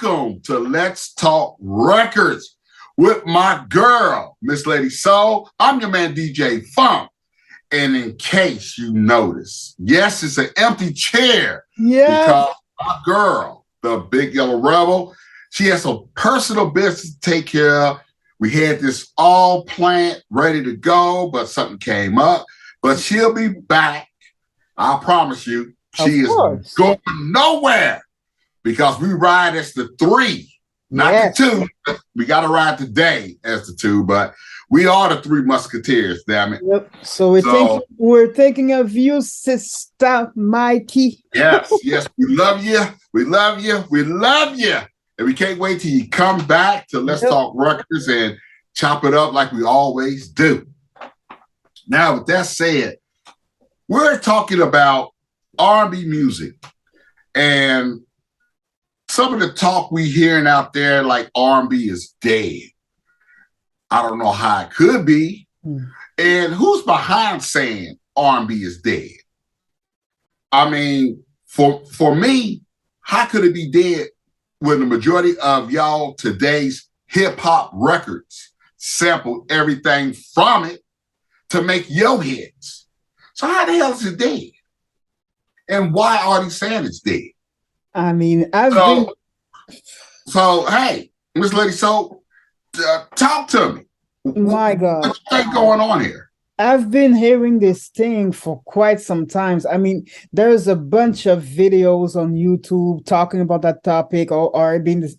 welcome to Let's Talk Records with my girl, Miss LadySoul. I'm your man, DJ Funk. And in case you notice, yes, it's an empty chair because my girl, the Big Yellow Rebel, she has some personal business to take care of. We had this all planned, ready to go, but something came up. But she'll be back. I promise you, she is going nowhere because we ride as the three, not the two. We got to ride today as the two, but we are the three musketeers, damn it. Yep. So we're thinking of you, Sister Mikey. Yes, we love you. We love you. We love you. And we can't wait till you come back to Let's Talk Records and chop it up like we always do. Now, with that said, we're talking about R&B music. And some of the talk we hearing out there like R&B is dead. I don't know how it could be. And who's behind saying R&B is dead? I mean, for me, how could it be dead when the majority of y'all today's hip-hop records sample everything from it to make your hits? So how the hell is it dead? And why are they saying it's dead? I mean, So hey, Miss LadySoul, talk to me. My God. What you think going on here? I've been hearing this thing for quite some times. I mean, there's a bunch of videos on YouTube talking about that topic. Oh, R&B is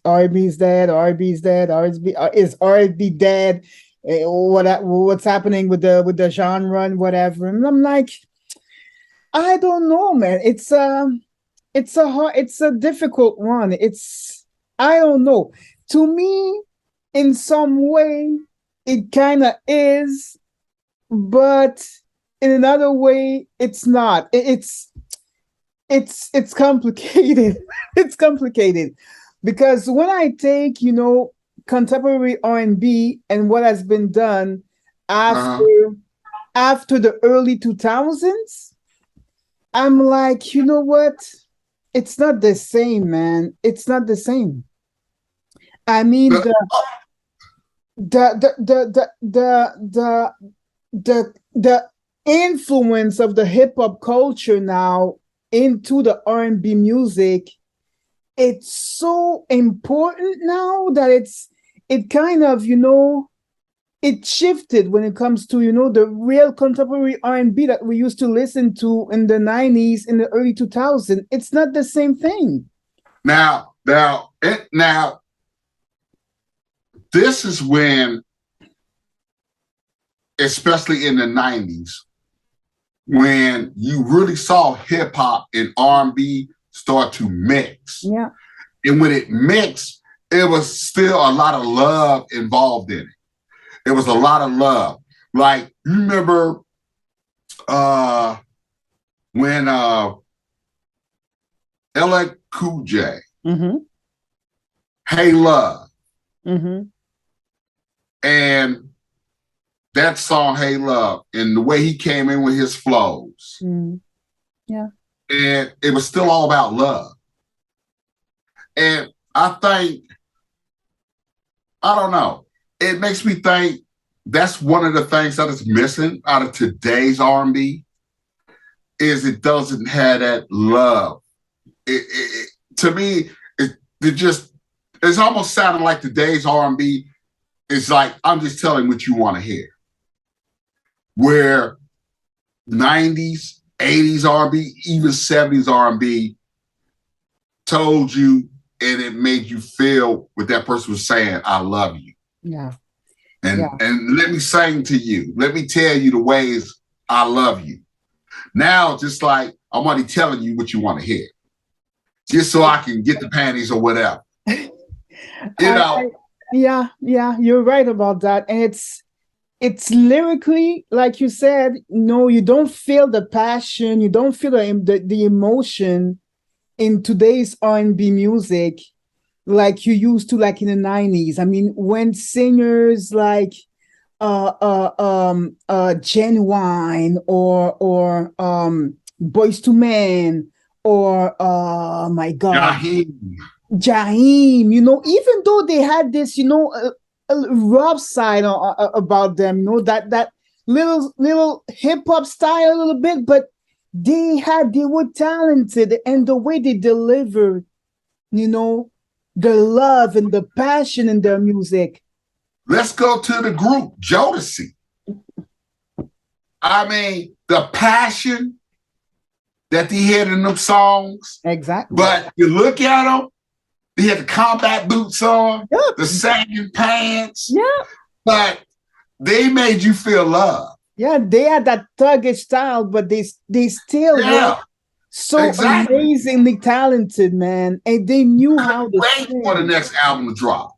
dead, R&B is dead, is R&B dead? What's happening with the genre and whatever? And I'm like, I don't know, man. It's a difficult one. I don't know. To me, in some way, it kind of is. But in another way, it's not. It's complicated. It's complicated because when I take, contemporary R&B and what has been done after the early 2000s, I'm like, you know what? It's not the same, man. It's not the same. I mean, the influence of the hip hop culture now into the R&B music, it's so important now that it kind of, it shifted when it comes to, the real contemporary R&B that we used to listen to in the 90s, in the early 2000s. It's not the same thing. Now, this is when, especially in the 90s, when you really saw hip hop and R&B start to mix. Yeah. And when it mixed, it was still a lot of love involved in it. It was a lot of love. Like, you remember when LA Cool J, Hey Love, and that song, Hey Love, and the way he came in with his flows. Yeah. And it was still all about love. And I think, I don't know, it makes me think that's one of the things that is missing out of today's R&B is it doesn't have that love. To me, it's almost sounding like today's R&B is like, I'm just telling what you want to hear. Where 90s, 80s R&B, even 70s R&B told you and it made you feel what that person was saying, I love you. Yeah. And let me sing to you. Let me tell you the ways I love you. Now, just like I'm already telling you what you want to hear. Just so I can get the panties or whatever. Yeah, you're right about that. And it's lyrically, like you said, you don't feel the passion, you don't feel the emotion in today's R&B music like you used to, like in the 90s. I mean, when singers like Genuine or Boys to Men or my God, Jaheim, even though they had this, a rough side about them, that little hip hop style a little bit, but they were talented, and the way they delivered, the love and the passion in their music. Let's go to the group Jodeci. I mean, the passion that they had in them songs. Exactly. But you look at them, they had the combat boots on, the sagging pants. Yeah. But they made you feel love. Yeah, they had that thuggish style, but they still were so amazingly talented, man. And they knew how to wait sing. For the next album to drop.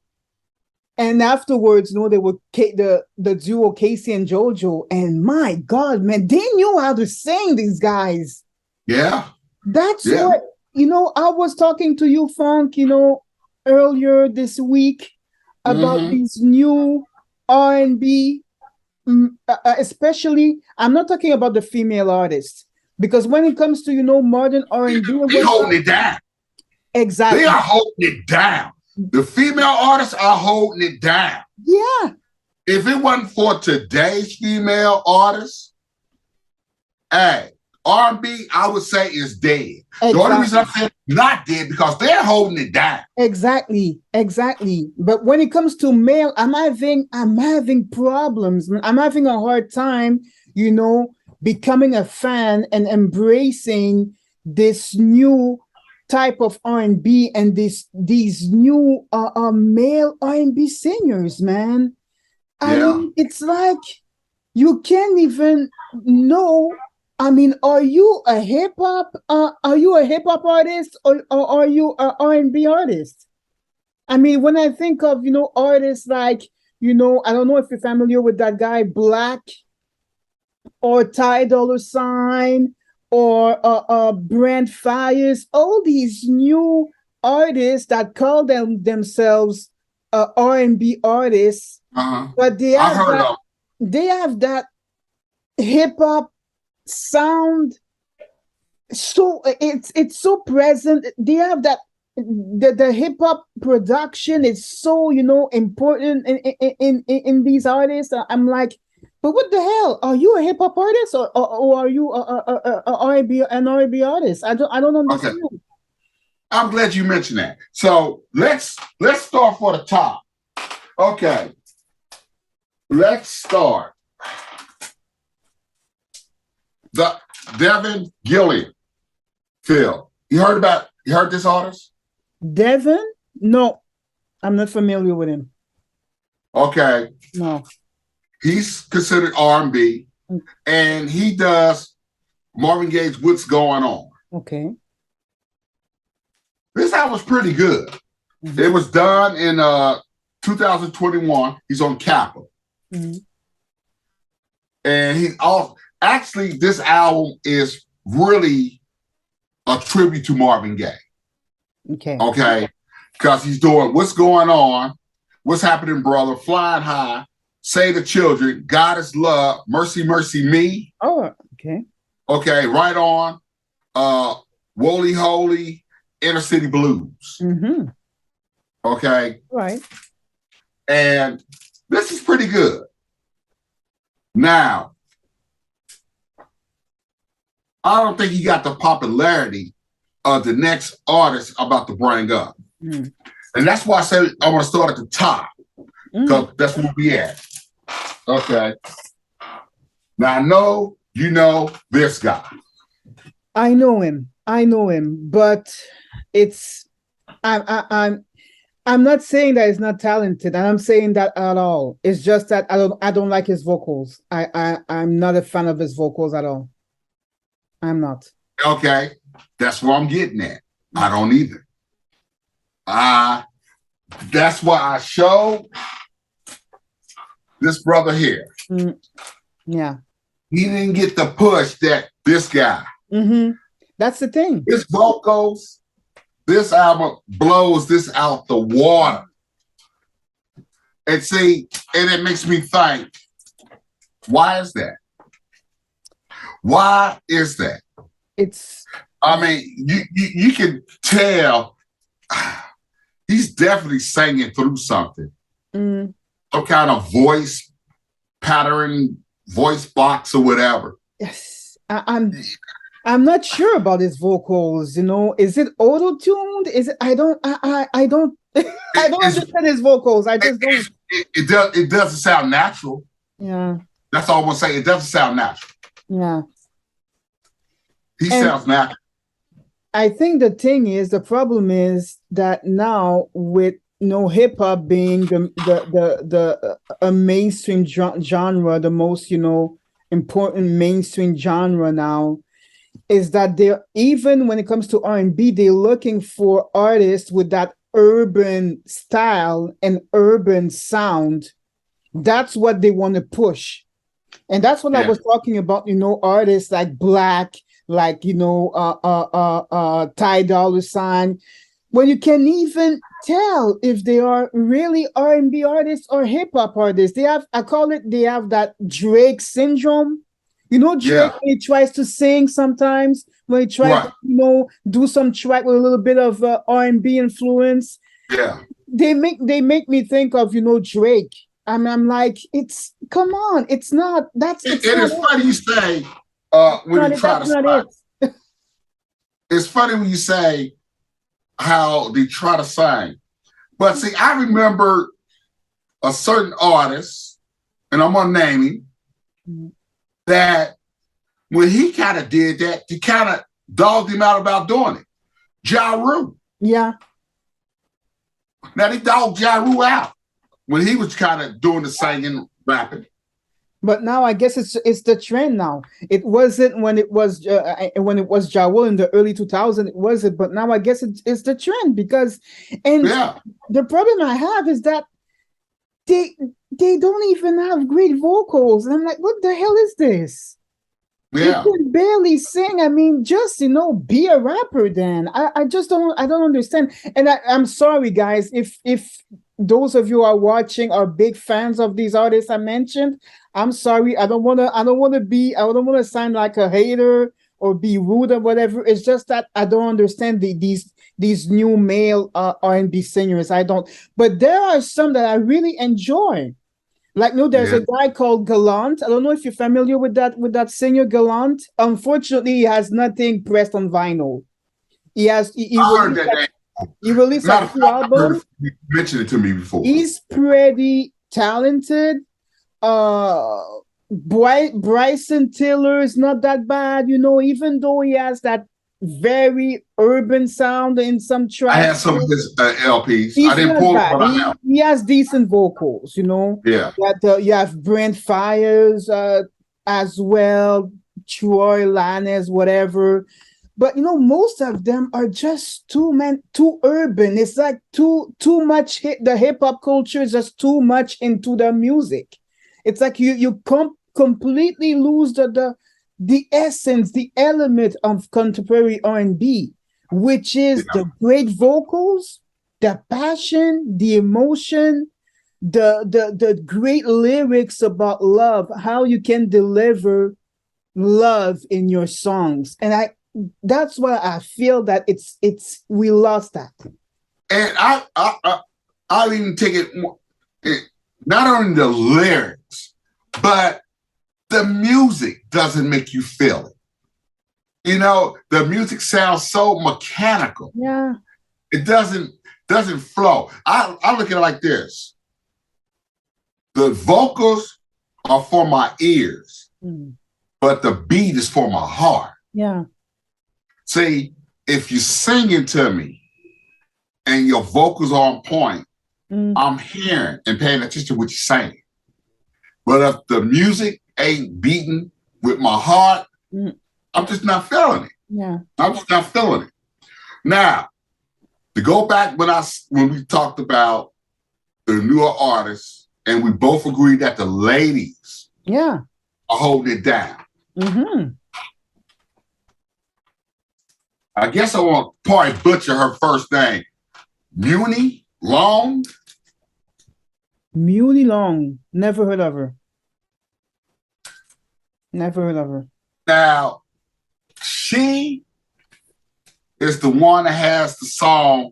And afterwards, they were the duo Casey and JoJo. And my God, man, they knew how to sing, these guys. Yeah. That's what, I was talking to you, Funk, earlier this week about these new R&B, especially, I'm not talking about the female artists, because when it comes to, modern R&B, they're holding it down. Exactly. They are holding it down. The female artists are holding it down. Yeah. If it wasn't for today's female artists, hey, R&B, I would say, is dead. Exactly. The only reason I'm saying not dead because they're holding it down. Exactly. But when it comes to male, I'm having problems. I'm having a hard time, becoming a fan and embracing this new type of R&B and these new male R&B singers, man. I mean, it's like you can't even know. I mean, are you a hip hop artist or are you an R&B artist? I mean, when I think of, artists like, I don't know if you're familiar with that guy, Black or Ty Dolla $ign or Brent Fires, all these new artists that call themselves R&B artists, but they have that hip hop sound, so it's so present. They have that the hip hop production is so important in these artists. I'm like, but what the hell? Are you a hip hop artist or are you an R&B artist? I don't understand. Okay. I'm glad you mentioned that. So let's start for the top. Okay, let's start. The Devin Gillian. Phil, you heard this artist? Devin? No, I'm not familiar with him. Okay. No. He's considered R&B, and he does Marvin Gaye's "What's Going On." Okay. This album was pretty good. Mm-hmm. It was done in 2021. He's on Kappa. Mm-hmm. And he also, actually, this album is really a tribute to Marvin Gaye. Okay. Because he's doing "What's Going On," "What's Happening, Brother," "Flying High," "Say the Children," "God is Love," "Mercy, Mercy Me." Oh, okay. Okay, "Right On," "Woly Holy," "Inner City Blues." Mm-hmm. Okay. Right. And this is pretty good. Now, I don't think he got the popularity of the next artist I'm about to bring up. Mm. And that's why I said I want to start at the top, because that's where we at. Okay. Now, I know you know this guy. I know him, but I'm not saying that he's not talented, and I'm saying that at all. It's just that I don't like his vocals. I'm not a fan of his vocals at all. I'm not. Okay, that's what I'm getting at. I don't either. That's why I showed this brother here. Yeah. He didn't get the push that this guy. Mm-hmm. That's the thing. His vocals, this album blows this out the water. And see, and it makes me think, why is that? Why is that? I mean, you can tell he's definitely singing through something. Mm. Some kind of voice pattern, voice box or whatever. Yes, I'm not sure about his vocals. You know, is it auto tuned? Is it? I don't I don't understand his vocals. I just don't. It doesn't sound natural. Yeah. That's all I'm gonna say. It doesn't sound natural. Yeah. He sounds natural. I think the problem is that now with hip hop being the a mainstream genre, the most important mainstream genre now, is that they're, even when it comes to R&B, they're looking for artists with that urban style and urban sound. That's what they want to push. And that's what I was talking about, artists like Black, like, Ty Dolla $ign, when you can even tell if they are really R&B artists or hip hop artists. They have that Drake syndrome. Drake, when he tries to sing sometimes, when he tries to, do some track with a little bit of R&B influence. Yeah. They make me think of, Drake. I'm like, come on, it's not. It's funny you say when you try to sing. It's funny when you say how they try to sing. But see, I remember a certain artist, and I'm gonna name him, that when he kind of did that, he kind of dogged him out about doing it. Ja Rule. Yeah. Now they dogged Ja Rule out when he was kind of doing the singing, rapping. But now I guess it's the trend now. It wasn't when it was Ja Rule in the early 2000s. It wasn't, but now I guess it's the trend because, and the problem I have is that they don't even have great vocals, and I'm like, what the hell is this? Yeah. You can barely sing. I mean, just be a rapper. Then I don't understand. And I'm sorry, guys, if those of you who are watching are big fans of these artists I mentioned. I'm sorry. I don't want to sound like a hater or be rude or whatever. It's just that I don't understand these new male R&B singers. I don't. But there are some that I really enjoy. Like, there's a guy called Gallant. I don't know if you're familiar with that singer Gallant. Unfortunately, he has nothing pressed on vinyl. He released like 2 albums. You mentioned it to me before. He's pretty talented. Bryson Tiller is not that bad, even though he has that very urban sound in some tracks. I had some of his LPs. I didn't pull it. He has decent vocals, Yeah. You have Brent Fires as well, Troy Lanez, whatever. But most of them are just too urban. It's like too much. The hip hop culture is just too much into the music. It's like you completely lose the essence, the element of contemporary R&B, which is the great vocals, the passion, the emotion, the great lyrics about love, how you can deliver love in your songs. And that's why I feel that we lost that. And I'll even take it not only the lyrics, but the music doesn't make you feel it. The music sounds so mechanical. Yeah. It doesn't flow. I look at it like this. The vocals are for my ears, but the beat is for my heart. Yeah. See, if you're singing to me and your vocals are on point, I'm hearing and paying attention to what you're saying. But if the music ain't beating with my heart, I'm just not feeling it. Yeah. I'm just not feeling it. Now, to go back when we talked about the newer artists, and we both agreed that the ladies are holding it down. Mm-hmm. I guess I want to probably butcher her first name. Muni Long? Muni Long. Never heard of her. Never heard of her. Now, she is the one that has the song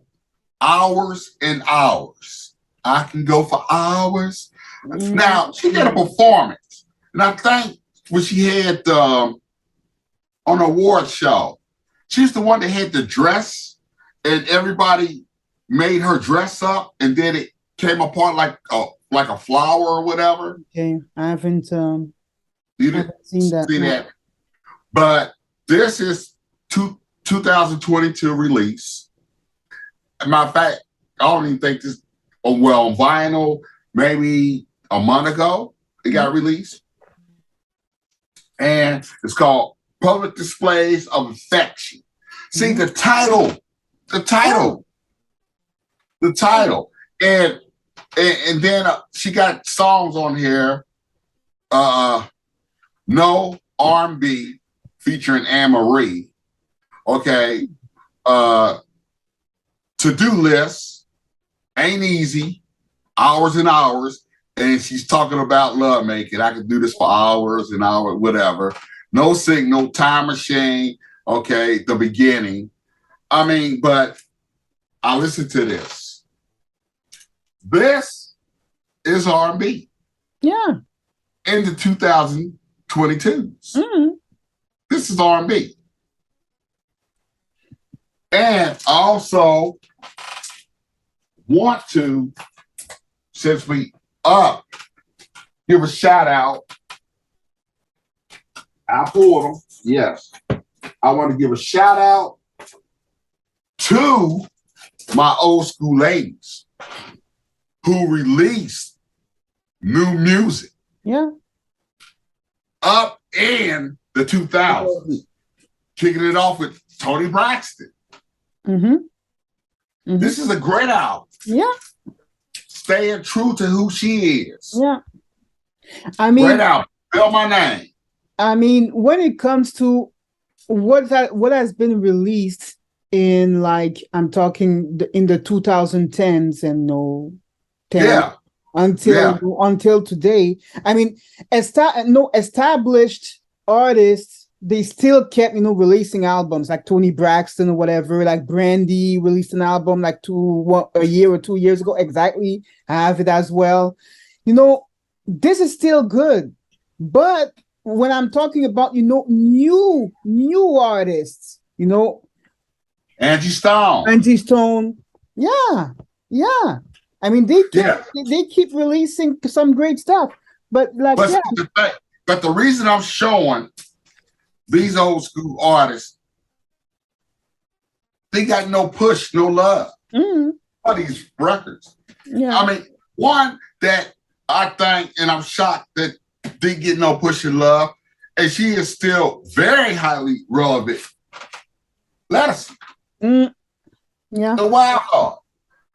hours and hours. I can go for hours. Mm. Now, she did a performance. And I think when she had on an award show, she's the one that had the dress and everybody made her dress up and then it came apart like a flower or whatever. Okay, I haven't You didn't seen that. see that. But this is 2022 release. As a matter of fact, I don't even think this, on vinyl, maybe a month ago, it got released. And it's called Public Displays of Affection. See, the title. And then she got songs on here. No R&B featuring Anne-Marie. Okay. To-do list, ain't easy, hours and hours. And she's talking about love making. I could do this for hours and hours, whatever. No signal, time machine. Okay, the beginning. I mean, but I listened to this. This is R&B. Yeah. In the 2022s. Mm-hmm. This is R&B. And I also want to, since we give a shout out. I pulled them. Yes. I want to give a shout out to my old school ladies who released new music. Yeah. Up in the 2000s. Kicking it off with Toni Braxton. Mm-hmm. Mm-hmm. This is a great album. Yeah. Staying true to who she is. Yeah. I mean, great album. Spell my name. I mean, when it comes to what has been released in, like, I'm talking in the 2010s and 10 until today. I mean, established artists, they still kept releasing albums, like Toni Braxton or whatever. Like Brandy released an album like a year or 2 years ago. Exactly, I have it as well. This is still good, but when I'm talking about new artists, Angie Stone, yeah. I mean, they keep releasing some great stuff, but the reason I'm showing these old school artists, they got no push, no love for these records. Yeah, I mean, one that I think, and I'm shocked that they get no push and love, and she is still very highly relevant. LadySoul. Yeah. The Wild Card.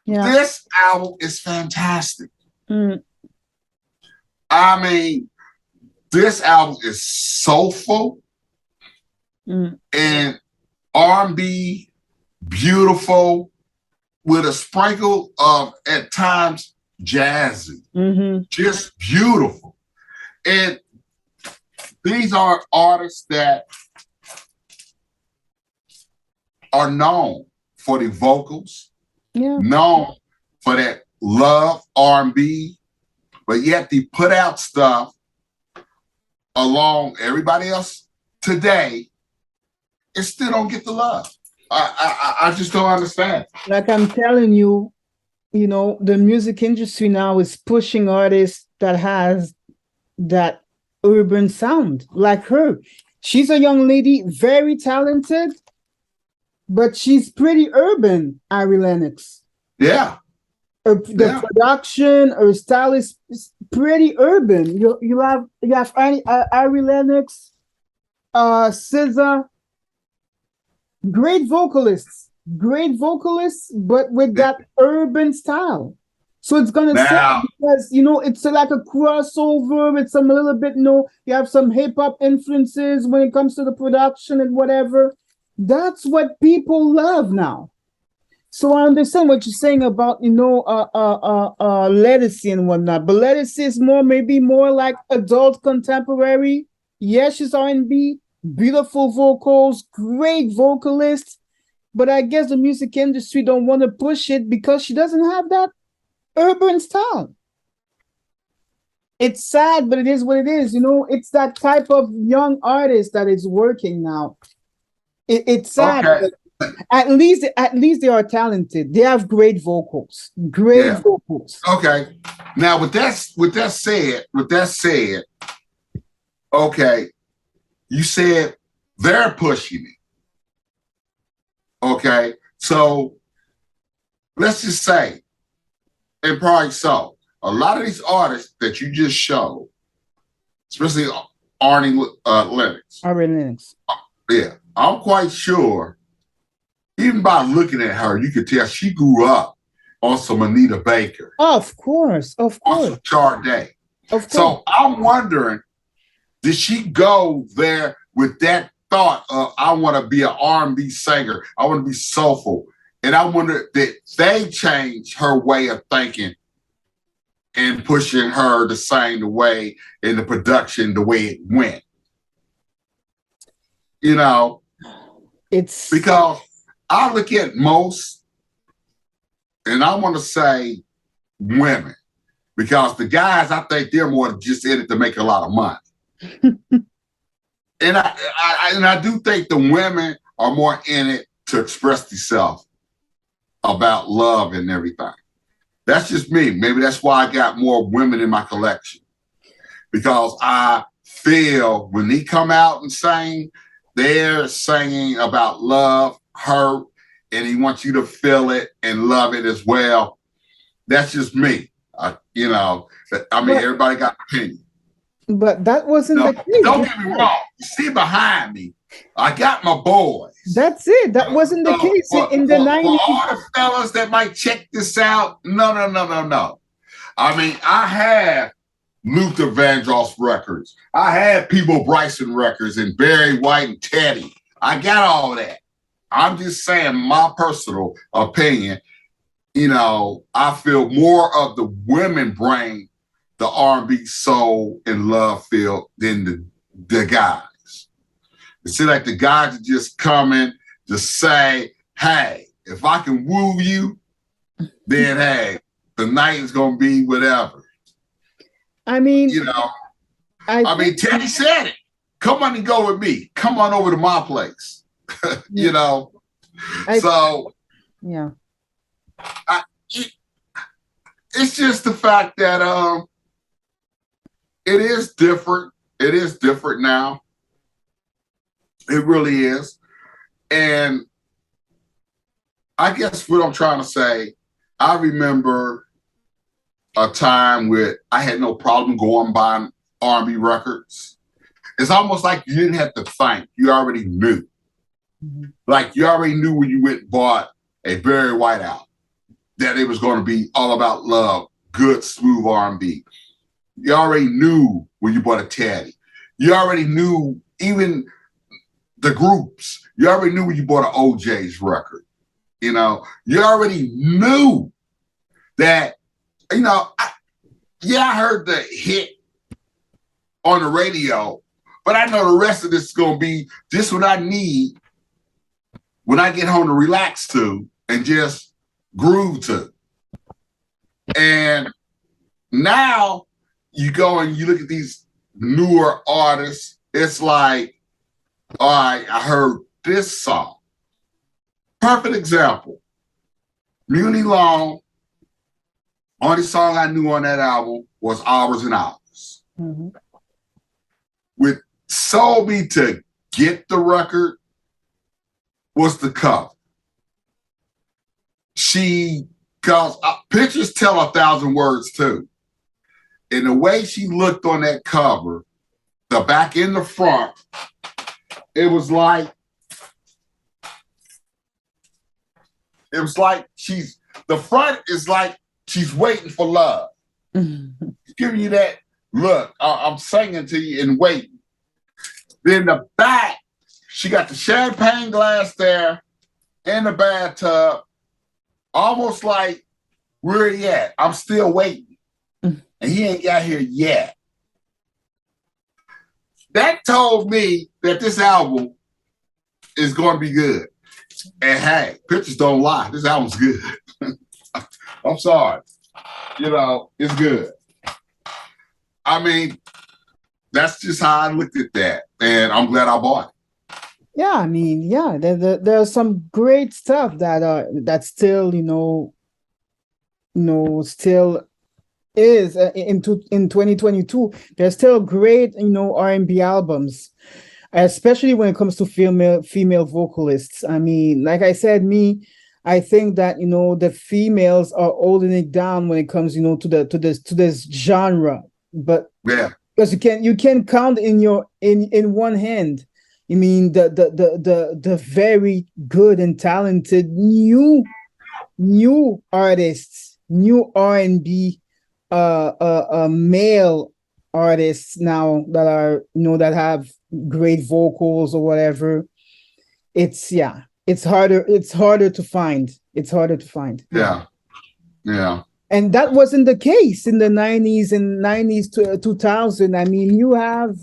Yeah. This album is fantastic. I mean, this album is soulful and R&B, beautiful, with a sprinkle of, at times, jazzy. Just beautiful. And these are artists that are known for the vocals, known for that love R&B, but yet they put out stuff along everybody else today and still don't get the love. I just don't understand. Like I'm telling you, the music industry now is pushing artists that has that urban sound, like her. She's a young lady, very talented, but she's pretty urban, Ari Lennox. Yeah. The production, her style is pretty urban. You have Ari Lennox, SZA, great vocalists, but with that urban style. So it's gonna say, because it's like a crossover. It's a little bit you have some hip hop influences when it comes to the production and whatever. That's what people love now. So I understand what you're saying about LadySoul and whatnot, but LadySoul is maybe more like adult contemporary. Yeah, she's R&B, beautiful vocals, great vocalist, But I guess the music industry don't want to push it because she doesn't have that urban style. It's sad, but it is what it is. You know, it's that type of young artist that is working now. It's sad, Okay. but at least they are talented. They have great vocals. Great Yeah. vocals. Okay. Now with that said, okay, you said they're pushing it. Okay. So let's just say, and probably so, a lot of these artists that you just showed, especially Arnie Lennox. Ari Lennox. Yeah, I'm quite sure, even by looking at her, you could tell she grew up on some Anita Baker. Of course. On some Charday. Of course. So I'm wondering, did she go there with that thought of, I want to be an R&B singer, I want to be soulful, and I wonder that they changed her way of thinking and pushing her the same way in the production, the way it went. You know, it's because I look at most, and I want to say women, because the guys, I think they're more just in it to make a lot of money. And I do think the women are more in it to express themselves about love and everything. That's just me. Maybe that's why I got more women in my collection, because I feel when they come out and sing, they're singing about love, hurt, and he wants you to feel it and love it as well. That's just me. You know, I mean, everybody got an opinion. But that wasn't the case. Don't get me wrong. You see behind me, I got my boys. That's it. That wasn't the case in the 90s. For all the fellas that might check this out, no. I mean, I have Luther Vandross records. I have Peebo Bryson records and Barry White and Teddy. I got all that. I'm just saying my personal opinion. You know, I feel more of the women bring the R&B, soul, and love feel than the guys. It seems like the guys are just coming to say, hey, if I can woo you, then hey, the night is gonna be whatever. I mean, you know, I mean, Teddy said it. Come on and go with me. Come on over to my place. You know, yeah. It's just the fact that it is different. It is different now. It really is. And I guess what I'm trying to say, I remember a time where I had no problem going buying R&B records. It's almost like you didn't have to think. You already knew. Mm-hmm. Like you already knew when you went and bought a Barry White album that it was going to be all about love, good, smooth R&B. You already knew when you bought a Teddy. You already knew even the groups. You already knew when you bought an OJ's record. You know, you already knew that, you know, I heard the hit on the radio, but I know the rest of this is going to be just what I need when I get home to relax to and just groove to. And now you go and you look at these newer artists, it's like, all right, I heard this song. Perfect example. Muni Long, only song I knew on that album was Hours and Hours. Mm-hmm. What sold me to get the record was the cover. Because pictures tell 1,000 words too. And the way she looked on that cover, the back and the front, it was like the front is like she's waiting for love. Mm-hmm. Giving you that look, I'm singing to you and waiting. Then the back, she got the champagne glass there in the bathtub, almost like, where he at? I'm still waiting. Mm-hmm. And he ain't got here yet. That told me that this album is going to be good. It's And hey, pictures don't lie. This album's good. I'm sorry. You know, it's good. I mean, that's just how I looked at that. And I'm glad I bought it. Yeah, I mean, yeah, there's some great stuff that still, still is in 2022. There's still great, R&B albums, especially when it comes to female vocalists. I mean, like I said, I think that the females are holding it down when it comes, to this genre. But yeah, because you can count in one hand. I mean, the very good and talented new artists, new R&B male artists now that are that have great vocals or whatever. It's harder to find. Yeah. And that wasn't the case in the 90s and 90s to 2000. I mean, you had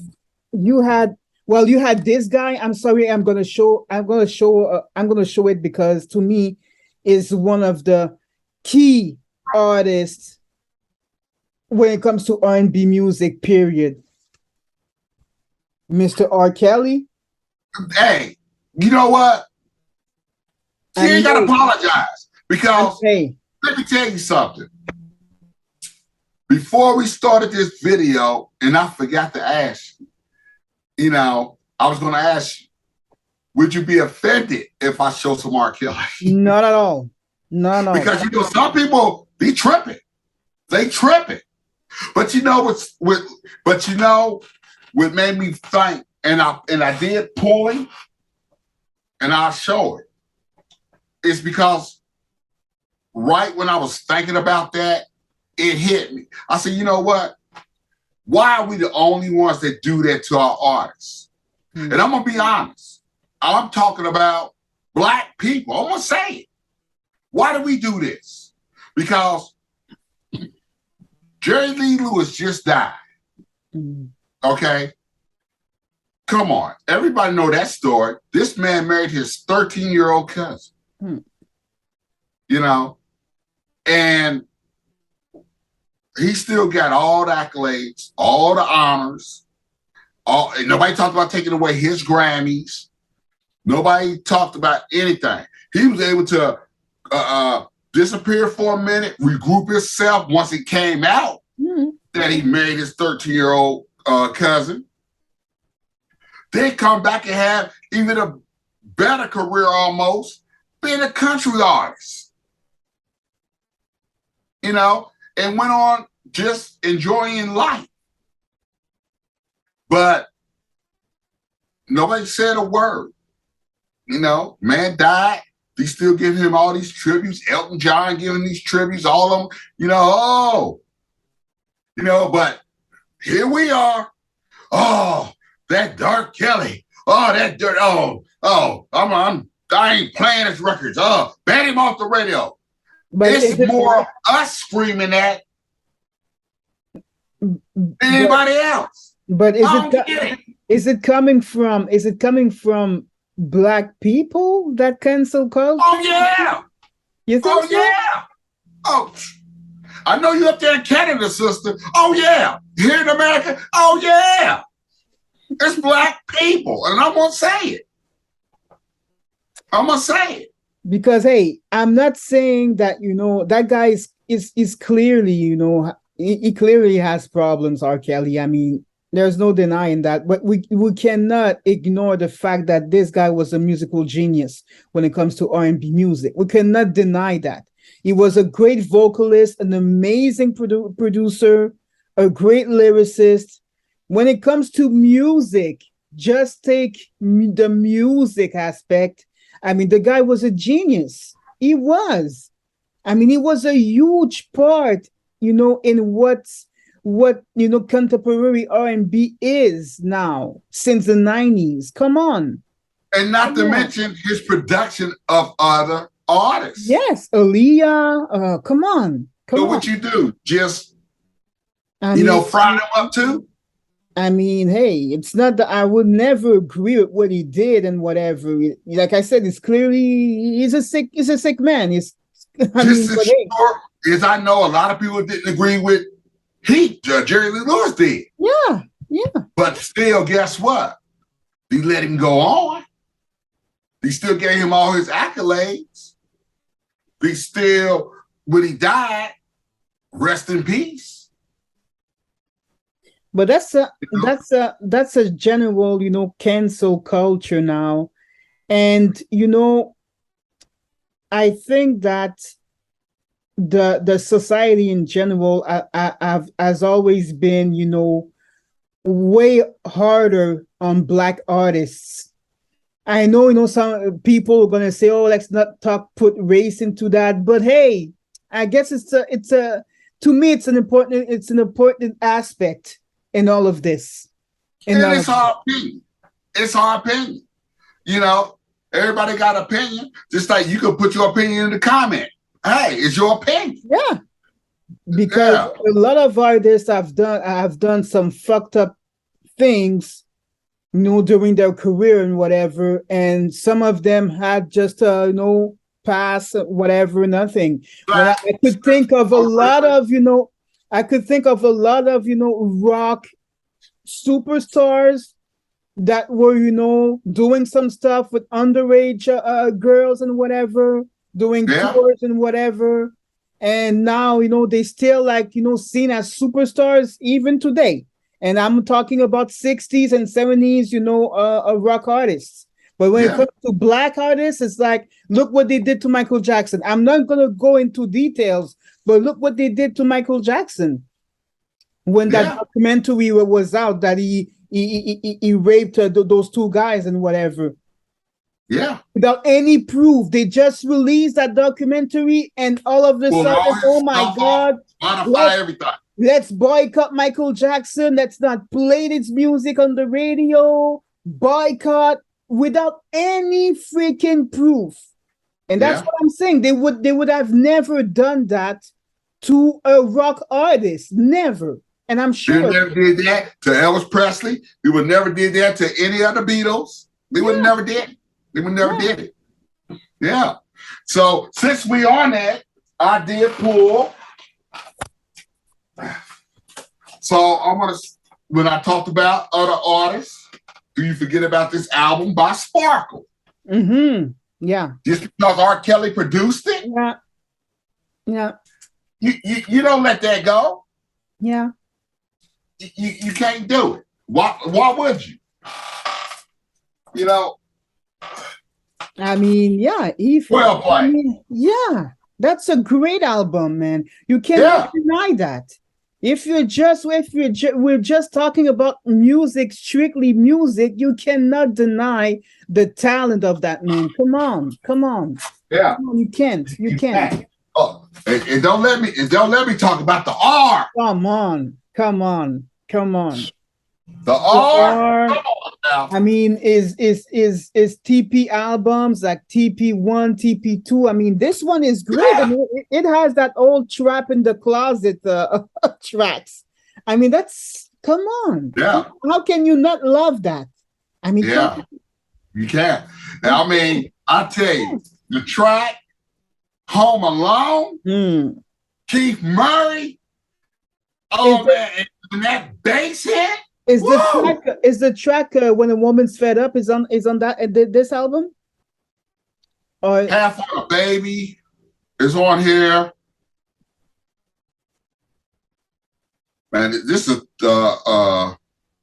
this guy. I'm sorry, I'm gonna show it because to me is one of the key artists when it comes to R&B music, period. Mr. R. Kelly. Hey, you know what? He ain't got to apologize because let me tell you something. Before we started this video, and I forgot to ask you, I was going to ask you, would you be offended if I show some R. Kelly? Not at all. No. Because some people be tripping. They tripping. But what made me think, and I did pulling, and I'll show it. It's because right when I was thinking about that, it hit me. I said, you know what? Why are we the only ones that do that to our artists? And I'm going to be honest. I'm talking about Black people. I'm going to say it. Why do we do this? Because Jerry Lee Lewis just died. Okay? Come on. Everybody know that story. This man married his 13-year-old cousin. And he still got all the accolades, all the honors. Nobody talked about taking away his Grammys. Nobody talked about anything. He was able to disappear for a minute, regroup himself once it came out that he married his 13-year-old cousin. Then come back and have even a better career almost, being a country artist. And went on just enjoying life. But nobody said a word. Man died. They still giving him all these tributes. Elton John giving these tributes, all of them, but here we are. Oh, that Dark Kelly. Oh, that dirt. I ain't playing his records. Oh, ban him off the radio. But it's more us screaming that than anybody else. But is it coming from Black people that cancel culture? Oh yeah. You think so? Yeah. Oh, I know you up there in Canada, sister. Oh yeah. Here in America. Oh yeah. It's Black people, and I'm gonna say it. Because hey, I'm not saying that that guy is clearly he clearly has problems, R. Kelly. I mean, there's no denying that, but we cannot ignore the fact that this guy was a musical genius when it comes to R&B music. We cannot deny that. He was a great vocalist, an amazing producer, a great lyricist. When it comes to music, just take the music aspect. I mean, the guy was a genius. He was. I mean, he was a huge part, in what contemporary R&B is now since the 90s. Come on. And not to mention his production of other artists. Yes, Aaliyah. Come on. So what you do? Just, fry them up too? I mean, hey, it's not that I would never agree with what he did and whatever. Like I said, it's clearly he's a sick man. He's, I mean, Just as but hey, sure as I know a lot of people didn't agree with Jerry Lee Lewis did. yeah, yeah. But still, guess what? He let him go on. He still gave him all his accolades. He still, when he died, rest in peace. But that's a general, cancel culture now. And I think that the society in general has always been, way harder on Black artists. I know, some people are gonna say, "Oh, let's not put race into that," but hey, I guess it's a to me it's an important aspect in all of this. And it's our opinion. It's our opinion. Everybody got an opinion. Just like you could put your opinion in the comment. Hey, it's your opinion. Yeah. Because a lot of artists have done some fucked up things, during their career and whatever, and some of them had just pass whatever, nothing. But I could think of a lot of rock superstars that were doing some stuff with underage girls and whatever, doing tours and whatever. And now, they still seen as superstars even today. And I'm talking about 60s and 70s, rock artists. But when it comes to Black artists, it's like, look what they did to Michael Jackson. I'm not going to go into details, but look what they did to Michael Jackson. When that documentary was out, that he raped those two guys and whatever. Yeah. Without any proof. They just released that documentary and all of a sudden, oh my God. Modify everything. Let's boycott Michael Jackson. Let's not play his music on the radio. Boycott without any freaking proof. And that's what I'm saying. They would have never done that to a rock artist. Never. And I'm sure they never did that to Elvis Presley. They would never did that to any other Beatles. They would never did it. They would never did it. Yeah. So since we on that, I did pull. So when I talked about other artists, do you forget about this album by Sparkle? Mm-hmm. Yeah. Just because R. Kelly produced it? Yeah. Yeah. You don't let that go. Yeah. You can't do it. Why would you? I mean, yeah. Yeah. That's a great album, man. You cannot deny that. If we're just talking about music, strictly music, you cannot deny the talent of that man. Come on. Yeah. Come on, you can't. Oh, and don't let me talk about the R. Come on. The R. Come on now. I mean, is TP albums like TP1, TP2? I mean, this one is great. I mean, it has that old trap in the closet tracks. I mean, come on. Yeah. How can you not love that? I mean, you can't. I mean, I tell you, the track Home Alone, Keith Murray. Oh man, and that bass hit. Is the track When a Woman's Fed Up is on this album? Or Half on a Baby is on here. Man, this is a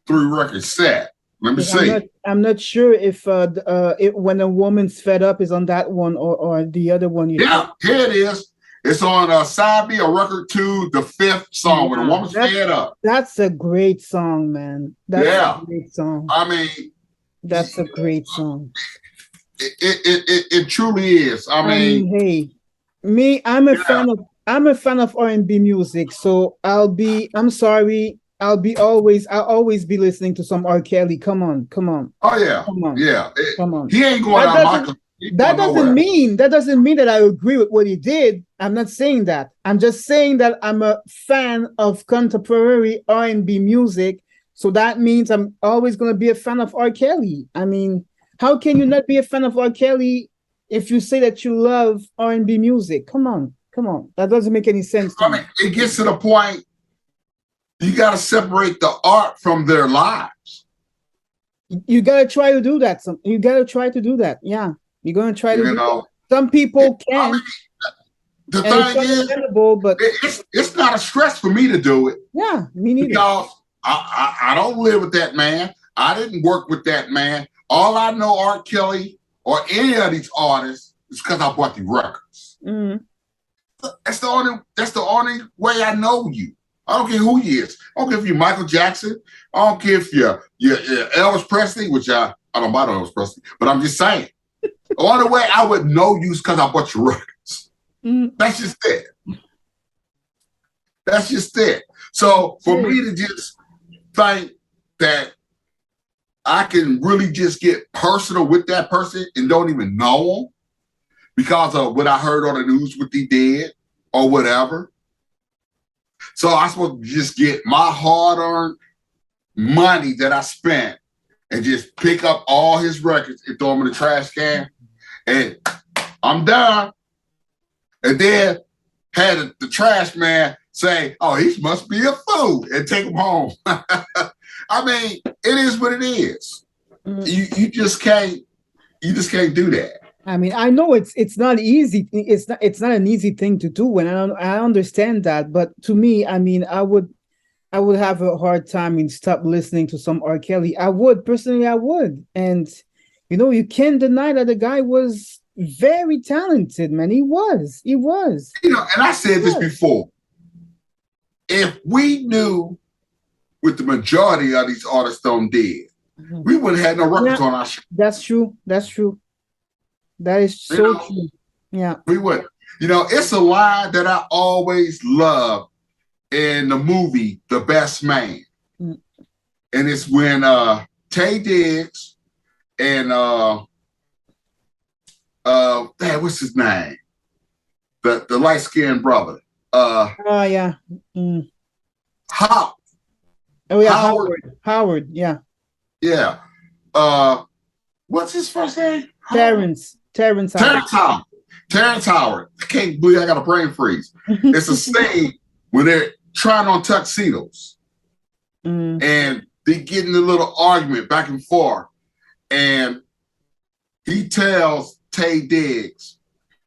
3-record set. Let me see. I'm not sure if When a Woman's Fed Up is on that one or the other one. Here it is. It's on Side B, or record 2, the 5th song, When a Woman's Fed Up. That's a great song, man. That's a great song. I mean, that's a great song. It truly is. I mean, hey, me, I'm a fan of R&B music, so I'll always be listening to some R. Kelly. Come on. Oh yeah. Come on. He ain't going out Michael. That doesn't mean that I agree with what he did. I'm not saying that. I'm just saying that I'm a fan of contemporary R&B music. So that means I'm always going to be a fan of R. Kelly. I mean, how can you not be a fan of R. Kelly if you say that you love R&B music? Come on, come on. That doesn't make any sense to I me. mean, it gets to the point you got to separate the art from their lives. You got to try to do that. You got to try to do that. Yeah, you're going to try to You do know, that. Some people I can, mean, the and it's thing is, understandable, but it's not a stress for me to do it yeah, me neither. because I don't live with that man. I didn't work with that man. All I know, R. Kelly or any of these artists, is because I bought the records. Mm. That's the only way I know you. I don't care who he is. I don't care if you're Michael Jackson. I don't care if you're Elvis Presley, which I don't buy Elvis Presley, but I'm just saying. The only way I would know you is because I bought your records. Mm. That's just it. That's just it. So for me to just think that I can really just get personal with that person and don't even know them because of what I heard on the news, what they did or whatever. So I'm supposed to just get my hard-earned money that I spent and just pick up all his records and throw them in the trash can, and I'm done. And then had the trash man say, "Oh, he must be a fool," and take him home. I mean, it is what it is. You just can't do that. I mean, I know it's not easy. It's not an easy thing to do, and I understand that. But to me, I mean, I would have a hard time in stop listening to some R. Kelly. I would personally, I would, and you can't deny that the guy was very talented, man. He was. And I said this before. If we knew what the majority of these artists did, we wouldn't have no records on our show. That's true. That is so true. Yeah. We would. It's a line that I always love in the movie The Best Man. And it's when Taye Diggs and what's his name? The light-skinned brother. Yeah. Howard. Oh yeah, Howard, yeah. Yeah. What's his first name? Terrence Howard. Terrence Howard. I can't believe I got a brain freeze. It's a scene when they're trying on tuxedos. And they get in a little argument back and forth. And he tells Taye Diggs,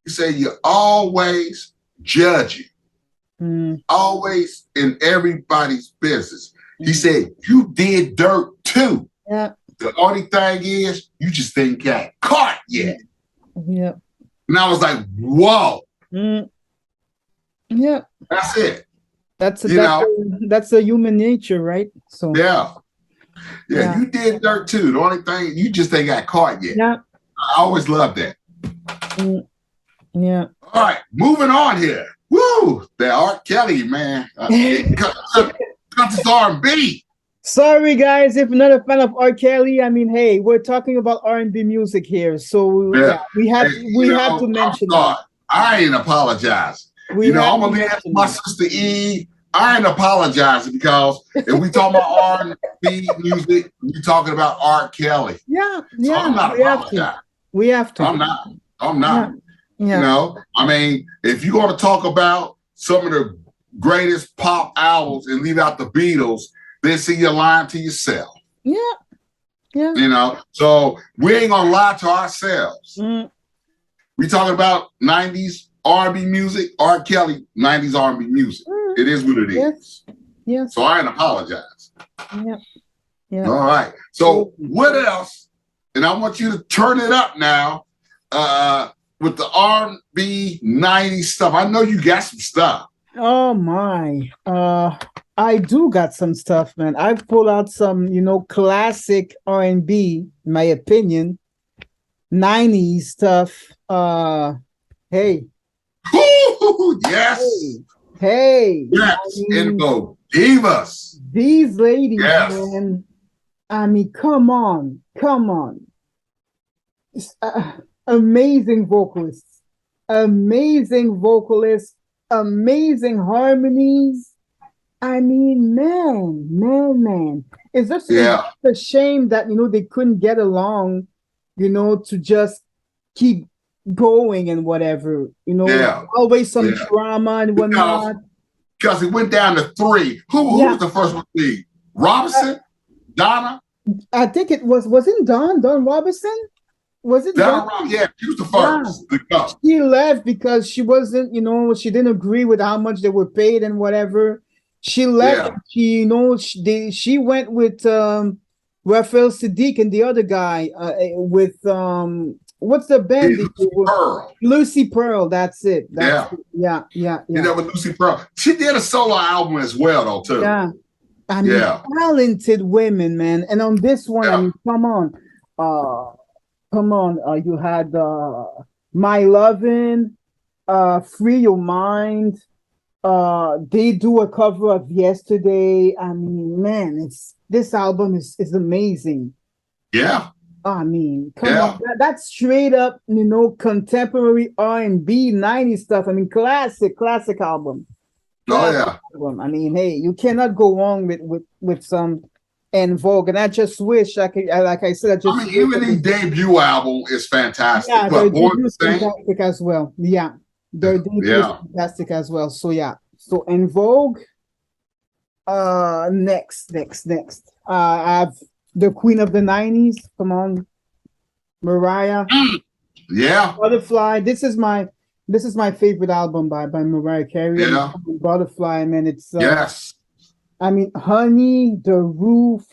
he said, "You're always judging. Always in everybody's business." He said, "You did dirt too. Yeah. The only thing is, you just didn't get caught yet." Yeah. And I was like, whoa. Yeah. That's it. That's the human nature, right? So yeah, you did dirt too. The only thing, you just ain't got caught yet. Yeah. I always loved that. Yeah. All right, moving on here. Woo! That R. Kelly, man. Got this R&B. Sorry, guys, if you're not a fan of R. Kelly. I mean, hey, we're talking about R&B music here, so we have to mention that. I ain't apologizing. I'm gonna leave my sister E. I ain't apologizing because if we talk about R&B music, we talking about R. Kelly. Yeah, so I'm not apologizing. We have to. I'm not. Yeah. I mean, if you're gonna talk about some of the greatest pop albums and leave out the Beatles, then see you're lying to yourself. Yeah. So we ain't gonna lie to ourselves. We talking about 90s R&B music, R. Kelly, 90s R&B music. It is what it is. Yes. So I ain't apologize. Yeah. All right. So what else? And I want you to turn it up now with the R&B 90s stuff. I know you got some stuff. Oh my. I do got some stuff, man. I've pulled out some, classic R&B, in my opinion, 90s stuff. Hey. Ooh, yes. Hey. Yes. Info. Divas. These ladies, man. I mean, come on. Amazing vocalists. Amazing harmonies. I mean, man. It's Yeah, just a shame that they couldn't get along, to just keep going and whatever. yeah, Always some yeah. drama and Because whatnot. because it went down to three. Who Yeah, was the first one to leave? I, Robinson, Donna, I think it wasn't Don Robinson? Was it Don? Donna Robinson. Yeah, she was the Yeah. first to go. She left because she wasn't, she didn't agree with how much they were paid and whatever. She left. Yeah, She went with Raphael Sadiq and the other guy with what's the band? Lucy Pearl. Lucy Pearl. That's it. That's Yeah, it. Yeah, yeah, you yeah, know, with Lucy Pearl, she did a solo album as well, though, too. yeah. I mean, Yeah, talented women, man. And on this one, I yeah, mean, uh, come on. You had My Lovin', Free Your Mind. They do a cover of Yesterday. I mean, man, it's this album is amazing. yeah, I mean, come on, yeah. that's straight up, contemporary R&B 90s stuff. I mean, classic album. Oh, Classic yeah. album. I mean, hey, you cannot go wrong with some En Vogue. And I just wish like I said, I I just mean, wish even the debut album is fantastic. yeah, their But Born debut is the Same, fantastic as well. Yeah, their debut is yeah, fantastic as well. So yeah, so En Vogue. Next. I have the Queen of the '90s. Come on, Mariah. yeah, Butterfly. This is my favorite album by Mariah Carey. I mean, yeah, Butterfly. Man, it's yes. I mean, Honey, The Roof,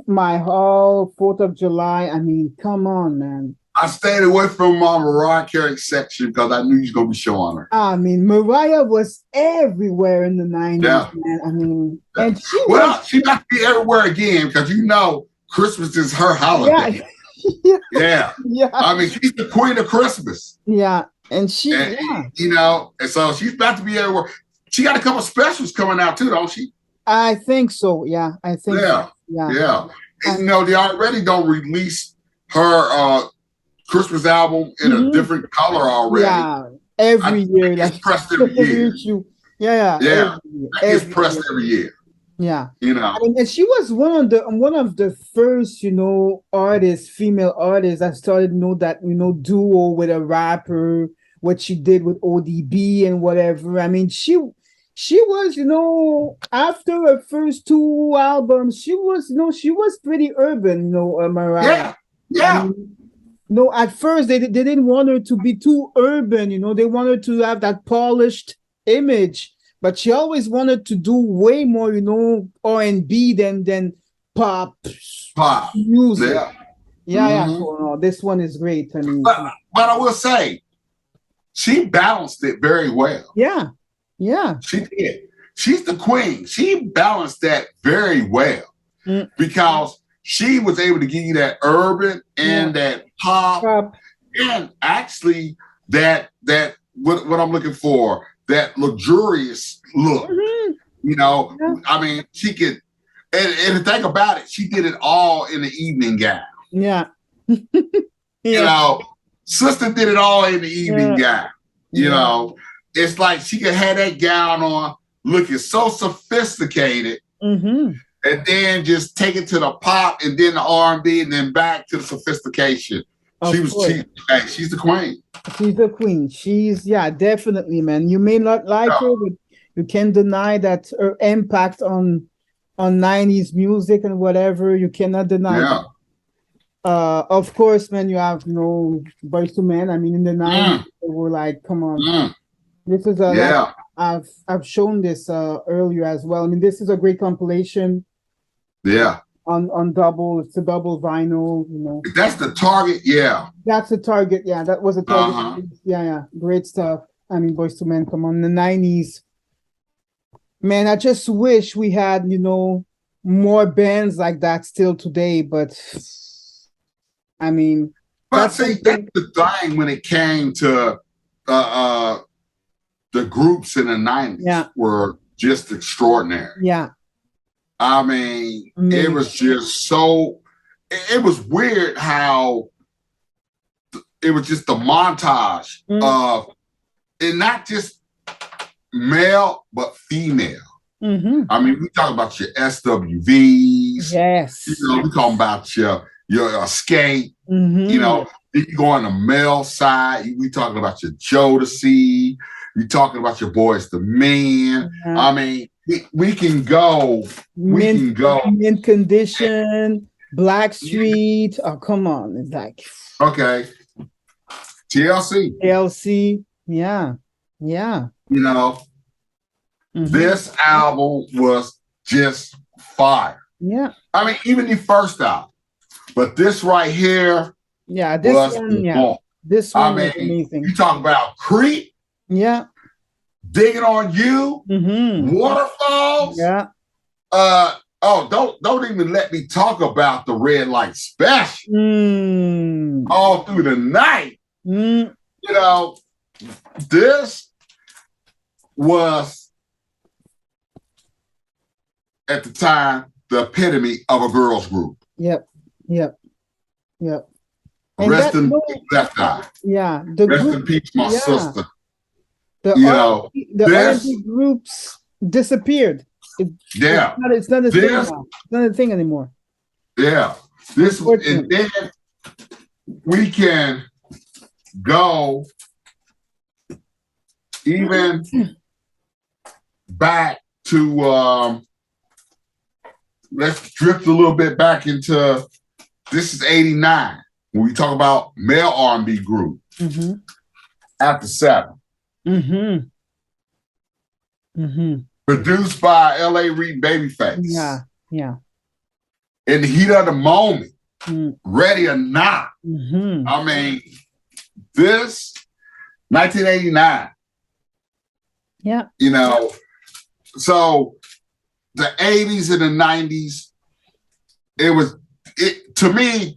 My Hall, 4th of July. I mean, come on, man. I stayed away from my Mariah Carey section because I knew you was gonna be showing her. I mean, Mariah was everywhere in the 90s, Yeah. man. I mean, Yeah. and she Well, was, she got to be everywhere again because Christmas is her holiday. yeah, Yeah. yeah, I mean, she's the queen of Christmas. yeah. And she, And, yeah, and so she's about to be everywhere. She got a couple specials coming out too, don't she? I think so. Yeah, I think so. Yeah. Yeah. Yeah. And, they already don't release her Christmas album in a different color already. Yeah, every year, It's like pressed every year. issue. Yeah, Yeah. It's every pressed year. every year. Yeah. I mean, and she was one of the first, female artists that started, that, duo with a rapper, what she did with ODB and whatever. I mean, she was, after her first two albums, she was pretty urban, Mariah. Yeah. Yeah. I mean, no, at first they didn't want her to be too urban, they wanted to have that polished image, but she always wanted to do way more, R&B than pop music. Yeah. Yeah. So, no, this one is great. I mean, but I will say, she balanced it very well. yeah. She did. She's the queen. She balanced that very well because she was able to give you that urban and that pop, and actually that what I'm looking for, that luxurious look. I mean, she could, and the thing about it, she did it all in the evening gown. Yeah. Sister did it all in the evening gown. It's like she could have that gown on, looking so sophisticated, and then just take it to the pop, and then the R&B, and then back to the sophistication. She's the queen. She's the queen. Definitely, man. You may not like her, but you can't deny that her impact on 90s music and whatever. You cannot deny that. Of course, man, you have Boyz II Men. I mean, in the 90s, they were like, come on. This is I've shown this earlier as well. I mean, this is a great compilation. Yeah. On double, it's a double vinyl. That's the Target. Yeah. That's the Target. Yeah, that was a Target. Yeah. Great stuff. I mean, Boyz II Men, come on, the 90s. Man, I just wish we had, more bands like that still today. But I mean, that's the thing when it came to the groups in the 90s were just extraordinary. Yeah. I mean, it was just it was weird how it was just a montage of, and not just male, but female. I mean, we talk about your SWVs. Yes. You know, we talking about your skate. Mm-hmm. You know, you go on the male side. We talking about your Jodeci. You talking about your Boys the Men. I mean, we can go. We can go. Mint Condition, Blackstreet. Oh, come on. It's like okay. TLC. Yeah. Yeah. You know, this album was just fire. Yeah. I mean, even the first album. But this right here, yeah, this one, yeah. This one was amazing. You talk about Creep, yeah, Digging on You, Waterfalls, yeah. Don't even let me talk about the Red Light Special all through the night. You know, this was at the time the epitome of a girls group. Yep. And rest in peace, Left Eye. Yeah. Rest in peace, my sister. The R&B groups disappeared. It's not a thing now. It's not a thing anymore. Yeah. And then we can go even back to let's drift a little bit back into this is 89 when we talk about male R&B group after 7. Produced by L.A. Reid Babyface. Yeah. In the heat of the moment, ready or not. I mean, this 1989. Yeah. You know, so the 80s and the 90s, to me,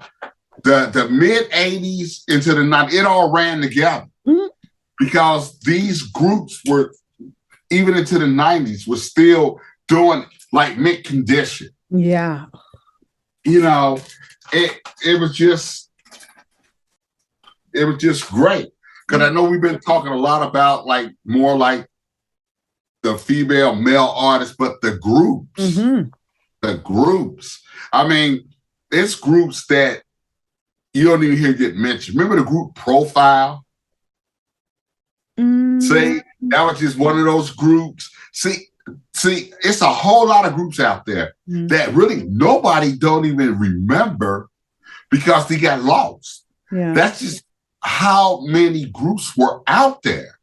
the mid 80s into the 90s, it all ran together because these groups were, even into the 90s, were still doing like Mint Condition. Yeah. You know, it was just great. Because I know we've been talking a lot about like more like the female male artists, but the groups. I mean, it's groups that you don't even hear get mentioned. Remember the group Profile? See, that was just one of those groups. See, it's a whole lot of groups out there that really nobody don't even remember because they got lost. Yeah. That's just how many groups were out there.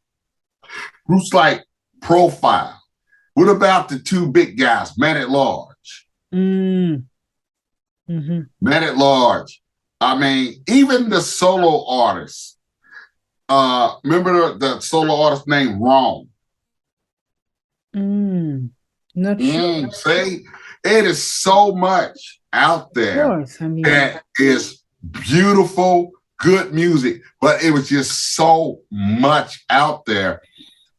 Groups like Profile. What about the two big guys, Man at Large? Man at Large. I mean, even the solo artists. Remember the solo artist named Wrong? Not sure. See, it is so much out there that is beautiful, good music, but it was just so much out there.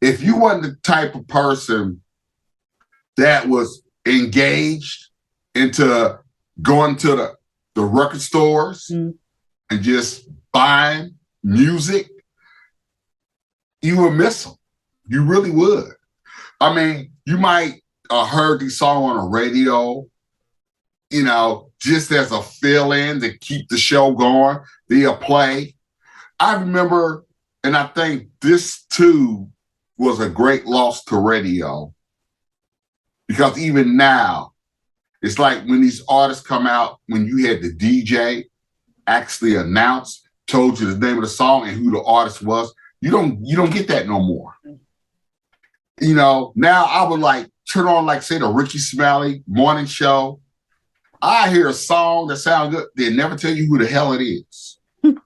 If you weren't the type of person that was engaged into going to the record stores and just buying music, you would miss them. You really would. I mean, you might heard the song on the radio, you know, just as a fill-in to keep the show going. They'll play. I remember, and I think this too was a great loss to radio, because even now, it's like when these artists come out, when you had the DJ actually announce, told you the name of the song and who the artist was, you don't get that no more. You know, now I would like turn on, like, say, the Ricky Smiley morning show. I hear a song that sounds good. They never tell you who the hell it is. The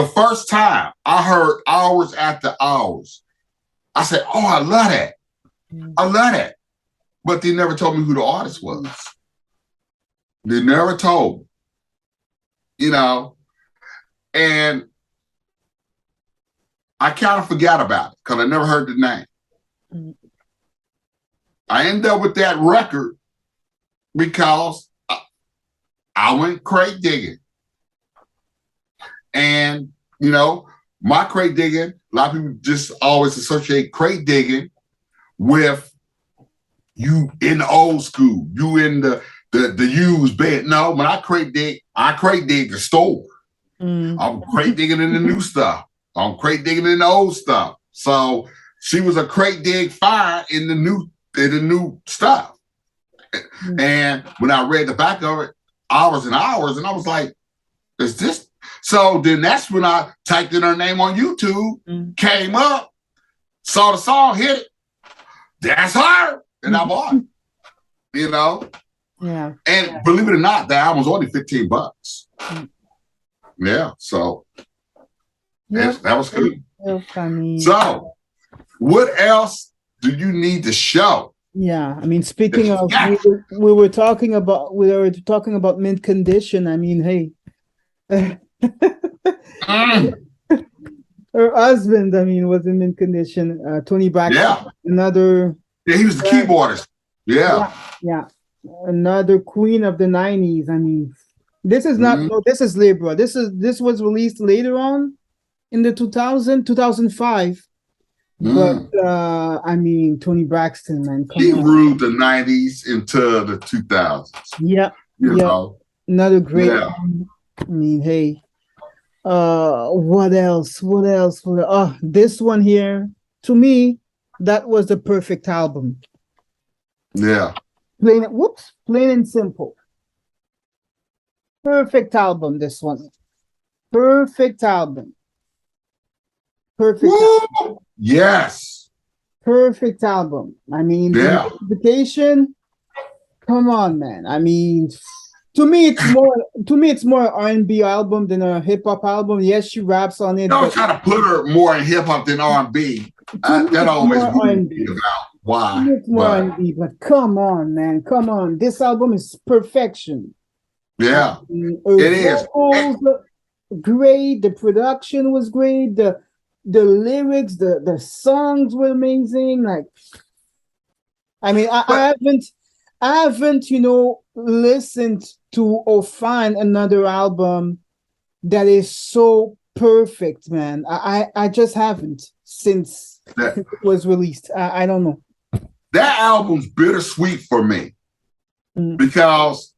first time I heard Hours After Hours, I said, oh, I love that. I love that. But they never told me who the artist was. They never told me. You know, and I kind of forgot about it because I never heard the name. I ended up with that record because I went crate digging. And, you know, my crate digging, a lot of people just always associate crate digging with you in the old school, you in the used bed. No, when I crate dig the store. I'm crate digging in the new stuff. I'm crate digging in the old stuff. So she was a crate dig fire in the new stuff. And when I read the back of it, hours and hours, and I was like, is this? So then that's when I typed in her name on YouTube, came up, saw the song, hit it. That's her. And I bought it. You know? Yeah. And believe it or not, the album's only $15. Yeah. So that was good. I mean, so what else do you need to show? Yeah, I mean, speaking of, we were talking about mint condition. I mean, hey, her husband, I mean, was in mint condition. Tony Braxton, another. Yeah, he was the keyboardist. Yeah, another queen of the '90s. I mean, this is not. No, this is Libra. This was released later on in the 2005. But I mean, Tony Braxton, man, he ruled the '90s into the 2000s. Yeah, you know, another great. I mean, hey, what else? Oh, this one here, to me, that was the perfect album. Yeah. Plain and simple. Perfect album, this one. Perfect album. Album. Yes. Perfect album. I mean, Vacation. Come on, man. I mean, to me, it's more R&B album than a hip hop album. Yes, she raps on it. Don't try to put her more in hip hop than R&B. That always R&B. About why. It's more R&B, but come on, man. Come on. This album is perfection. Yeah, it is. Great. The production was great. The lyrics, the songs were amazing. Like, I mean, I haven't, listened to or find another album that is so perfect, man. I just haven't since it was released. I don't know. That album's bittersweet for me because,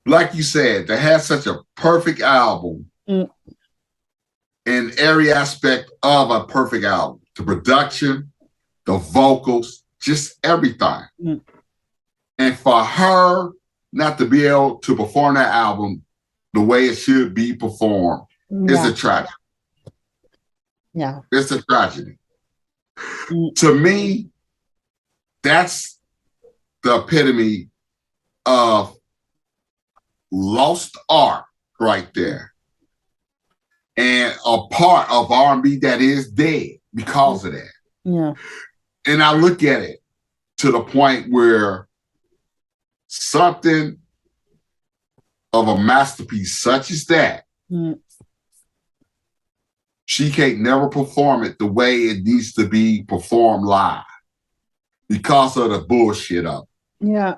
like you said, to have such a perfect album in every aspect of a perfect album, the production, the vocals, just everything. And for her not to be able to perform that album the way it should be performed is a tragedy. Yeah. It's a tragedy. To me, that's the epitome of lost art right there. And a part of R&B that is dead because of that. Yeah. And I look at it to the point where something of a masterpiece such as that, she can't never perform it the way it needs to be performed live because of the bullshit of it. Yeah.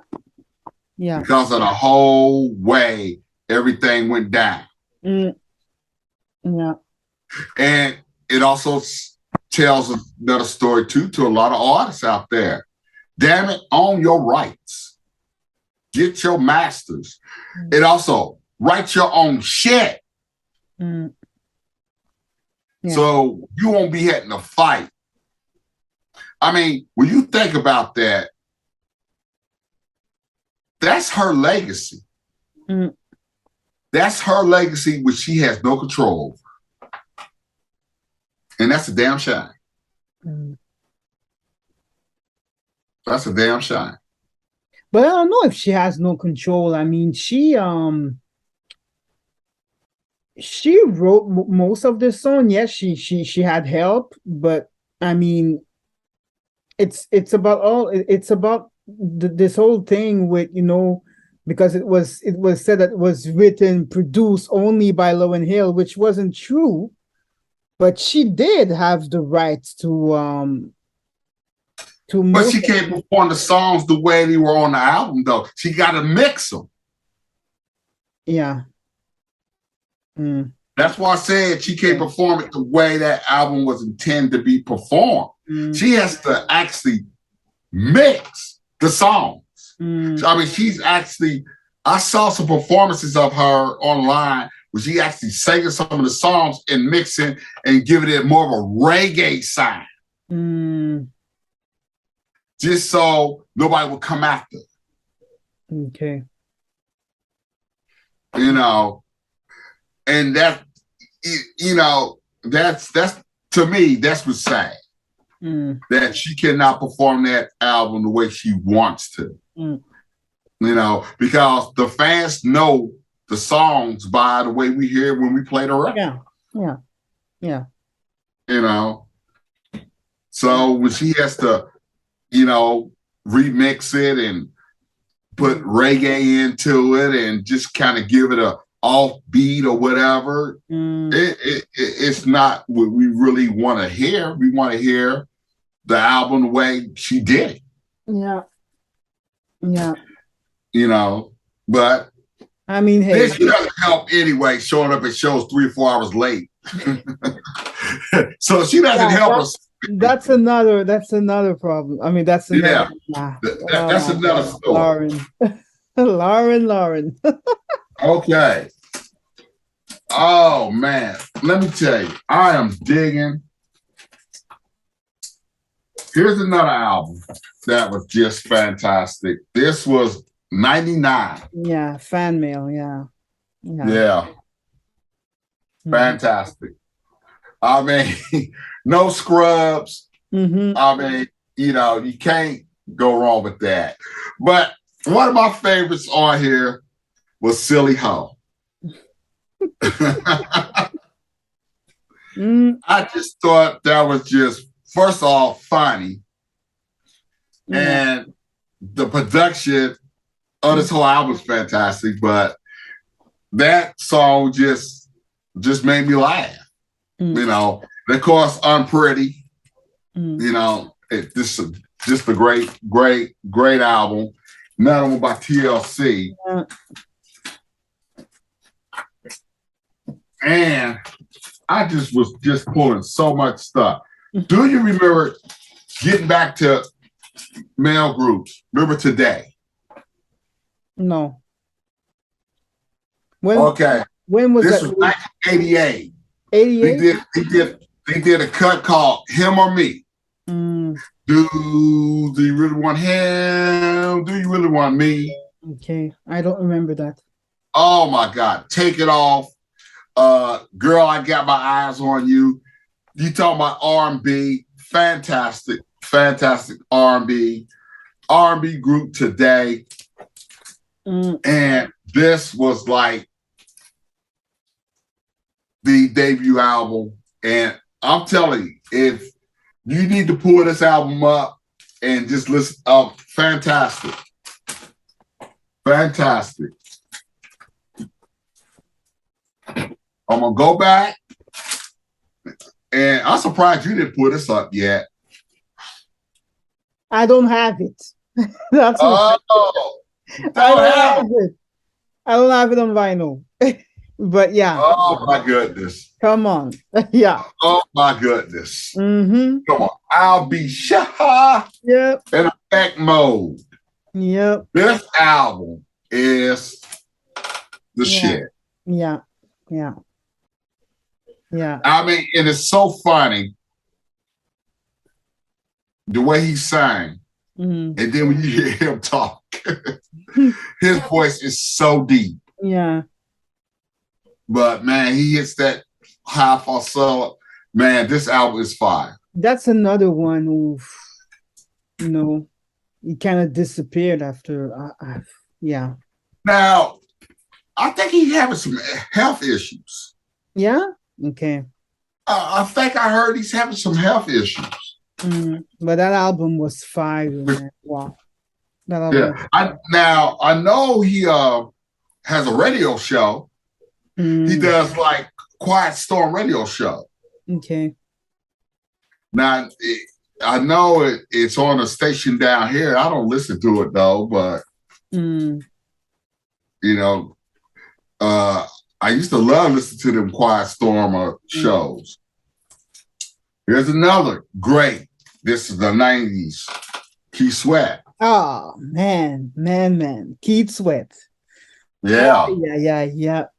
Yeah. Because of the whole way everything went down. Yeah. And it also tells another story too to a lot of artists out there. Damn it, own your rights. Get your masters. It also write your own shit. Yeah. So you won't be having to fight. I mean, when you think about that, that's her legacy. That's her legacy, which she has no control over. And that's a damn shame. That's a damn shame. But I don't know if she has no control. I mean, she wrote most of the song. Yes, she had help, but I mean, it's about this whole thing with, because it was said that it was written, produced only by Lauryn Hill, which wasn't true. But she did have the right to but she can't perform the songs the way they were on the album, though. She got to mix them. Yeah. That's why I said she can't perform it the way that album was intended to be performed. She has to actually mix the songs. Mm. I mean, she's actually, I saw some performances of her online where she actually singing some of the songs and mixing and giving it more of a reggae sound. Mm. Just so nobody would come after. Okay. You know, and that, you know, that's to me, that's what's sad. That she cannot perform that album the way she wants to. You know, because the fans know the songs by the way we hear when we play the record. Yeah. You know, so when she has to, you know, remix it and put reggae into it and just kind of give it a offbeat or whatever, it's not what we really want to hear. We want to hear the album the way she did it. Yeah. You know, but I mean, hey, this doesn't help anyway, showing up at shows 3 or 4 hours late. So she doesn't help us. That's another problem. I mean, that's another that's another story. Lauren. Okay. Oh man, let me tell you, I am digging. Here's another album that was just fantastic. This was 99. Yeah, fan mail. Yeah. Fantastic. I mean, no scrubs. I mean, you know, you can't go wrong with that. But one of my favorites on here was Silly Ho. I just thought that was just, first off, funny. And the production of this whole album is fantastic, but that song just made me laugh. You know, of course, Unpretty. You know, this is just a great album. Another one by TLC. And I just was pulling so much stuff. Do you remember getting back to male groups? Remember Today? No. When was that? This was 1988. 88? They did a cut called Him or Me. Do you really want him? Do you really want me? Okay, I don't remember that. Oh my God, Take It Off. Girl, I Got My Eyes on You. You talking about R&B, fantastic R&B group today. And this was like the debut album. And I'm telling you, if you need to pull this album up and just listen up, fantastic. Fantastic. I'm gonna go back, and I'm surprised you didn't put this up yet. I don't have it. That's I don't have it. I don't have it on vinyl. But yeah. Oh my goodness. Come on. Yeah. Oh my goodness. Come on. I'll Be Shy. Yep. In Effect Mode. Yep. This album is the shit. Yeah. I mean, it is so funny the way he sang. And then when you hear him talk, his voice is so deep. Yeah. But man, he hits that high falsetto. Man, this album is fire. That's another one who, you know, he kind of disappeared after. Yeah. Now, I think he's having some health issues. Yeah? Okay. I think I heard he's having some health issues. But that album was fire, man. Wow. That album I know he has a radio show. He does like Quiet Storm radio show. Okay. Now, I know it's on a station down here. I don't listen to it though, but you know, I used to love listening to them Quiet Storm shows. Here's another great. This is the 90s. Keith Sweat. Oh man. Keith Sweat. Yeah.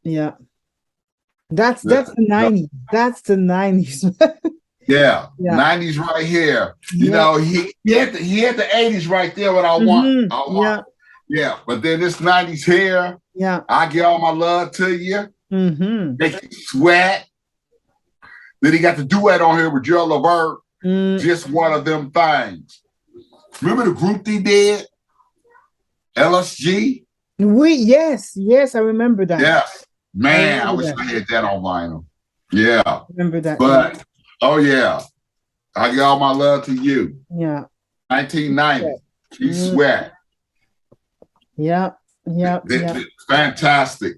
Yeah. That's the 90s. That's the 90s. Yeah. Yeah. 90s right here. You Yeah. know, he had the 80s right there, what I want. I want. Yeah. But then this 90s here. Yeah. I give all my love to you. Make you sweat. Then he got the duet on here with Joe Levert. Just one of them things. Remember the group they did? LSG? Yes, I remember that. Yes. Man, I wish I had that on vinyl. Yeah. I remember that. But, oh yeah. I give all my love to you. Yeah. 1990. Keith Sweat. Yeah. Fantastic.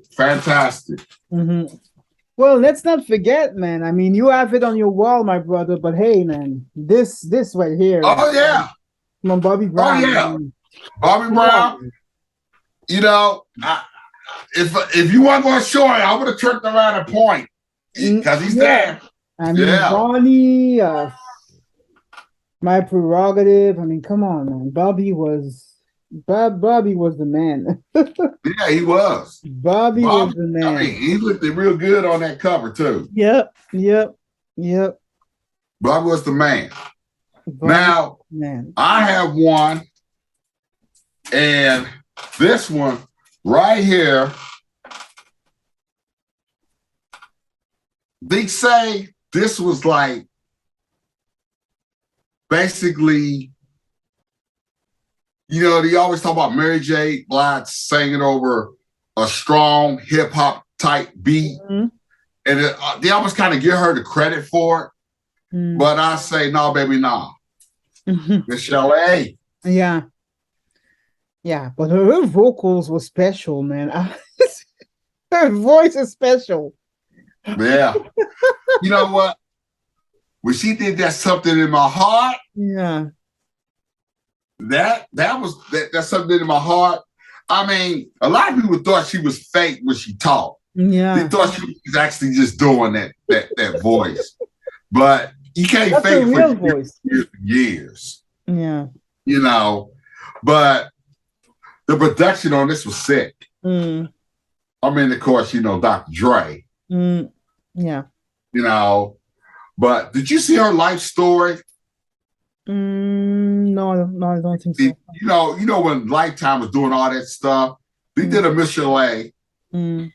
Well, let's not forget, man. I mean, you have it on your wall, my brother. But hey, man, this right here. Oh yeah. Come on, Bobby Brown. Oh yeah. Bobby Brown. You know, if you want to go short, I would have turned around a point because he's there. I mean, Bonnie, My Prerogative. I mean, come on, man. Bobby was the man. Yeah, he was. Bobby was the man. I mean, he looked real good on that cover too. Yep. Bobby was the man. Now, I have one, and this one right here, they say this was like basically, you know, they always talk about Mary J. Blige singing over a strong hip hop type beat, and they almost kind of give her the credit for it. But I say, no, baby, no. Michelle A. Yeah, but her vocals were special, man. Her voice is special. Yeah. You know what? When she did that something in my heart, that's something in my heart. I mean, a lot of people thought she was fake when she talked. Yeah, they thought she was actually just doing that voice. But you can't fake real voice. Years. Yeah, you know. But the production on this was sick. I mean, of course, you know, Dr. Dre. Yeah. You know, but did you see her life story? No, I don't think so. You know when Lifetime was doing all that stuff, they did a Michelle A. And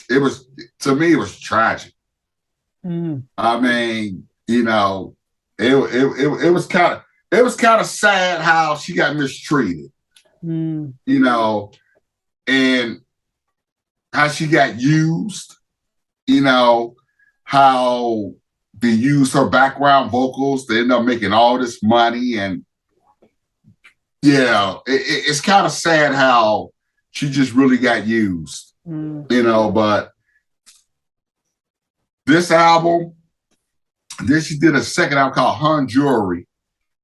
it was, to me, it was tragic. I mean, you know, it was kind of sad how she got mistreated. You know, and how she got used. You know, how they used her background vocals to end up making all this money, and it's kind of sad how she just really got used. You know, but this album, then she did a second album called Hun Jewelry,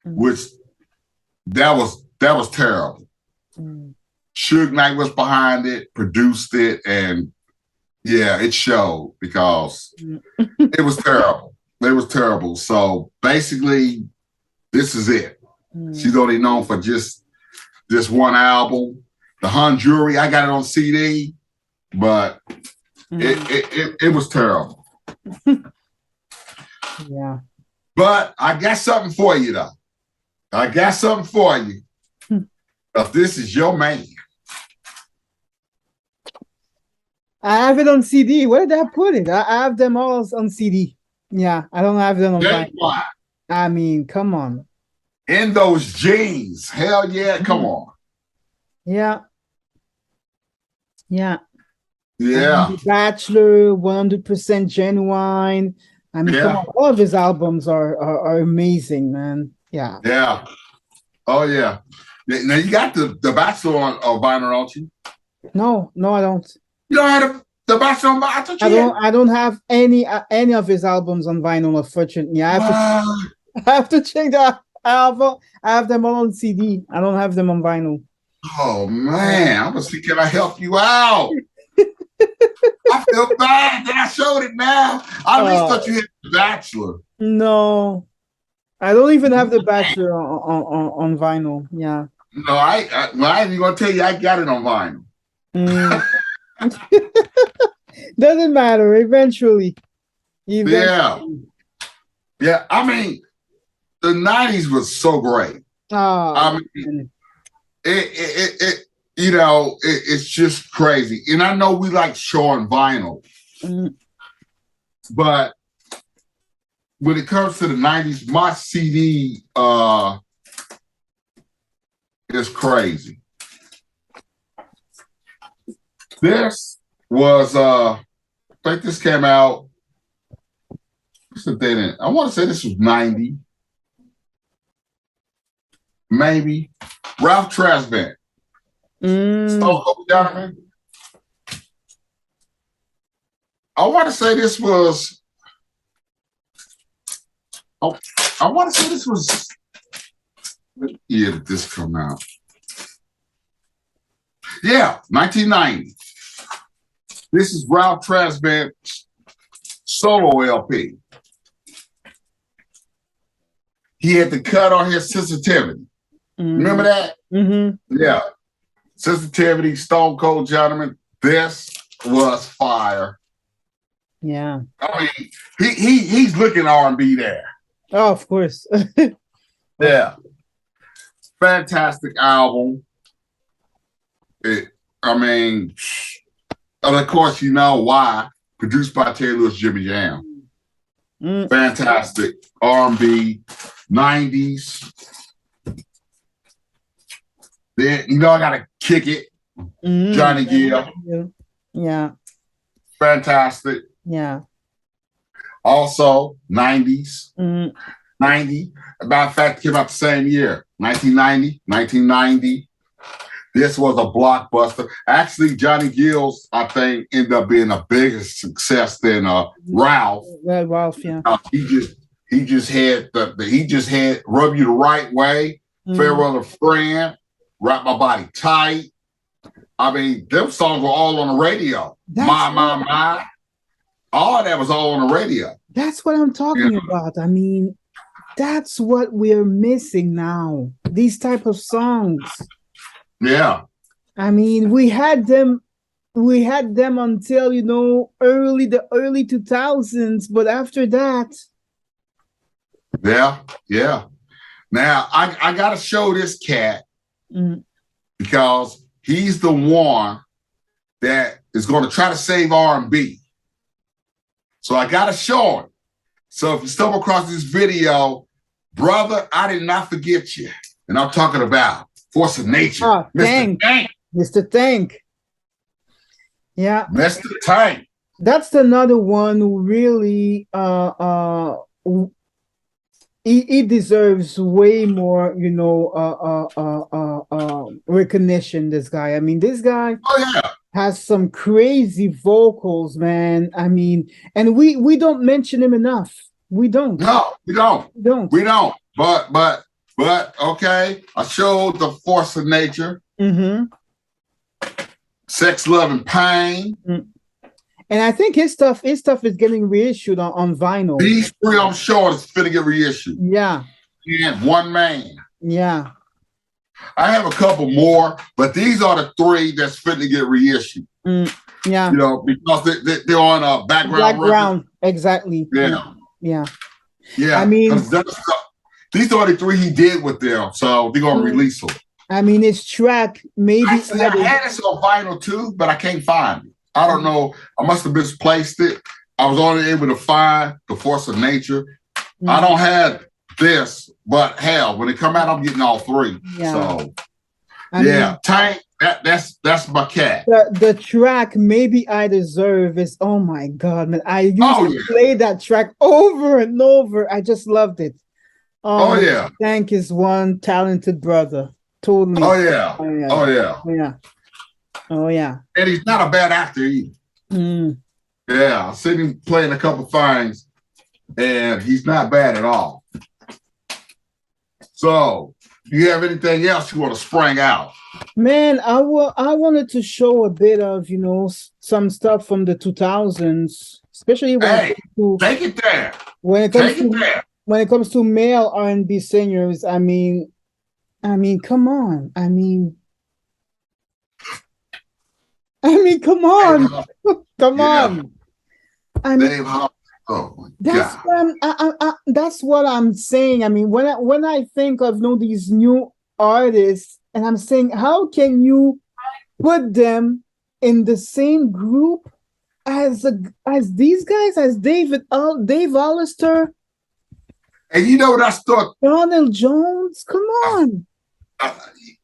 which that was terrible. Suge Knight was behind it, produced it, and it showed because it was terrible. It was terrible. So basically, this is it. She's only known for just this one album. The Hun Jewelry, I got it on CD, but it was terrible. Yeah. But I got something for you, though. I got something for you. If this is your man. I have it on CD. Where did I put it? I have them all on CD. Yeah, I don't have them on vinyl. I mean, come on. In those jeans. Hell yeah, come on. Yeah. Yeah. The Bachelor, 100% Genuine. I mean, come on. All of his albums are amazing, man. Yeah. Yeah. Oh, yeah. Now, you got the Bachelor on vinyl, don't you? No, I don't. You don't have the Bachelor on vinyl? I don't have any of his albums on vinyl, unfortunately. I have to check that album. I have them all on CD. I don't have them on vinyl. Oh, man. I was thinking, can I help you out? I feel bad that I showed it now. I at least thought you had The Bachelor. No. I don't even have the Bachelor on vinyl. Yeah. No, well, I ain't even gonna tell you I got it on vinyl. Mm. Doesn't matter. Eventually. Yeah. Yeah. I mean, the 90s was so great. I mean, it you know, it's just crazy. And I know we like showing vinyl, but when it comes to the 90s, my CD is crazy. This was I think this came out. I want to say this was 90, maybe. Ralph Tresvant. Gentlemen. I want to say this was. Oh, I want to say this was. What year did this come out? Yeah, 1990. This is Ralph Tresvant's solo LP. He had the cut on his Sensitivity. Remember that? Yeah. Sensitivity, Stone Cold Gentleman. This was fire. Yeah. I mean, he's looking R&B there. Oh, of course. Yeah. Fantastic album. I mean, and of course, you know why. Produced by Terry Lewis, Jimmy Jam. Fantastic R&B, 90s. Then, you know, I got to kick it. Johnny Gill. Yeah. Fantastic. Yeah. Also, 90s. 90. Matter of fact, came out the same year. 1990. This was a blockbuster. Actually, Johnny Gill's, I think, ended up being a bigger success than Ralph. Ralph, yeah. He just had Rub You the Right Way, Farewell to Friend, Wrap My Body Tight. I mean, them songs were all on the radio. My. All that was all on the radio. That's what I'm talking about. I mean, that's what we're missing now. These type of songs. Yeah. I mean, we had them until, you know, the early 2000s, but after that. Yeah. Now, I got to show this cat because he's the one that is going to try to save R&B. So I got to show him. So if you stumble across this video, brother, I did not forget you. And I'm talking about Force of Nature. Oh, Mr. Tank. Mr. Tank. Yeah. Mr. Tank. That's another one who really he deserves way more, you know, recognition, this guy. I mean, this guy has some crazy vocals, man. I mean, and we don't mention him enough. We don't. No, we don't. But okay, I showed the Force of Nature. Sex, Love, and Pain. And I think his stuff is getting reissued on vinyl. These three I'm sure is finna get reissued. Yeah. And One Man. Yeah. I have a couple more, but these are the three that's finna get reissued. Yeah. You know, because they're on a background. Exactly. Yeah. I mean, these are the three he did with them, so they're gonna release them. I mean, his track maybe. Actually, I had this on vinyl too, but I can't find it. I don't know. I must have misplaced it. I was only able to find the Force of Nature. I don't have this, but hell, when it come out, I'm getting all three. Yeah. So, I mean, Tank. That's my cat. The track Maybe I Deserve is, oh my God, man. I used to play that track over and over. I just loved it. Tank is one talented brother. Totally. Oh yeah. And he's not a bad actor either. Yeah, I've seen him playing a couple things, and he's not bad at all. So, do you have anything else you want to spring out? Man, I wanted to show a bit of, you know, some stuff from the 2000s, especially when take it there. When when it comes to male R&B singers, come on. Come Dave on. Hall. Come Yeah, on. I mean, Dave Hall. Oh my that's God. what that's what I'm saying. I mean, when I think of these new artists, and I'm saying, how can you put them in the same group as these guys, as Dave Hollister, And you know what I thought? Donald Jones? Come on. Uh,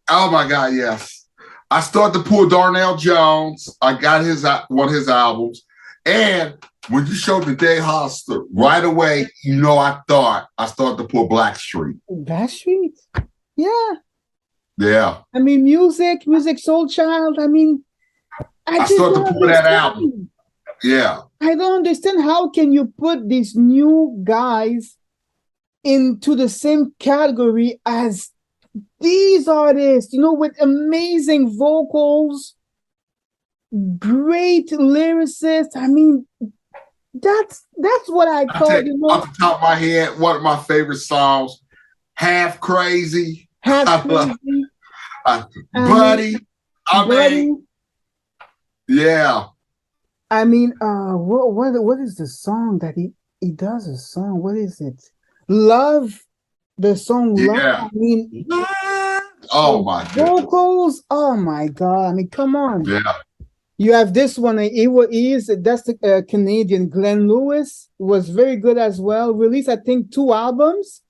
oh my God, yes. I started to pull Darnell Jones. I got one of his albums. And when you showed the Dave Hollister, right away, I thought I started to pull Blackstreet. Backstreet? Yeah. Yeah. I mean, music, Soul Child. I mean, I I just started don't to pull that album. understand. Yeah. I don't understand, how can you put these new guys into the same category as these artists, with amazing vocals, great lyricists. I mean, that's what I I tell call, you, off the top of my head, one of my favorite songs, Half Crazy. Half I love Crazy. Buddy. Buddy. Yeah. I mean, what is the song that he does a song? What is it? Love, the song Love. Yeah. I mean, oh my vocals. Oh my God. I mean, come on. Yeah. You have this one. That's the Canadian Glenn Lewis, was very good as well. Released, I think, 2 albums.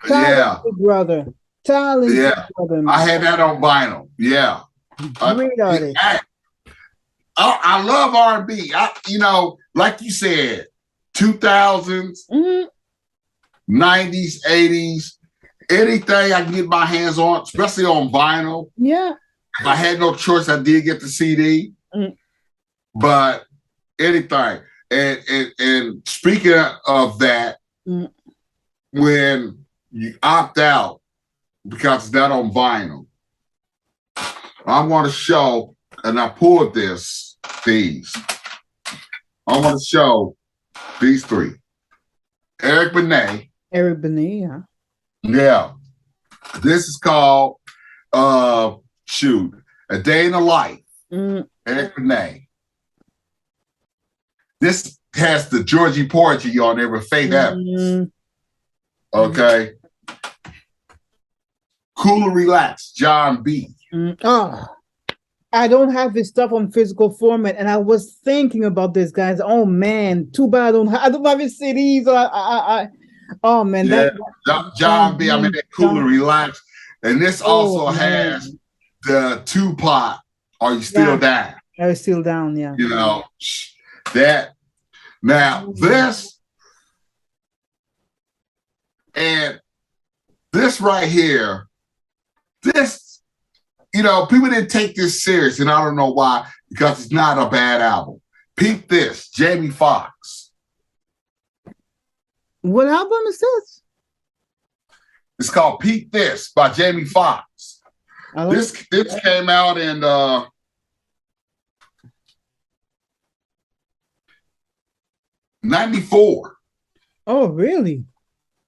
Talented brother. Talented brother. Man. I had that on vinyl. Yeah. Great artist. I love R&B. Like you said, 2000s, 90s, 80s, anything I can get my hands on, especially on vinyl. Yeah. If I had no choice, I did get the CD. But anything. And speaking of that, when you opt out because it's not on vinyl, I want to show, and I pulled these. I want to show these 3. Eric Benet. Yeah. Yeah. This is called A Day in the Life. Eric Benet. This has the Georgie Porgy on there with Faith Evans. Okay. Cool and Relax, John B. I don't have this stuff on physical format, and I was thinking about this, guys. Oh man, too bad I don't have his CDs. Oh man, yeah. John B. I mean, Cool and Relax, and this also has the Tupac. Are you still down? Are you still down? Yeah. That. Now this and this right here. This, people didn't take this serious, and I don't know why, because it's not a bad album. Peep this, Jamie Foxx. What album is this? It's called Peep This by Jamie Foxx. This came out in 94. Oh, really?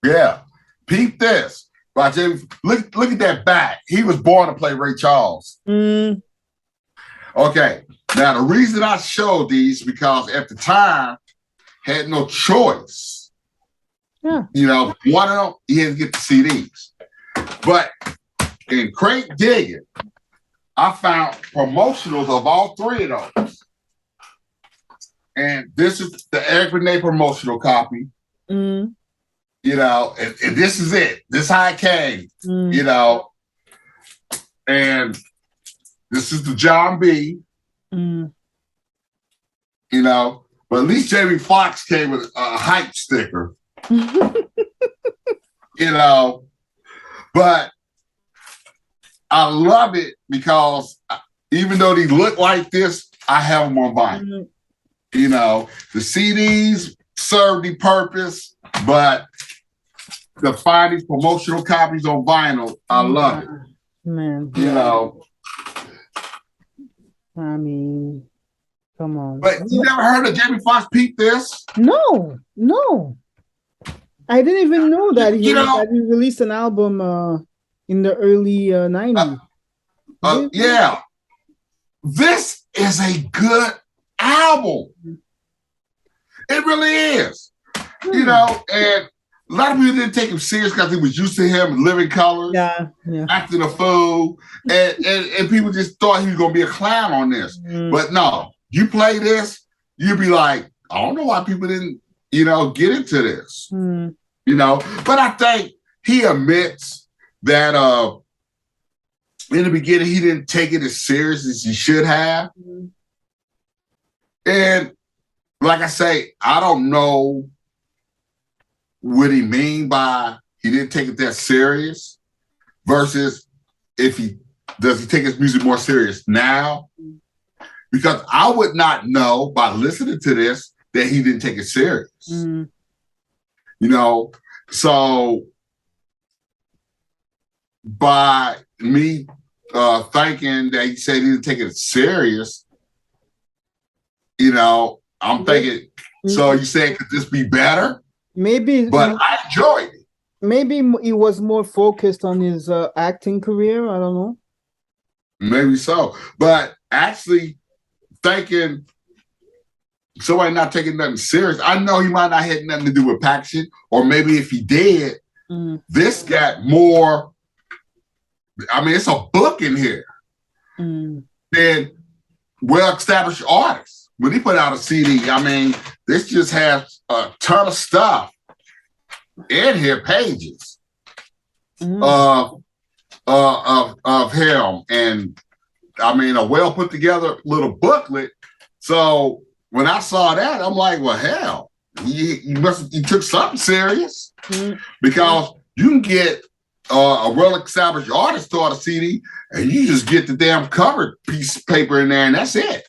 Yeah. Peep This. By James, look at that back. He was born to play Ray Charles. Okay. Now the reason I showed these, because at the time had no choice. Yeah. One of them, he had to get the CDs. But in crate digging, I found promotionals of all 3 of those. And this is the Eric Benet promotional copy. And this is it. This is how it came, and this is the John B. But at least Jamie Foxx came with a hype sticker, but I love it because even though they look like this, I have them on vinyl. The CDs serve the purpose, but to find these promotional copies on vinyl, I love it. Man. I mean, come on. But you never heard of Jamie Foxx Peep This? No. I didn't even know that You know, he released an album in the early 90s. yeah, this is a good album. It really is. You know, and a lot of people didn't take him serious because they was used to him living colors, acting a fool, and people just thought he was gonna be a clown on this. But no, you play this, you'd be like, I don't know why people didn't, you know, get into this. You know, but I think he admits that in the beginning he didn't take it as serious as he should have. And like I say, I don't know what he mean by he didn't take it that serious versus if he does he take his music more serious now? Because I would not know by listening to this that he didn't take it serious. You know, so by me thinking that he said he didn't take it serious, you know, I'm thinking, so you saying could this be better? Maybe, but I enjoyed it. Maybe he was more focused on his acting career. I don't know. Maybe so, but actually thinking somebody not taking nothing serious. I know he might not have nothing to do with Paxton, or maybe if he did, this got more. I mean, it's a book in here. Than well-established artists. When he put out a CD, I mean, this just has a ton of stuff in here, pages of him, and I mean, a well put together little booklet. So when I saw that, I'm like, well, hell, you took something serious because you can get a well-established artist start a CD, and you just get the damn cover piece of paper in there, and that's it.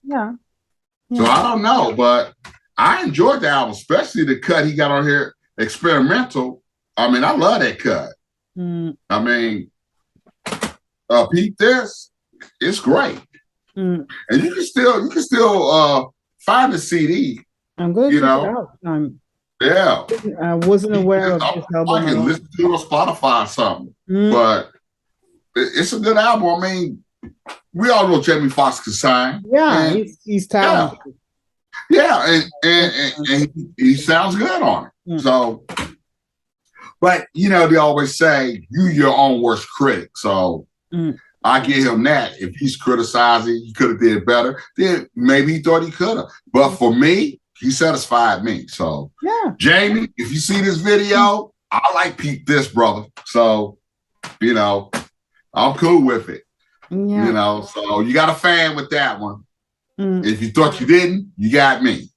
So I don't know, but I enjoyed the album, especially the cut he got on here, Experimental. I mean, I love that cut. I mean, Pete, this it's great, and you can still find the CD. I'm going to check it out. Yeah, I wasn't aware of this album. I can listen to it on Spotify or something, but it's a good album. I mean, we all know Jamie Foxx can sing. Yeah, he's talented. Yeah, and he sounds good on it. So, but you know, they always say you your own worst critic. So I give him that. If he's criticizing, he could have did better. Then maybe he thought he could have. But for me, he satisfied me. So Jamie, if you see this video, I like Pete this, brother. So, you know, I'm cool with it. You know, so you got a fan with that one. If you thought you didn't, you got me.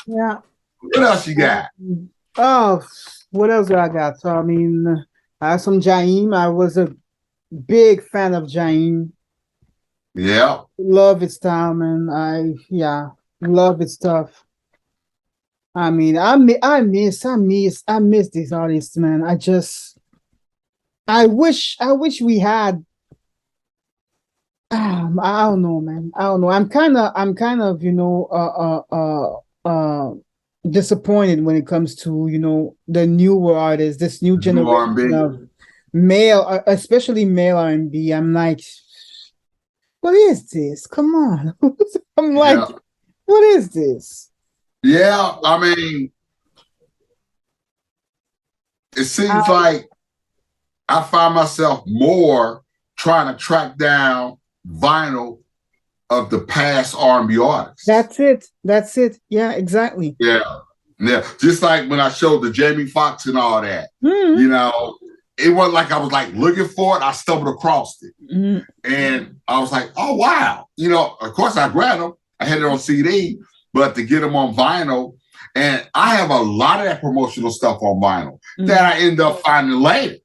Yeah. What else you got? Oh, what else do I got? So I mean, I have some Jaheim. I was a big fan of Jaheim. Yeah. Love his style, man. Love his stuff. I mean, I miss these artists, man. I wish we had. I don't know, man. I don't know. I'm kind of, you know, disappointed when it comes to, you know, the newer artists, this new generation of male, especially male R&B. I'm like, what is this? Come on. I'm like, what is this? Yeah, I mean, it seems like I find myself more trying to track down vinyl of the past R&B artists. That's it. Yeah, exactly. Yeah. Just like when I showed the Jamie Foxx and all that, you know, it wasn't like I was like looking for it. I stumbled across it, and I was like, oh wow, you know. Of course, I grabbed them. I had it on CD, but to get them on vinyl, and I have a lot of that promotional stuff on vinyl that I end up finding later.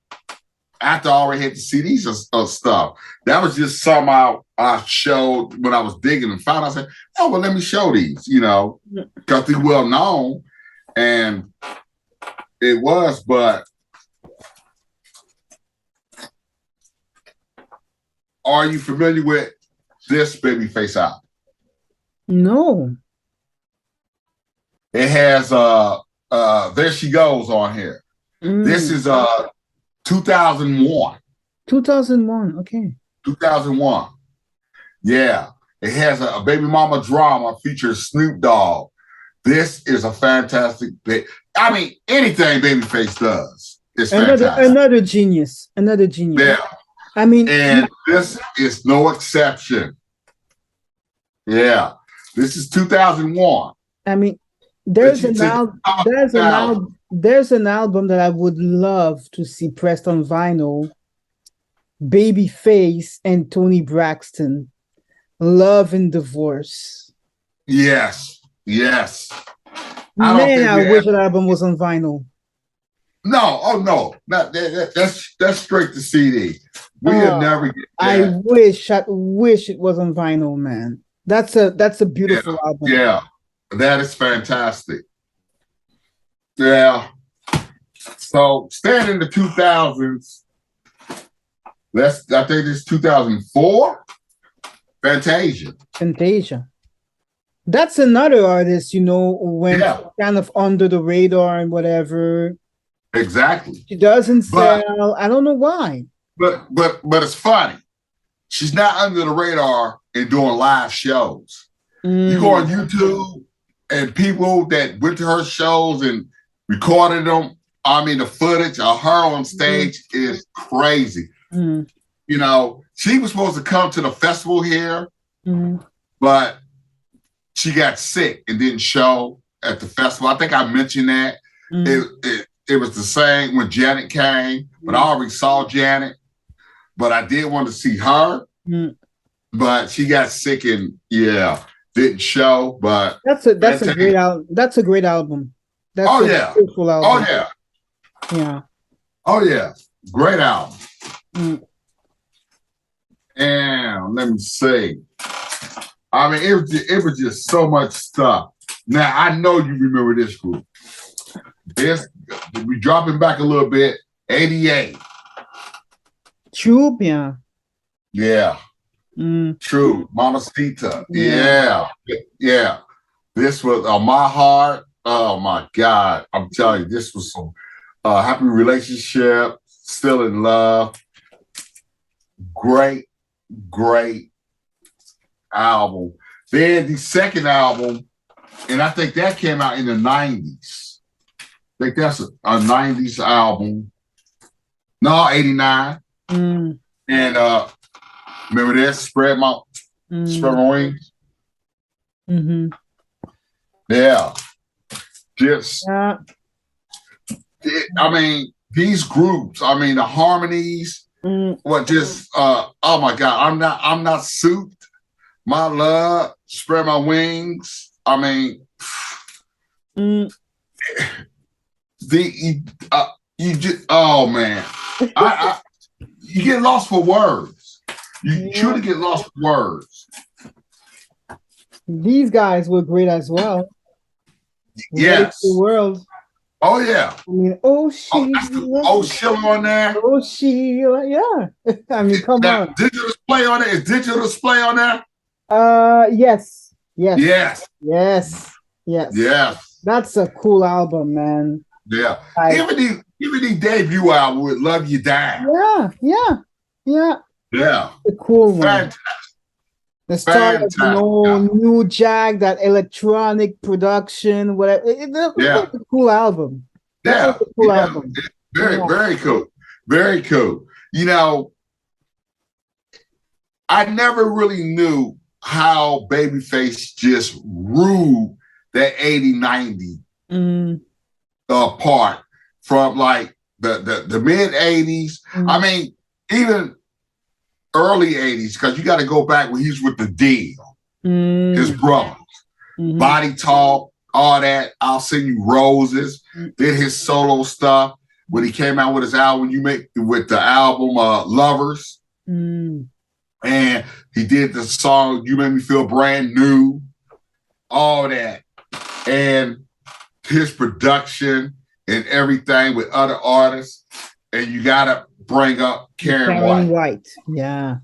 After I already had the CDs of stuff. That was just something I showed when I was digging and found. I said, oh, well, let me show these, you know, because they're well known. And it was, but are you familiar with this Babyface album? No. It has There She Goes on here. This is 2001. 2001. Okay. 2001. Yeah. It has a baby mama drama features Snoop Dogg. This is a fantastic bit. I mean, anything Babyface does is fantastic. Another genius. Another genius. Yeah. I mean, and this is no exception. Yeah. This is 2001. I mean, there's an album that I would love to see pressed on vinyl. Babyface and Toni Braxton, Love and Divorce. Yes, yes. I wish that album was on vinyl. No, oh no, that's straight to CD. We'll never get that. I wish it was on vinyl, man. That's a beautiful album. Yeah, that is fantastic. Yeah. So staying in the 2000s. I think it's 2004. Fantasia. That's another artist, went kind of under the radar and whatever. Exactly. She doesn't sell. I don't know why. But it's funny. She's not under the radar and doing live shows. You go on YouTube and people that went to her shows and recorded them. I mean, the footage of her on stage is crazy. She was supposed to come to the festival here, but she got sick and didn't show at the festival. I think I mentioned that. It was the same when Janet came, but I already saw Janet. But I did want to see her, but she got sick and didn't show. But that's a great album. That's a great album. That's a beautiful album. Oh yeah. Yeah. Oh yeah. Great album. And let me see. I mean, it was just so much stuff. Now I know you remember this group. We dropping back a little bit. 88. True, yeah. Yeah. True. Mamacita. Yeah. This was My Heart. Oh my God. I'm telling you, this was some happy relationship, still in love. Great album. Then the second album, and I think that came out in the 90s. I think that's a 90s album. No, 89. And remember this? Spread my wings. Yeah. I mean, these groups, I mean, the harmonies, oh my God, I'm not souped. My love, spread my wings. I mean, oh man, you get lost for words. You truly get lost for words. These guys were great as well. Yes. The world. Oh yeah. I mean, Sheila on there. Oh Sheila, yeah. I mean, come on. Digital display on there. Is digital display on there? Yes. Yes. That's a cool album, man. Yeah. Even the debut album with Love You Down. Yeah. The cool one. Fantastic. The start of New Jack, that electronic production, whatever. It's a cool album. Album. Very cool. Very cool. I never really knew how Babyface just ruled that 80-90 part from like the mid 80s. I mean, even early 80s, because you got to go back when he was with the Deal, his brothers, Body Talk, all that. I'll Send You Roses. Did his solo stuff when he came out with his album. With the album Lovers, and he did the song You Make Me Feel Brand New. All that, and his production and everything with other artists, and you gotta bring up Karen White. Yeah.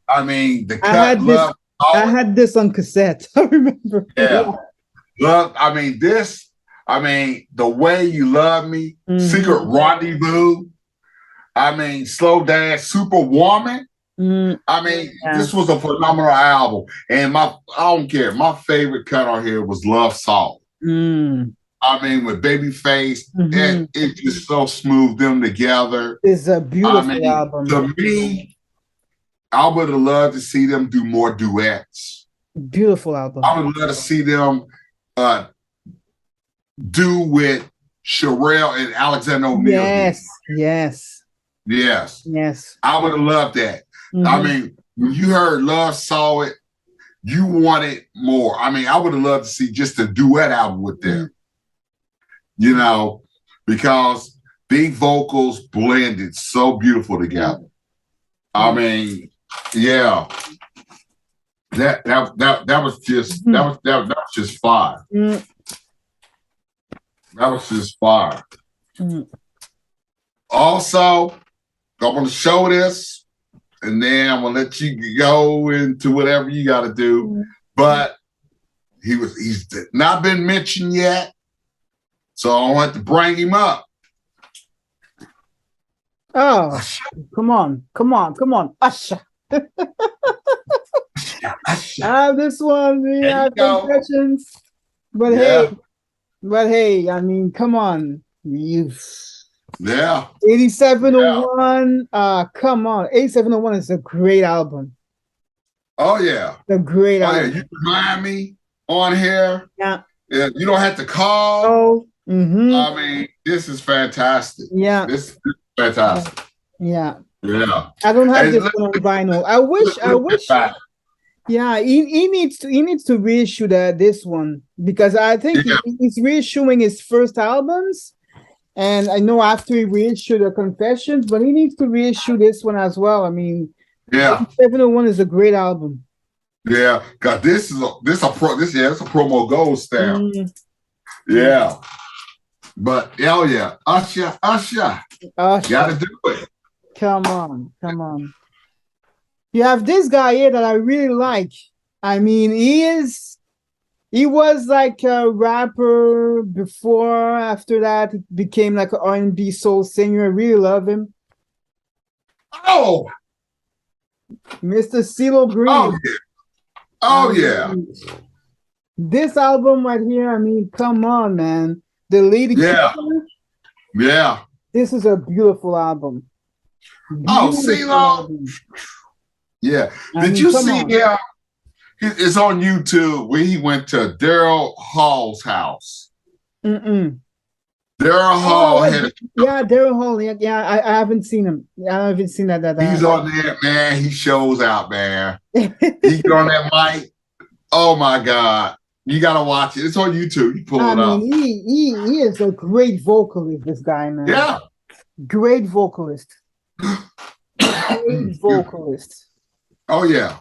I mean, I had this on cassette. I remember. Yeah. Look, I mean, this I mean, The Way You Love Me, Secret Rendezvous. I mean, Slow Dance, Superwoman. I mean, this was a phenomenal album. And I don't care. My favorite cut on here was Love Song. I mean, with Babyface, it just so smooth them together. It's a beautiful album. To me, I would have loved to see them do more duets. Beautiful album. I would love to see them do with Sherelle and Alexander O'Neal. Yes. I would have loved that. I mean, when you heard Love Saw It, you wanted more. I mean, I would have loved to see just a duet album with them. You know, because big vocals blended so beautiful together. I mean, yeah. That was just that was just fire. That was just fire. Also, I'm gonna show this, and then I'm gonna let you go into whatever you gotta do. But he's not been mentioned yet. So I want to bring him up. Oh, come on. Usher. This one, we have confessions. But hey, I mean, come on. 8701. Come on. 8701 is a great album. Oh, yeah. A great album. Yeah. You remind me on here. Yeah. You don't have to call. Oh. I mean, this is fantastic. Yeah. This is fantastic. Yeah. Yeah. I don't have this one on vinyl. I wish. Yeah, he needs to reissue this one, because I think he's reissuing his first albums, and I know after he reissued the Confessions, but he needs to reissue this one as well. I mean, 701 is a great album. Yeah, God, this is a promo gold stamp. Yeah. But hell yeah, Usher, gotta do it. Come on. You have this guy here that I really like. I mean, he was like a rapper before. After that, he became like an R&B soul singer. I really love him. Oh, Mr. CeeLo Green. Oh yeah. This album right here, I mean, come on, man. The Lady Killer. Yeah. This is a beautiful album. CeeLo. Yeah. Did you see him? It's on YouTube where he went to Daryl Hall's house. Daryl Hall had Daryl Hall. Yeah, I haven't seen him. I haven't seen that. He's on there, man. He shows out, man. He's on that mic. Oh my God. You gotta watch it. It's on YouTube. You pull it up. He is a great vocalist, this guy, man. Yeah. Great vocalist. Great vocalist. Oh yeah.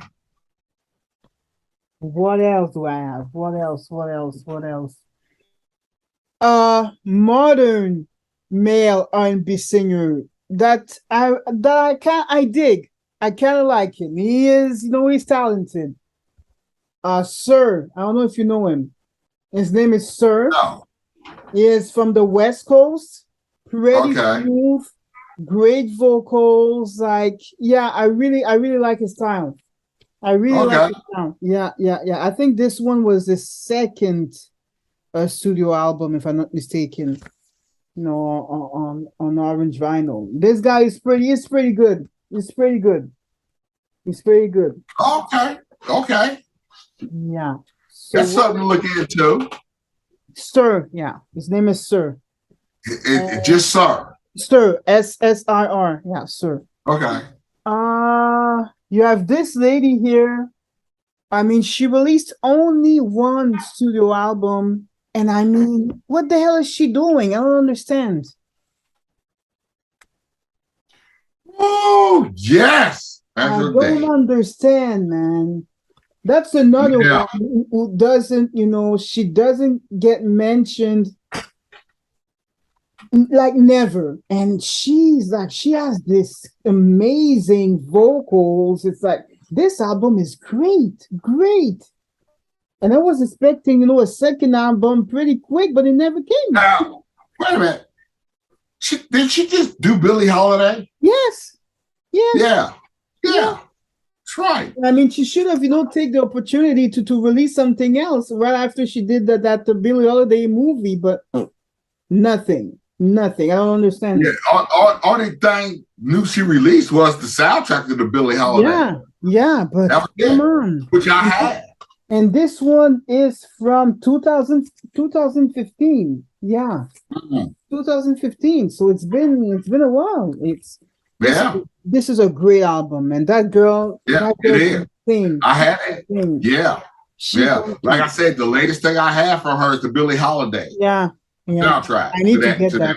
What else do I have? What else? Modern male R&B singer that I dig. I kind of like him. He is, he's talented. Sir, I don't know if you know him. His name is Sir. No. He is from the West Coast. Pretty smooth, great vocals. Like, yeah, I really like his style. I really like his style. Yeah. I think this one was the second studio album, if I'm not mistaken. On orange vinyl. This guy is pretty good. He's pretty good. Okay. Yeah. So that's something to look into. Sir, yeah. His name is Sir. Just Sir. Sir, SSIR. Yeah, Sir. Okay. You have this lady here. I mean, she released only one studio album, and I mean, what the hell is she doing? I don't understand. Oh, yes. I don't understand, man. That's another one who doesn't, she doesn't get mentioned like never. And she has this amazing vocals. It's like, this album is great. And I was expecting, a second album pretty quick, but it never came. Now, wait a minute. Did she just do Billie Holiday? Yes. Yes. Yeah. Yeah. That's right. I mean, she should have, take the opportunity to release something else right after she did that Billie Holiday movie, but nothing. I don't understand. Yeah, only thing new she released was the soundtrack to the Billie Holiday. Yeah, but come on. Which I had. And this one is from 2015. Yeah. 2015. So it's been a while. This is a great album, and that girl. Yeah, it is. I had it. Yeah. Like I said, the latest thing I have from her is the Billie Holiday. Yeah. Soundtrack. I need to get that.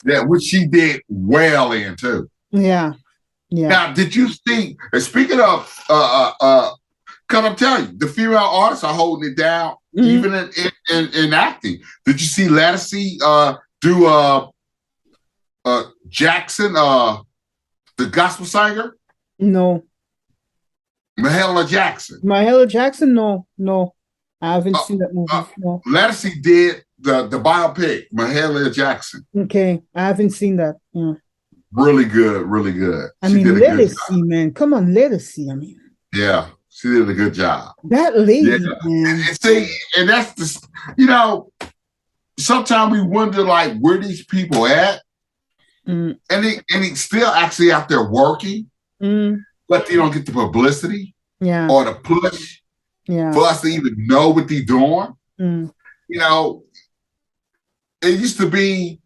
Yeah, which she did well in too. Yeah. Now, did you see? Speaking of, because I'm telling you, the female artists are holding it down, even in acting. Did you see LadySoul do Jackson, the gospel singer? No. Mahalia Jackson. No. I haven't seen that movie. No. LadySoul did the biopic, Mahalia Jackson. Okay, I haven't seen that. Yeah. Really good, really good. I mean, LadySoul, man. Come on, LadySoul. I mean. Yeah, she did a good job. That lady, man. And that's the, sometimes we wonder like where these people at, and they still actually out there working, but they don't get the publicity, or the push, for us to even know what they're doing. It used to be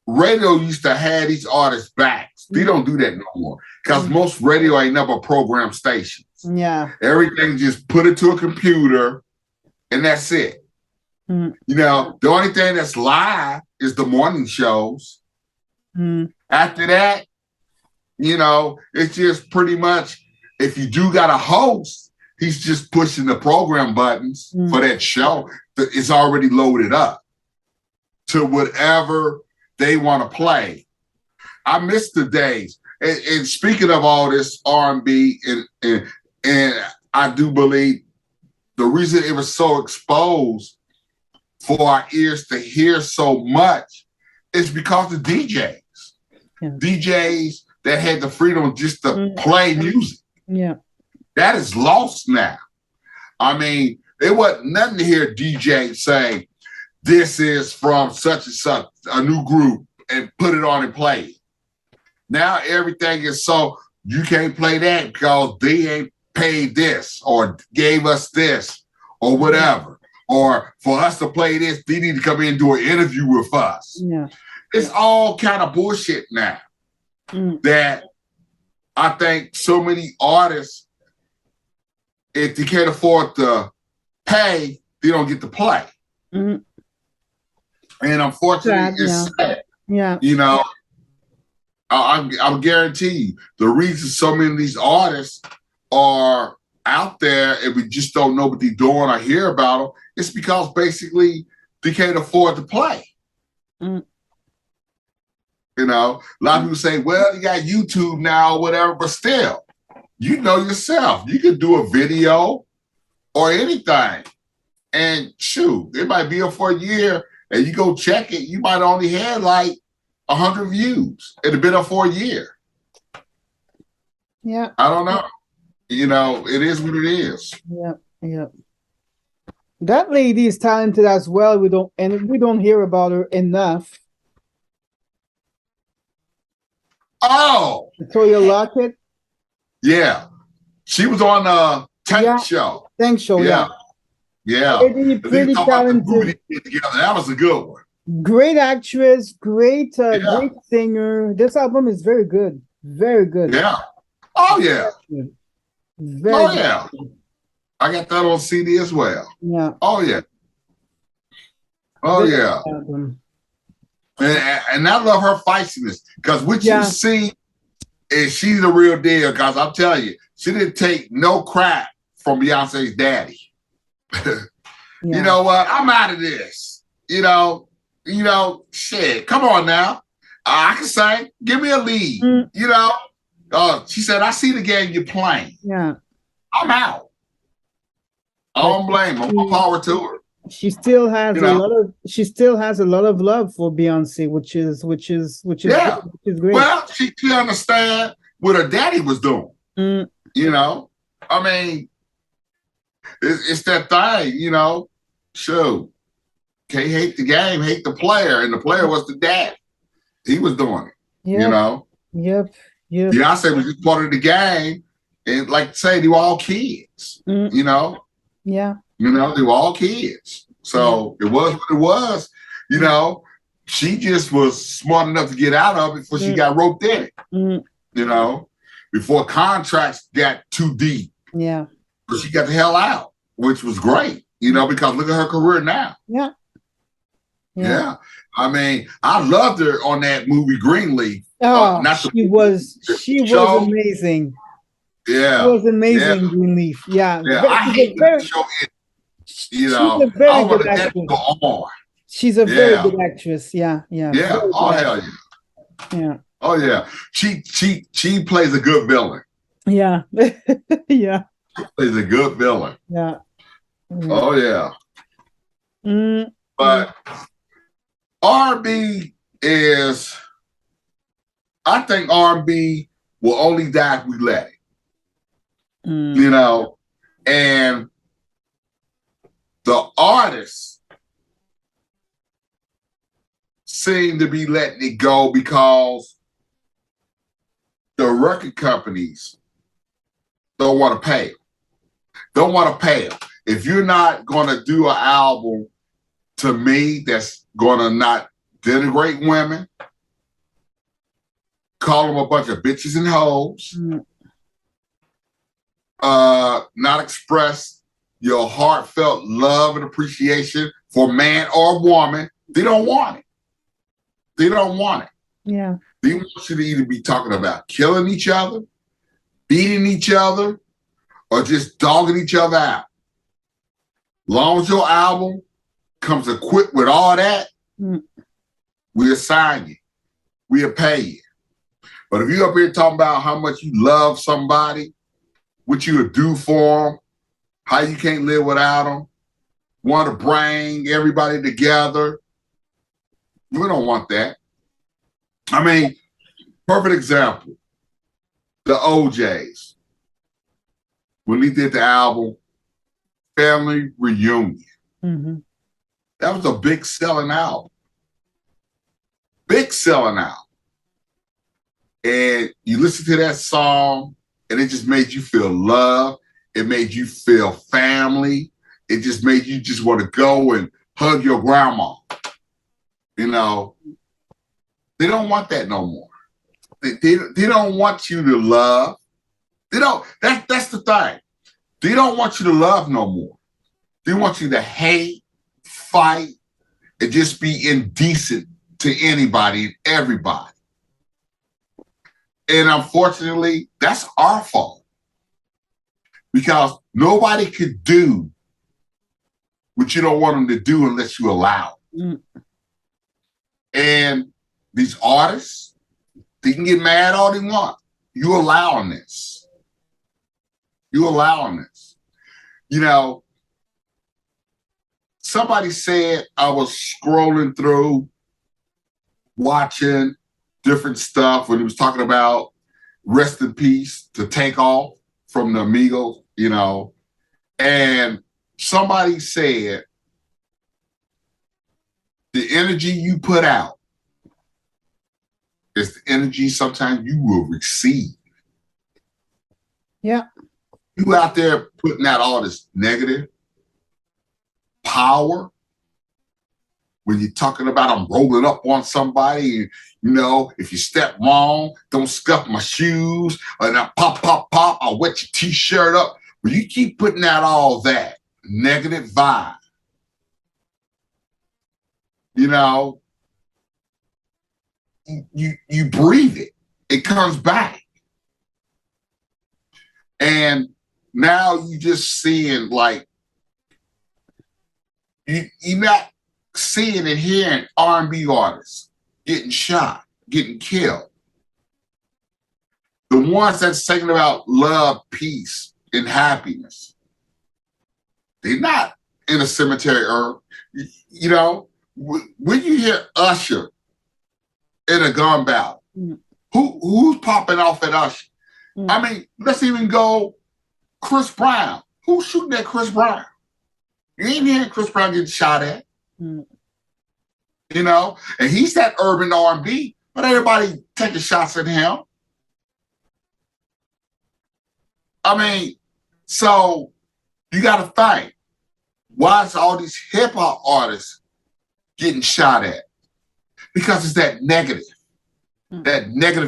radio used to have these artists back. They don't do that no more because most radio ain't never program stations. Yeah, everything just put it to a computer, and that's it. The only thing that's live is the morning shows. After that, it's just pretty much if you do got a host, he's just pushing the program buttons for that show. It's already loaded up to whatever they want to play. I miss the days. And speaking of all this R&B, and I do believe the reason it was so exposed for our ears to hear so much is because of DJs. DJs that had the freedom just to play music. Yeah. That is lost now. I mean, it wasn't nothing to hear DJ say, this is from such and such, a new group, and put it on and play it. Now everything is so, you can't play that because they ain't paid this or gave us this or whatever. Or for us to play this, they need to come in and do an interview with us. Yeah. It's all kind of bullshit now that I think so many artists, if they can't afford to pay, they don't get to play. And unfortunately, it's sad. Yeah. I'll guarantee you, the reason so many of these artists are out there and we just don't know what they're doing or hear about them, it's because basically they can't afford to play. A lot of people say, well, you got YouTube now or whatever, but still, you know yourself. You can do a video or anything. And shoot, it might be up for a year and you go check it, you might only had like 100 views. It'd have been up for a year. Yeah. I don't know. It is what it is. Yeah. That lady is talented as well. We don't hear about her enough. Oh, Toya Lockett. Yeah, she was on the Tank Show. Tank Show. Yeah. Pretty talented. That was a good one. Great actress, great singer. This album is very good. Very good. Yeah. Oh yeah. Very good. Yeah. I got that on CD as well. Yeah. Oh yeah. Oh yeah. And I love her feistiness because what you see is she's the real deal. Because I'm telling you, she didn't take no crap from Beyonce's daddy. You know what? I'm out of this. Shit. Come on now. I can sing. Give me a lead. She said, I see the game you're playing. Yeah. I'm out. I don't blame her. More power to her. She still has You a know? lot of love for Beyonce, which is Yeah. which is great. Well, she understand what her daddy was doing. Mm. You know, I mean, it's that thing. You know, so can't hate the game, hate the player, and the player was the dad. He was doing it. Yep. You know. Yep. Yep. Beyonce was just part of the game, and like I say, they were all kids. Mm. You know. Yeah. You know, they were all kids. So it was what it was. You know, she just was smart enough to get out of it before she got roped in it. You know, before contracts got too deep. Yeah. But she got the hell out, which was great. You know, because look at her career now. Yeah. Yeah. I mean, I loved her on that movie Greenleaf. Oh, she was amazing. Yeah. She was amazing, Greenleaf. Yeah. Yeah. I hate the show. You know, she's a very good actress. She's a very good actress. Yeah. Yeah. Yeah. Oh, hell yeah. Yeah. Oh yeah. She plays a good villain. Yeah. Yeah. She plays a good villain. Yeah. Oh yeah. But R&B is, I think R&B will only die if we let it. You know, and the artists seem to be letting it go because the record companies don't want to pay. Don't want to pay them. If you're not going to do an album, to me, that's going to not denigrate women, call them a bunch of bitches and hoes, not express your heartfelt love and appreciation for man or woman, they don't want it. They don't want it. Yeah. They want you to either be talking about killing each other, beating each other, or just dogging each other out. Long as your album comes equipped with all that, we'll sign you. We'll pay you. But if you're up here talking about how much you love somebody, what you would do for them, how you can't live without them, want to bring everybody together, we don't want that. I mean, perfect example, the OJs. When they did the album, Family Reunion. That was a big selling album. Big selling album. And you listen to that song, and it just made you feel love. It made you feel family. It just made you just want to go and hug your grandma. You know, they don't want that no more. They don't want you to love. They don't. That's the thing. They don't want you to love no more. They want you to hate, fight, and just be indecent to anybody and everybody. And unfortunately, that's our fault. Because nobody could do what you don't want them to do unless you allow it. And these artists, they can get mad all they want. You allowing this. You allowing this. You know, somebody said, I was scrolling through, watching different stuff when he was talking about rest in peace to Take Off from the Amigos, you know, and somebody said, the energy you put out is the energy sometimes you will receive. Yeah. You out there putting out all this negative power when you're talking about I'm rolling up on somebody, you know, if you step wrong, don't scuff my shoes, and I pop, I'll wet your t-shirt up. When you keep putting out all that negative vibe, you know, you breathe it. It comes back. And now you just seeing like, you're not seeing and hearing R&B artists getting shot, getting killed. The ones that's singing about love, peace, and happiness. They're not in a cemetery or, you know, when you hear Usher in a gun battle, who's popping off at Usher? I mean, let's even go Chris Brown. Who's shooting at Chris Brown? You ain't hearing Chris Brown getting shot at. You know, and he's that urban R&B, but everybody taking shots at him. I mean, so you got to think, why is all these hip hop artists getting shot at? Because it's that negative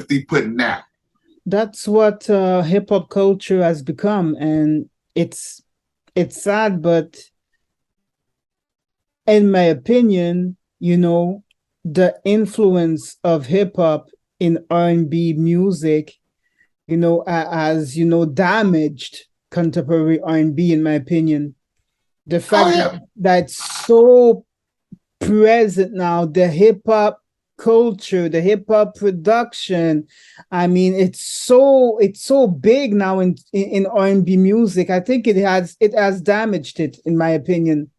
they putting out. That's what hip hop culture has become, and it's sad, but in my opinion, you know, the influence of hip hop in R&B music, you know, has, you know, damaged contemporary R&B, in my opinion. The fact that's so present now, the hip hop culture, the hip hop production. I mean, it's so big now in R&B music. I think it has damaged it, in my opinion.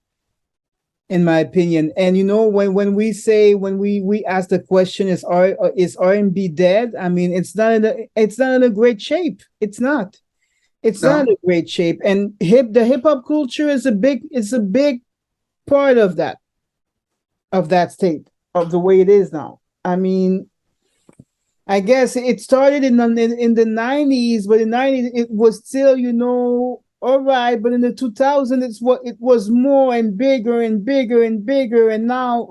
And you know, when we ask the question, is R&B dead? I mean, it's not in a great shape. It's not in a great shape. And the hip hop culture is a big part of that state of the way it is now. I mean, I guess it started in the 90s, but in the 90s it was still, you know, all right, but in the 2000s it was more and bigger and bigger and bigger, and now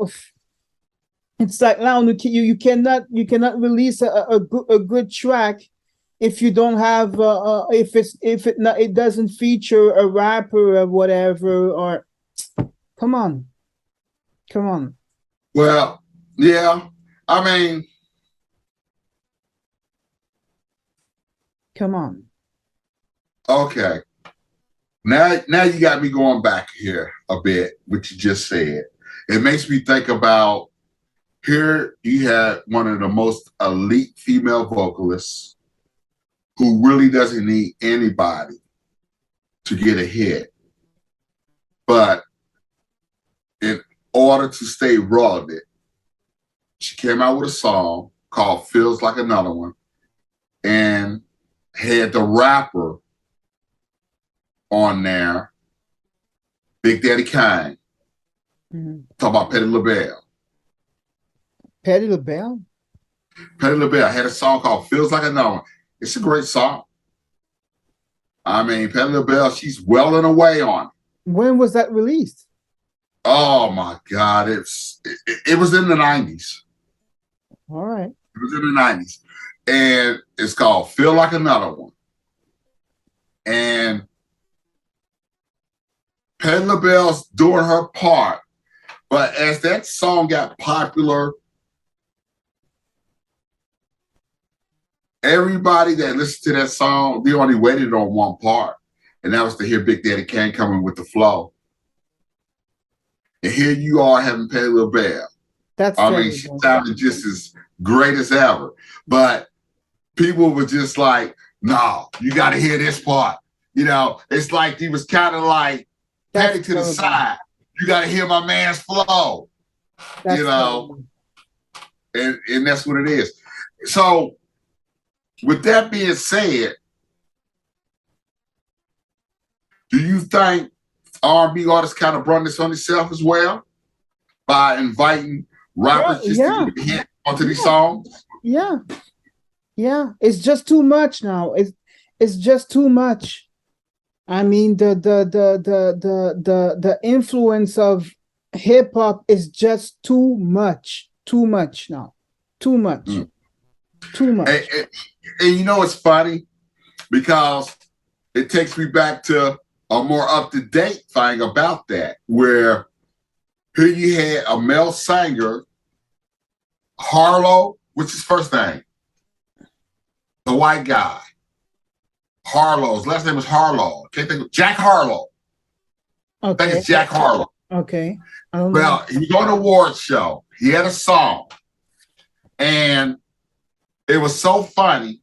it's like now you cannot release a good track if you don't have if it doesn't feature a rapper or whatever. Or come on. Well, yeah, I mean, come on. Okay. Now you got me going back here a bit, what you just said. It makes me think about, here you had one of the most elite female vocalists who really doesn't need anybody to get a hit. But in order to stay relevant, she came out with a song called Feels Like Another One and had the rapper on there, Big Daddy Kane. Talk about Patti LaBelle. Patti LaBelle? Patti LaBelle had a song called Feels Like Another One. It's a great song. I mean, Patti LaBelle, she's well and away on it. When was that released? Oh my God. It was in the 90s. All right. It was in the 90s. And it's called Feel Like Another One. And Patti LaBelle's doing her part. But as that song got popular, everybody that listened to that song, they only waited on one part. And that was to hear Big Daddy Kane coming with the flow. And here you are having Patti LaBelle. I mean, she sounded just as great as ever. But people were just like, no, you got to hear this part. You know, it's like he was kind of like patting to the side. You got to hear my man's flow. You know, and that's what it is. So with that being said, do you think R&B artists kind of brought this on themselves as well by inviting rappers to get a hit onto these songs? Yeah. It's just too much now. It's just too much. I mean, the influence of hip hop is just too much now. Too much. Too much. And you know, it's funny because it takes me back to a more up-to-date thing about that, where here you had a male singer, Harlow, what's his first name? The white guy. Harlow's last name was Harlow. Can't think of Jack Harlow. Okay. I think it's Jack Harlow. Okay. Well, he was on an awards show. He had a song. And it was so funny.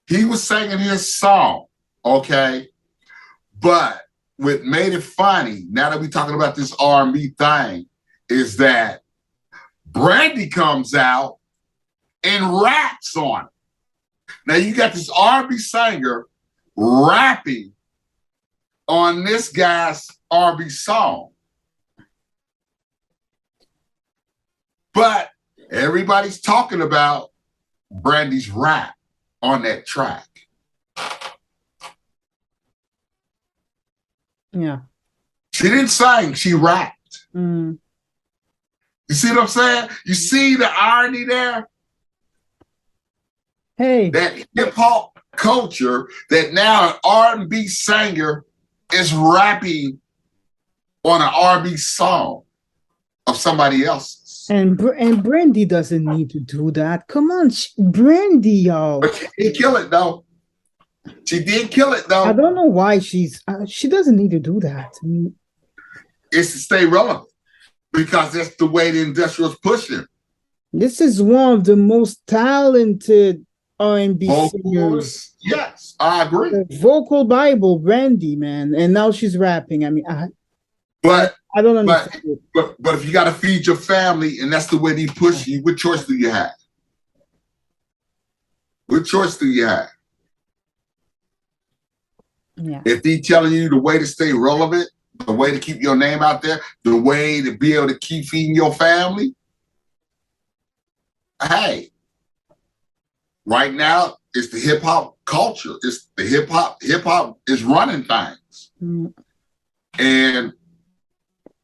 He was singing his song, okay? But what made it funny, now that we're talking about this R&B thing, is that Brandy comes out and raps on it. Now you got this R&B singer rapping on this guy's R&B song. But everybody's talking about Brandy's rap on that track. Yeah. She didn't sing, she rapped. Mm. You see what I'm saying? You see the irony there? Hey. That hip-hop culture, that now an R&B singer is rapping on an R&B song of somebody else's. And Brandy doesn't need to do that. Come on, Brandy, y'all. But she did kill it, though. She did kill it, though. I don't know why she doesn't need to do that. I mean, it's to stay relevant because that's the way the industrial's pushing. This is one of the most talented R&B singers. Yes, I agree. The vocal Bible, Brandy, man, and now she's rapping. I mean, I don't understand. But if you got to feed your family, and that's the way they push you, what choice do you have? What choice do you have? Yeah. If they telling you the way to stay relevant, the way to keep your name out there, the way to be able to keep feeding your family, hey, right now it's the hip hop culture. It's the hip hop is running things. Mm. And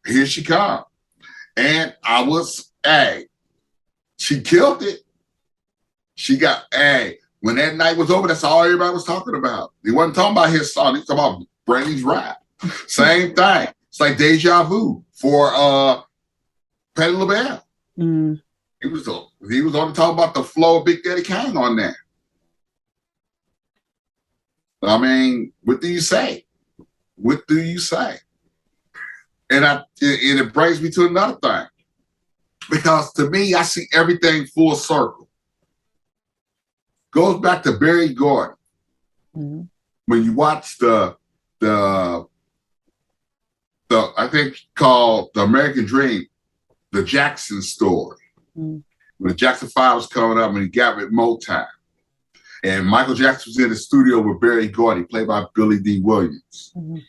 here she comes. And she killed it. She got, when that night was over, that's all everybody was talking about. They wasn't talking about his song, they was talking about Brandy's rap. Same thing. It's like deja vu for Patti LaBelle. Mm. He was only talking about the flow of Big Daddy Kane on there. I mean, what do you say? What do you say? And it brings me to another thing. Because to me, I see everything full circle. Goes back to Barry Gordon. Mm-hmm. When you watch the I think called The American Dream, the Jackson story. Mm-hmm. When the Jackson 5 was coming up and he got with Motown. And Michael Jackson was in the studio with Barry Gordy, played by Billy D. Williams. Mm-hmm.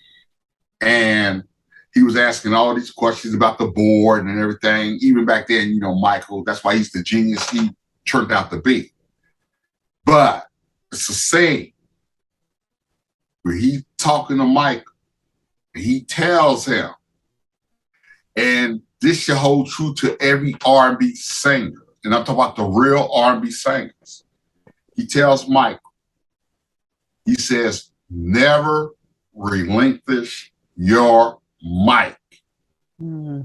And he was asking all these questions about the board and everything. Even back then, you know, Michael, that's why he's the genius he turned out to be. But it's a saying where he's talking to Michael, and he tells him, and this should hold true to every R&B singer, and I'm talking about the real R&B singers. He tells Michael, he says, never relinquish your mic. Mm-hmm.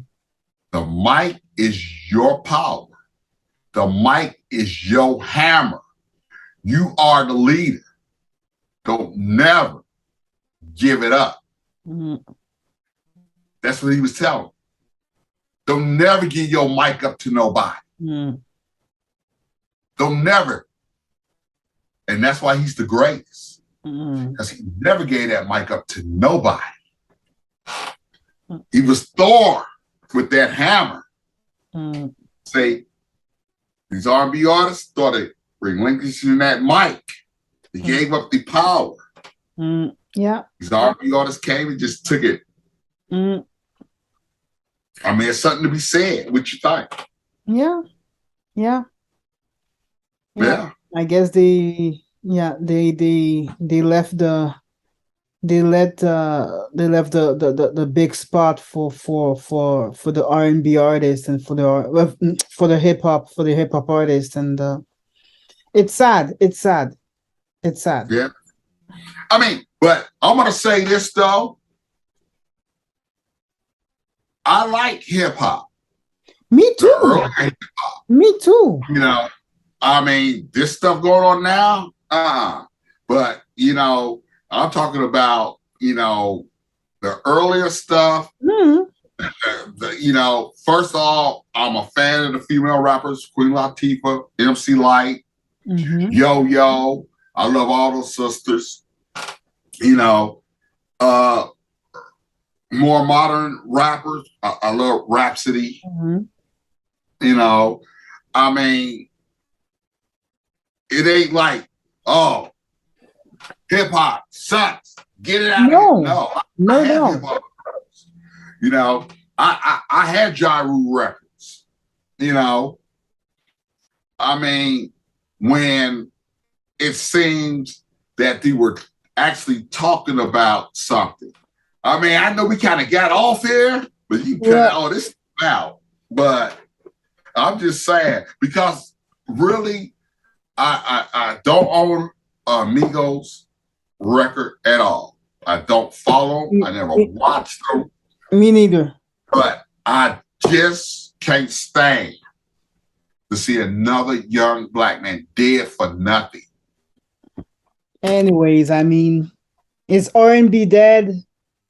The mic is your power. The mic is your hammer. You are the leader. Don't never give it up. Mm-hmm. That's what he was telling. Don't never give your mic up to nobody. Mm-hmm. Don't never. And that's why he's the greatest. Because he never gave that mic up to nobody. He was Thor with that hammer. Say, these R&B artists started relinquishing that mic. He gave up the power. Yeah. These R&B artists came and just took it. I mean, it's something to be said. What you think? Yeah. I guess they left the big spot for the R&B artists and for the hip hop artists, and it's sad. Yeah. I mean, but I'm gonna say this though. I like hip hop. Me too. Me too. You know, I mean, this stuff going on now, but you know, I'm talking about, you know, the earlier stuff. Mm-hmm. You know, first of all, I'm a fan of the female rappers, Queen Latifah, MC Lyte, mm-hmm. Yo. I love all those sisters. You know, more modern rappers. I love Rhapsody. Mm-hmm. You know, I mean, it ain't like, oh, hip hop sucks. Get it out of here. No, No, I no, have hip no. hop. You know, I had Ja Rule records. You know, I mean, when it seems that they were actually talking about something. I mean, I know we kind of got off here, but you kind of, Well, oh, this is out. But I'm just saying, because really, I don't own Migos record at all. I don't follow them. I never watched them, me neither. but I just can't stand to see another young black man dead for nothing. Anyways, I mean, is R&B dead?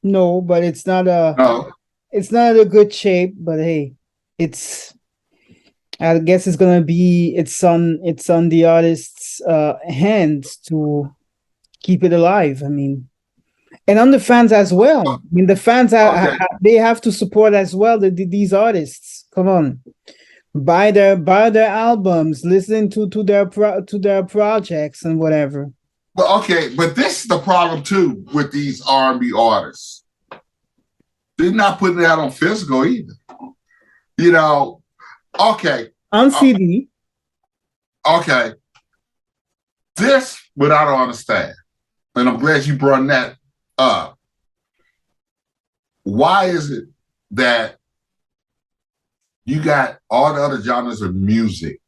No, but No, it's not a good shape, but hey, it's I guess it's gonna be it's on the artist's hands to keep it alive. I mean, and on the fans as well. I mean, the fans okay. they have to support as well these artists. Come on, buy their albums, listen to their projects and whatever. But okay, but this is the problem too with these R&B artists. They're not putting it out on physical either. You know, okay, On CD. okay. This, what I don't understand, and I'm glad you brought that up. Why is it that you got all the other genres of music?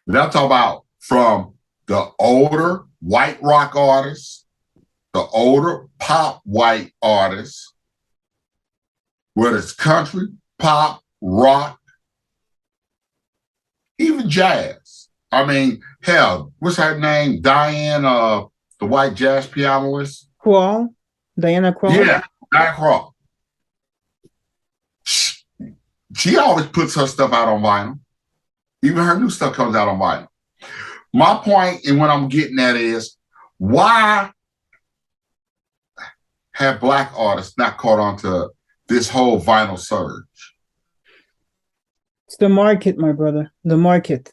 And I'm talking about from the older white rock artists, the older pop white artists, whether it's country, pop, rock, even jazz. I mean, hell, what's her name? Diane, the white jazz pianist. Krall, Diana Krall. Yeah, Diane Krall. She always puts her stuff out on vinyl. Even her new stuff comes out on vinyl. My point and what I'm getting at is, why have black artists not caught on to this whole vinyl surge? It's the market, my brother. The market.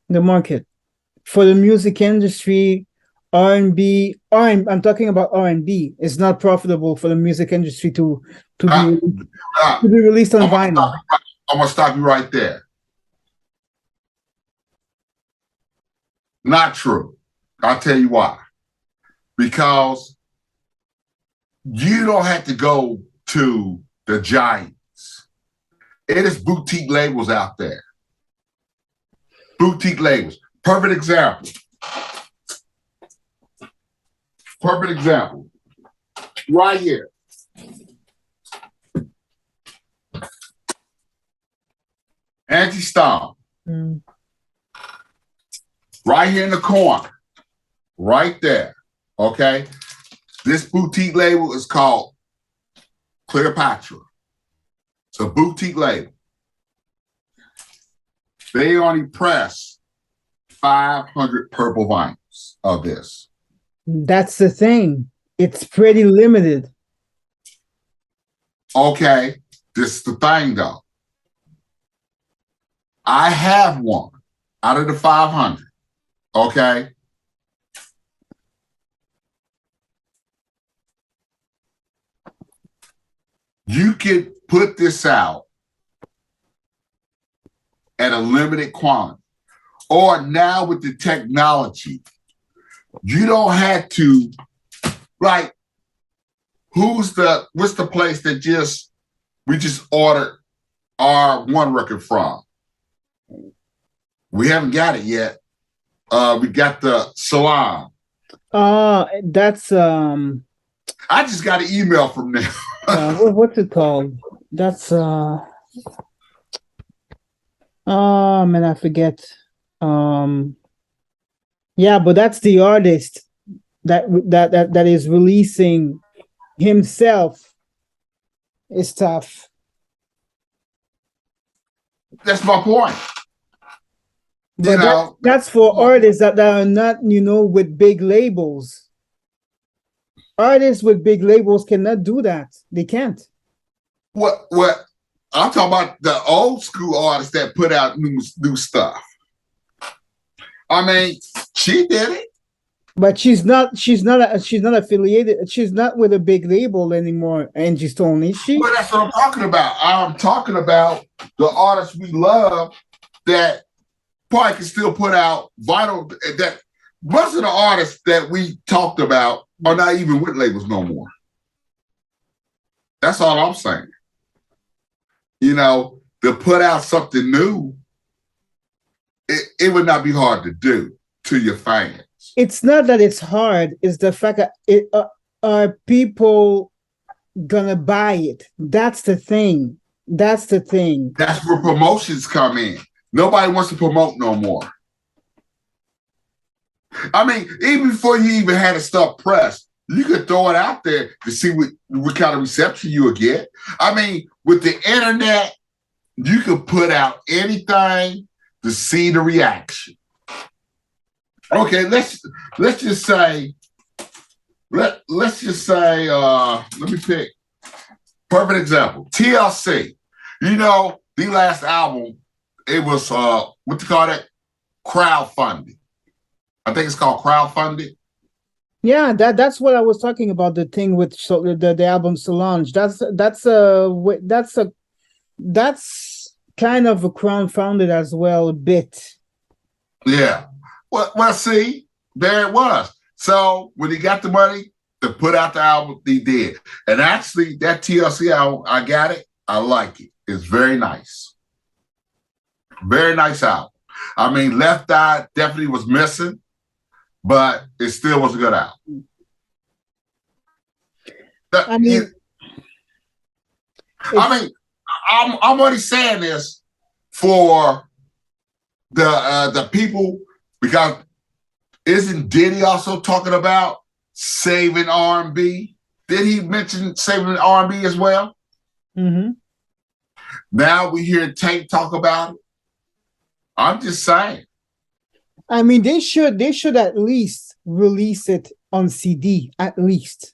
The market. For the music industry, R&B, I'm talking about R&B. It's not profitable for the music industry to Uh, be released on vinyl. I'm gonna stop you right there. Not true. I'll tell you why. Because you don't have to go to the giants. It is boutique labels out there. Boutique labels. Perfect example. Perfect example. Right here. Anti-Stomp. Mm. Right here in the corner. Right there. Okay. This boutique label is called Cleopatra. It's a boutique label. They only press 500 purple vinyls of this. That's the thing. It's pretty limited. Okay. This is the thing though. I have one out of the 500. Okay. You could put this out at a limited quantity. Or now with the technology, you don't have to, like, what's the place that we just ordered our one record from? We haven't got it yet. We got the Salon. That's I just got an email from them. what's it called? That's oh man, I forget. Yeah, but that's the artist that is releasing himself is tough. That's my point. But that's for artists that are not, with big labels. Artists with big labels cannot do that. They can't. What I'm talking about the old school artists that put out new stuff. I mean, she did it. But she's not affiliated. She's not with a big label anymore, Angie Stone, is she? Well, that's what I'm talking about. I'm talking about the artists we love that probably can still put out vinyl. That most of the artists that we talked about are not even with labels no more. That's all I'm saying. You know, to put out something new, it would not be hard to do to your fans. It's not that it's hard. It's the fact that are people gonna buy it? That's the thing. That's the thing. That's where promotions come in. Nobody wants to promote no more. I mean, even before you even had it stuff pressed, you could throw it out there to see what kind of reception you would get. I mean, with the internet, you could put out anything to see the reaction. Okay, let's just say, let me pick perfect example. TLC. You know, the last album, it was what you call that? Crowdfunding. I think it's called crowdfunding. Yeah, that's what I was talking about. The thing with the album Solange. That's kind of a crowdfunded as well a bit. Yeah. Well, see, there it was. So when he got the money to put out the album, he did. And actually, that TLC album, I got it. I like it. It's very nice. Very nice album. I mean, Left Eye definitely was missing, but it still was a good album. I'm only saying this for the people, because isn't Diddy also talking about saving R&B? Did he mention saving R&B as well? Mm-hmm. Now we hear Tank talk about it. I'm just saying. I mean, they should at least release it on CD, at least.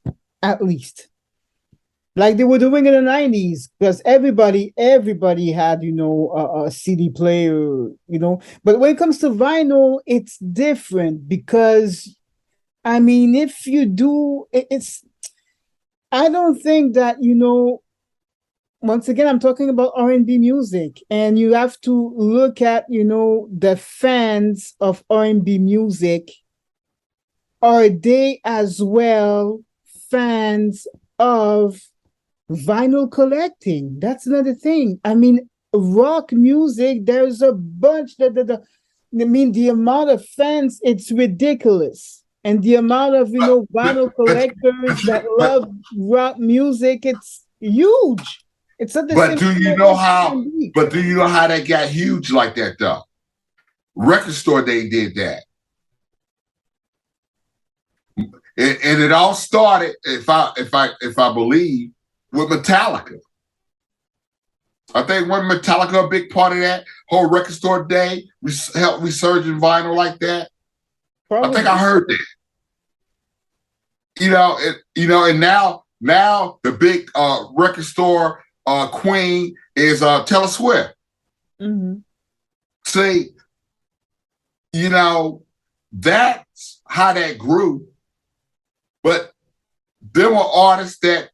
Like they were doing in the 90s, because everybody had, a CD player, But when it comes to vinyl, it's different because, I mean, if you do, I don't think that, once again, I'm talking about R&B music, and you have to look at, the fans of R&B music. Are they as well fans of vinyl collecting? That's another thing. I mean, rock music, there's a bunch the amount of fans, it's ridiculous. And the amount of, vinyl collectors that love rock music, it's huge. It's not the same. Do you know how that got huge like that though? Record Store Day did that. And it all started, if I believe, with Metallica. I think wasn't Metallica a big part of that whole Record Store Day? We helped resurge in vinyl like that. Probably. I think I heard that. And now the big record store queen is Taylor Swift. Mm-hmm. See, that's how that grew. But there were artists that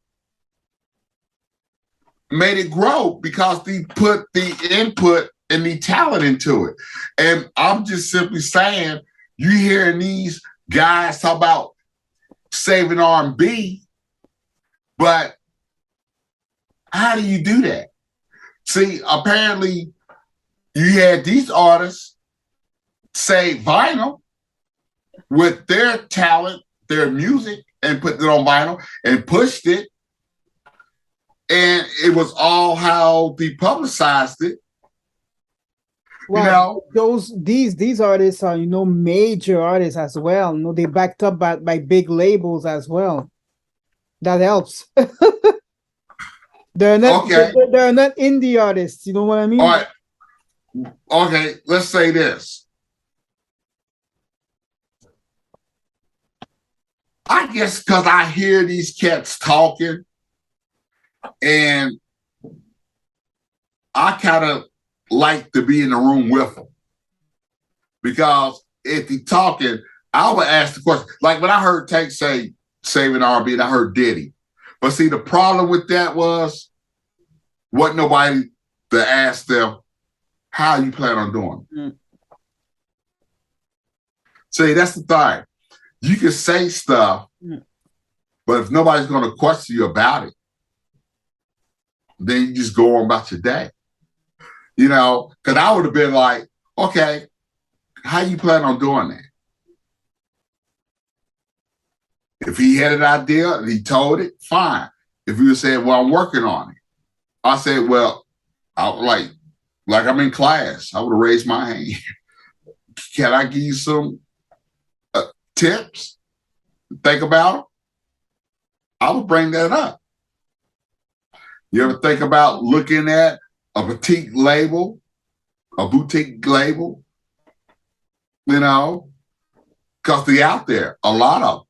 made it grow because they put the input and the talent into it. And I'm just simply saying, you hearing these guys talk about saving R&B, but how do you do that? See, apparently you had these artists save vinyl with their talent, their music, and put it on vinyl and pushed it. And it was all how they publicized it. Well, these artists are, major artists as well. They backed up by big labels as well. That helps. They're not indie artists. You know what I mean? All right. Okay, let's say this. I I guess because I hear these cats talking, and I kind of like to be in the room with them, because if he talking, I would ask the question. Like when I heard Tank say saving R&B, and I heard Diddy. But see, the problem with that wasn't nobody to ask them, how you plan on doing it? Mm. See, that's the thing. You can say stuff, but if nobody's going to question you about it, then you just go on about your day. You know, because I would have been like, okay, how you plan on doing that? If he had an idea and he told it, fine. If he was saying, well, I'm working on it, I said, well, I like I'm in class, I would have raised my hand. Can I give you some tips? Think about them. I would bring that up. You ever think about looking at a boutique label, you know, because they're out there, a lot of them.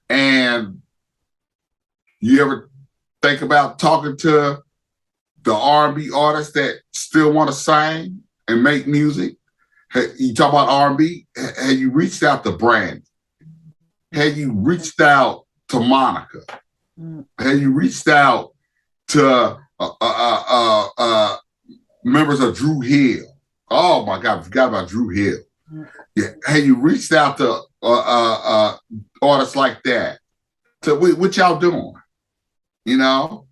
And you ever think about talking to the R&B artists that still want to sing and make music? You talk about R&B, have you reached out to Brandy? Have you reached out to Monica? Have you reached out to members of Drew Hill? Oh my God, I forgot about Drew Hill. Yeah, have you reached out to artists like that? So what y'all doing? You know,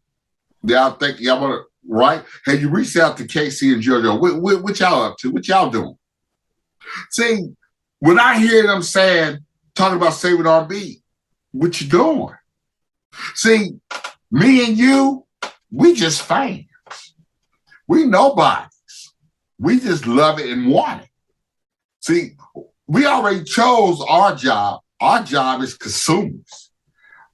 y'all think y'all want to, right? Have you reached out to Casey and JoJo? What y'all up to? What y'all doing? See, when I hear them talking about saving R&B, what you doing? See, me and you, we just fans. We nobodies. We just love it and want it. See, we already chose our job. Our job is consumers.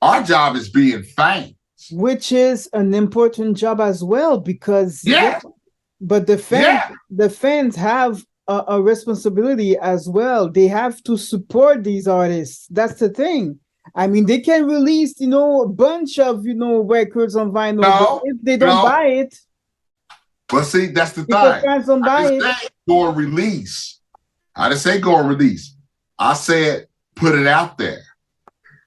Our job is being fans. Which is an important job as well, because but the fans have a responsibility as well. They have to support these artists. That's the thing. I mean, they can release, a bunch of, records on vinyl. But if they don't buy it. But see, that's the thing. If the fans don't buy it. Go and release. I didn't say go and release. I said put it out there.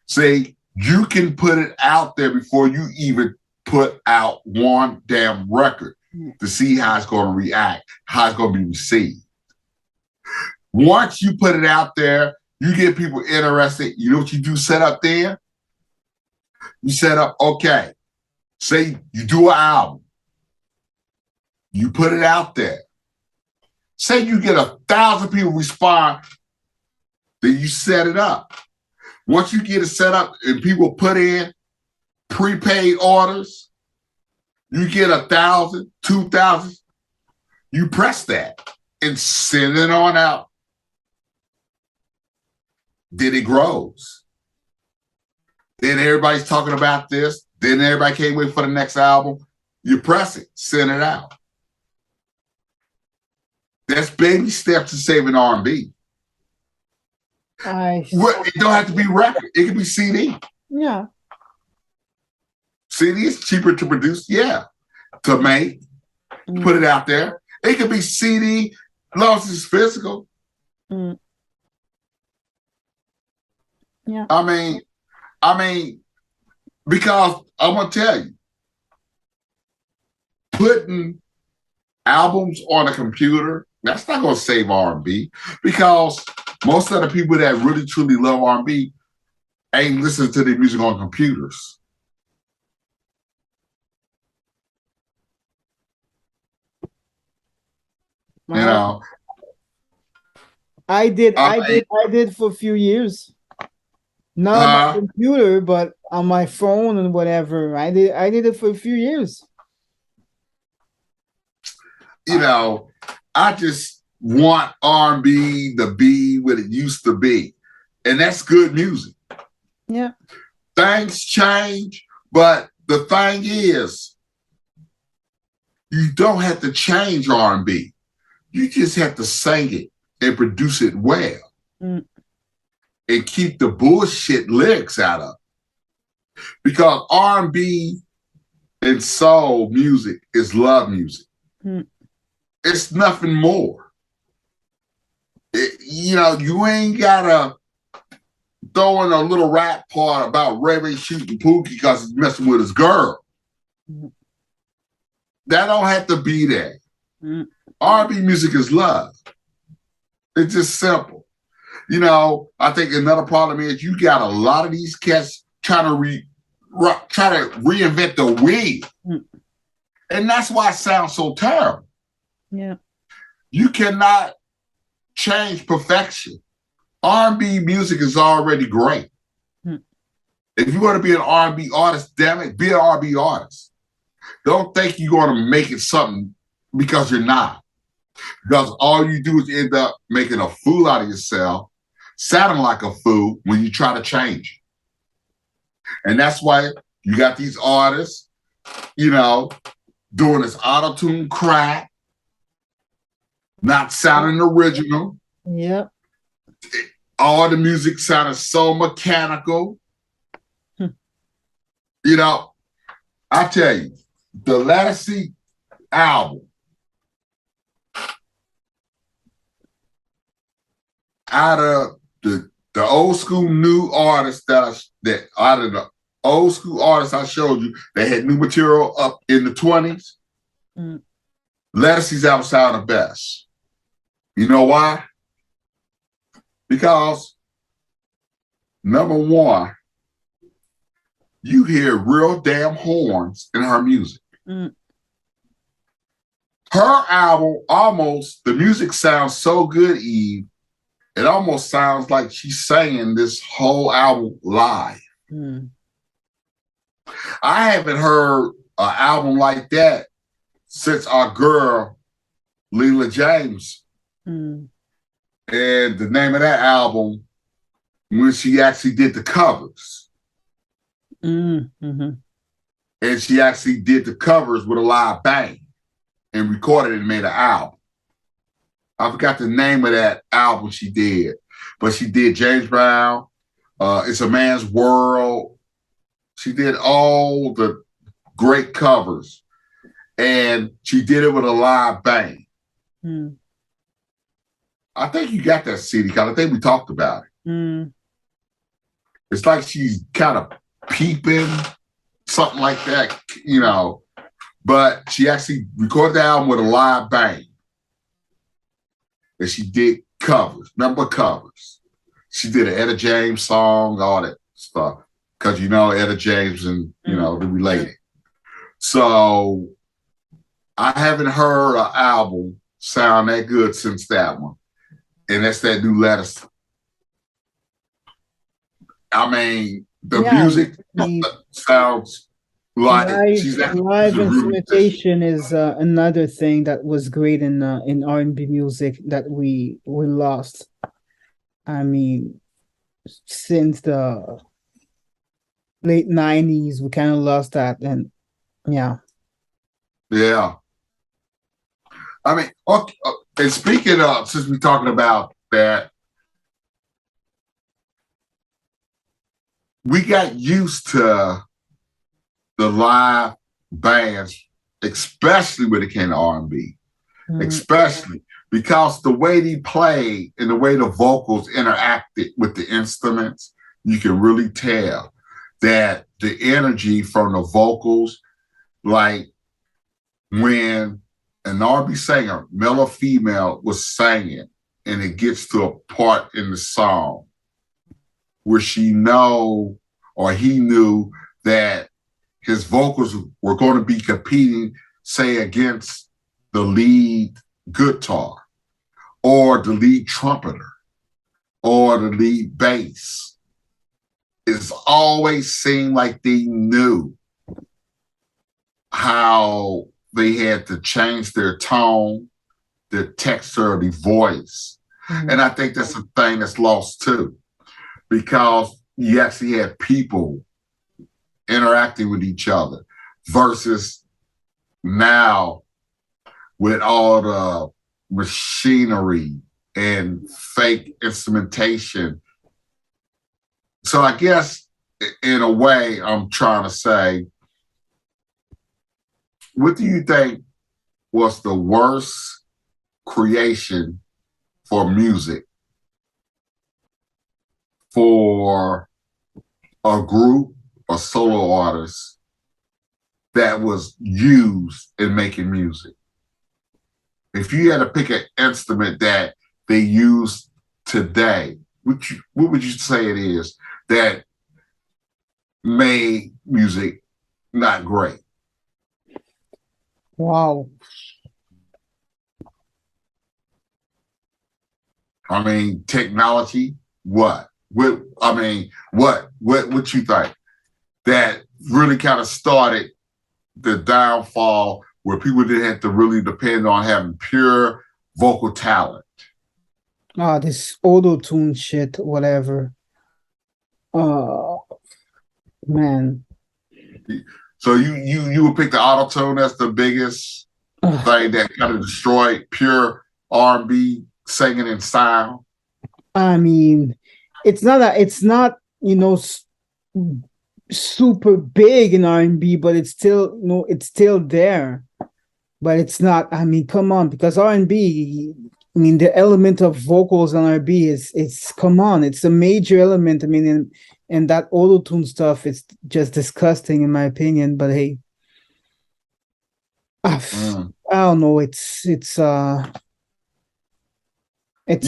See, you can put it out there before you even put out one damn record to see how it's going to react, how it's going to be received. Once you put it out there, you get people interested. You know what you do set up there? You set up, okay, say you do an album. You put it out there. Say you get 1,000 people respond, then you set it up. Once you get it set up and people put in prepaid orders, you get 1,000, 2,000, you press that and send it on out. Then it grows. Then everybody's talking about this. Then everybody can't wait for the next album. You press it, send it out. That's baby steps to saving R&B. It don't have to be record. It can be CD. Yeah. CD is cheaper to produce, to make, put it out there. It could be CD, as long as it's physical. Yeah. I mean, because I'm gonna tell you, putting albums on a computer, that's not gonna save R&B, because most of the people that really truly love R&B ain't listening to their music on computers. I did for a few years. Not on my computer, but on my phone and whatever. I did it for a few years. I just want R&B to be what it used to be. And that's good music. Yeah. Things change, but the thing is, you don't have to change R&B. You just have to sing it and produce it well. And keep the bullshit lyrics out of it. because R&B and soul music is love music. It's nothing more. You ain't gotta throw in a little rap part about Ray Ray shooting Pookie because he's messing with his girl. That don't have to be there. R&B music is love. It's just simple. I think another problem is you got a lot of these cats trying to reinvent the wheel. And that's why it sounds so terrible. Yeah. You cannot change perfection. R&B music is already great. If you want to be an R&B artist, damn it, be an R&B artist. Don't think you're going to make it something because you're not. Because all you do is end up making a fool out of yourself, sounding like a fool when you try to change it. And that's why you got these artists, doing this auto-tune crap, not sounding original. Yep. All the music sounded so mechanical. I tell you, the LadySoul album, out of the old school new artists out of the old school artists I showed you that had new material up in the 20s, LadySoul's album sounded the best. You know why? Because, number one, you hear real damn horns in her music. Her album, the music sounds so good, Eve, it almost sounds like she's singing this whole album live. I haven't heard an album like that since our girl, Leela James. And the name of that album, when she actually did the covers. And she actually did the covers with a live band and recorded it and made an album. I forgot the name of that album she did, but she did James Brown, It's a Man's World. She did all the great covers, and she did it with a live band. I think you got that CD, because I think we talked about it. It's like she's kind of peeping, something like that, but she actually recorded the album with a live band. And she did covers, number covers. She did an Etta James song, all that stuff. Because Etta James and, they're related. So I haven't heard an album sound that good since that one. And that's that new LadySoul. I mean, the music sounds like live instrumentation is another thing that was great in R&B music that we lost. I mean, since the late 90s, we kind of lost that, and yeah. I mean, okay, and speaking of, since we're talking about that, we got used to the live bands, especially when it came to R&B, especially because the way they played and the way the vocals interacted with the instruments, you can really tell that the energy from the vocals, like when an R&B singer, male or female, was singing, and it gets to a part in the song where she know or he knew that his vocals were going to be competing, say, against the lead guitar or the lead trumpeter or the lead bass. It's always seemed like they knew how they had to change their tone, their texture of the voice. And I think that's a thing that's lost too, because you actually had people interacting with each other versus now with all the machinery and fake instrumentation. So I guess in a way, I'm trying to say, what do you think was the worst creation for music for a group or solo artist that was used in making music? If you had to pick an instrument that they use today, what would you say it is that made music not great? Wow. I mean, technology. What? What? I mean, what you think that really kind of started the downfall where people didn't have to really depend on having pure vocal talent? Ah, this auto-tune shit, whatever. Oh, man. So you would pick the auto tune as the biggest thing that kind of destroyed pure R&B singing and style? I mean, it's not, super big in R&B, but it's still, it's still there. But it's not, I mean, come on, because R&B, I mean, the element of vocals on R&B it's come on, it's a major element. I mean, and that auto-tune stuff, it's just disgusting in my opinion. But hey, I don't know. It's you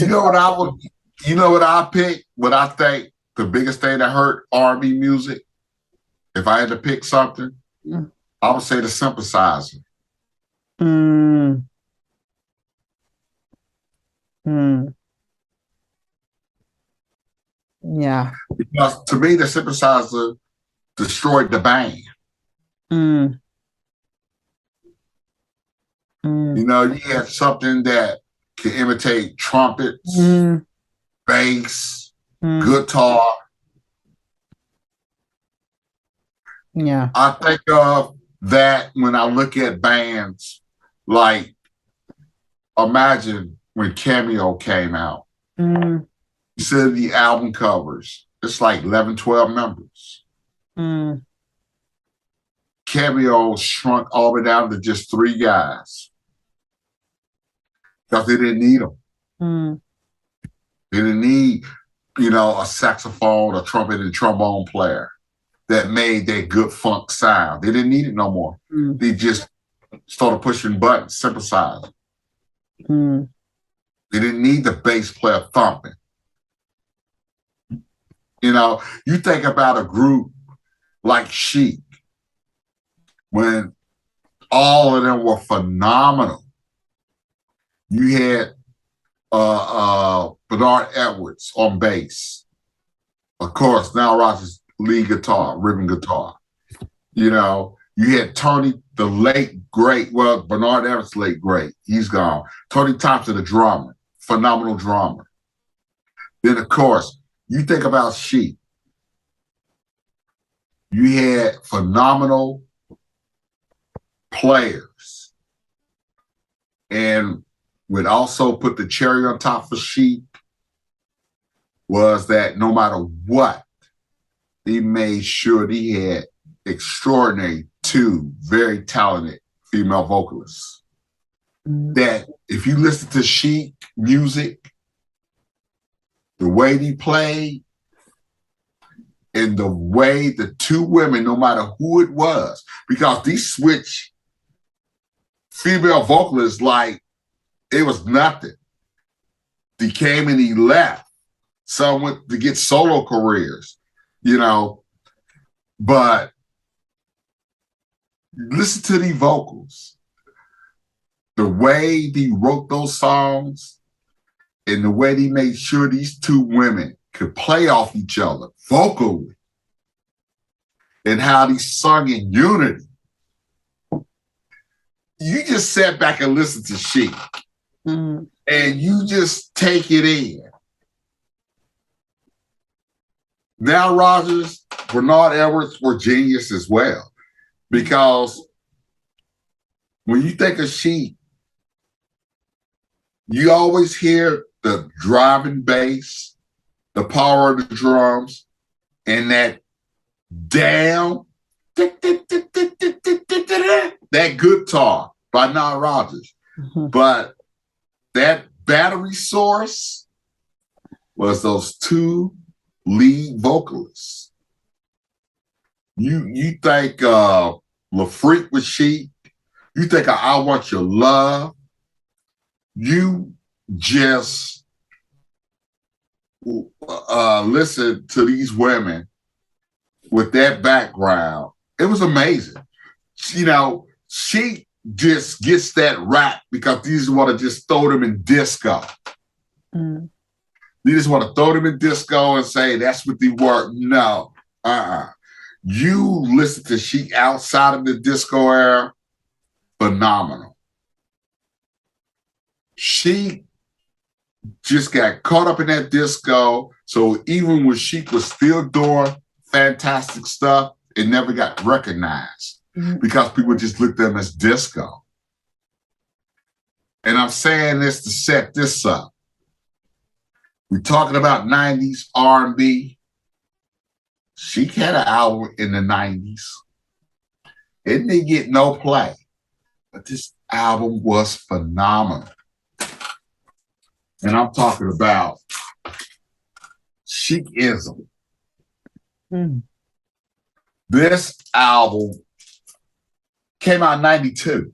know what I would, you know what I pick? What I think the biggest thing that hurt R&B music, if I had to pick something, I would say the synthesizer. Yeah. Because to me, the synthesizer destroyed the band. You know, you had something that can imitate trumpets, bass, guitar. Yeah. I think of that when I look at bands like, imagine when Cameo came out. You see the album covers, it's like 11, 12 members. Cameo shrunk all the way down to just 3 guys because they didn't need them. They didn't need, a saxophone, a trumpet, and trombone player that made that good funk sound. They didn't need it no more. They just started pushing buttons, synthesizer. They didn't need the bass player thumping. You think about a group like Chic, when all of them were phenomenal. You had Bernard Edwards on bass. Of course, Nile Rodgers lead guitar, rhythm guitar. You had Tony, the late great, well, Bernard Edwards, late great, he's gone. Tony Thompson, the drummer, phenomenal drummer. Then, of course, you think about Chic. You had phenomenal players. And what also put the cherry on top for Chic was that no matter what, he made sure that he had extraordinary 2 very talented female vocalists. That if you listen to Chic music, the way he played, and the way the 2 women, no matter who it was, because these switch female vocalists like it was nothing. He came and he left. Some went to get solo careers, but listen to the vocals. The way he wrote those songs and the way he made sure these 2 women could play off each other vocally and how they sung in unity. You just sat back and listened to Chic and you just take it in. Nile Rodgers, Bernard Edwards were genius as well, because when you think of Chic, you always hear the driving bass, the power of the drums, and that Down. That guitar by Nile Rodgers. But that battery source was those two lead vocalists. You think LaFreak was Chic, you think I Want Your Love, you just listen to these women with that background. It was amazing. You know, she just gets that rap because these want to just throw them in disco. You just want to throw them in disco and say that's what they were. No, you listen to Chic outside of the disco era, phenomenal. She just got caught up in that disco. So even when Chic was still doing fantastic stuff, it never got recognized because people just looked at them as disco. And I'm saying this to set this up. We're talking about 90s R&B. Chic had an album in the 90s. It didn't get no play, but this album was phenomenal. And I'm talking about Chicism. This album came out in 92.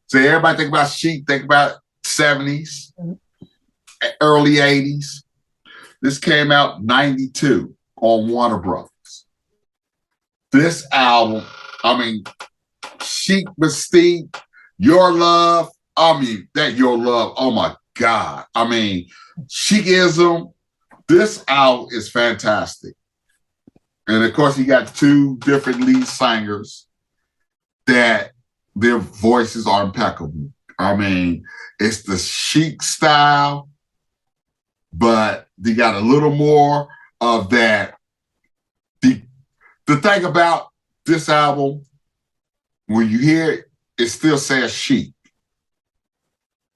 So everybody think about Chic, think about 70s, early 80s. This came out 92 on Warner Brothers. This album, I mean, Chic Mystique, Your Love, that Your Love, oh my God. I mean, Chicism, this album is fantastic. And of course, you got two different lead singers that their voices are impeccable. I mean, it's the Chic style, but they got a little more of that. The thing about this album, when you hear it, it still says Chic.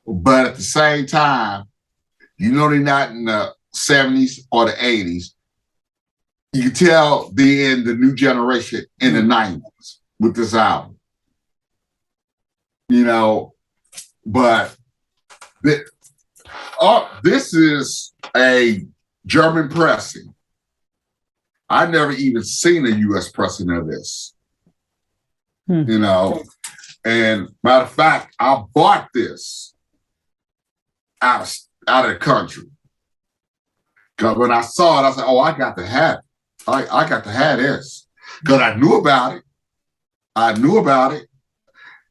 But at the same time, you know they're not in the 70s or the 80s. You can tell they're in the new generation in the 90s with this album. You know, but this is a German pressing. I never even seen a U.S. pressing of this. You know, and matter of fact, I bought this out of the country. Because when I saw it, I said, oh, I got to have it. I got to have this. Because I knew about it.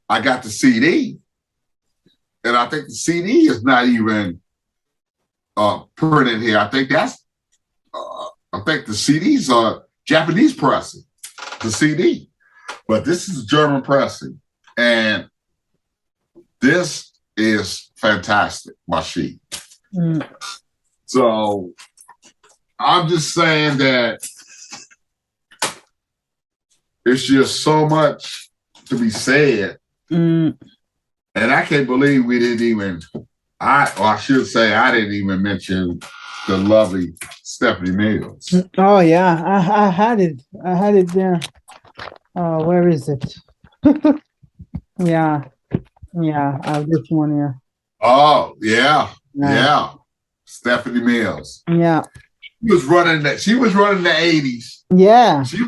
I got the CD. And I think the CD is not even printed here. I think the CDs are Japanese pressing, the CD. But this is German pressing. And this is fantastic by Chic. So I'm just saying that it's just so much to be said. And I can't believe we didn't even, I should say I didn't even mention the lovely Stephanie Mills. Oh yeah, I had it there. Where is it? Yeah, I have this one here. Oh yeah. Stephanie Mills. Yeah. She was running the 80s. Yeah. She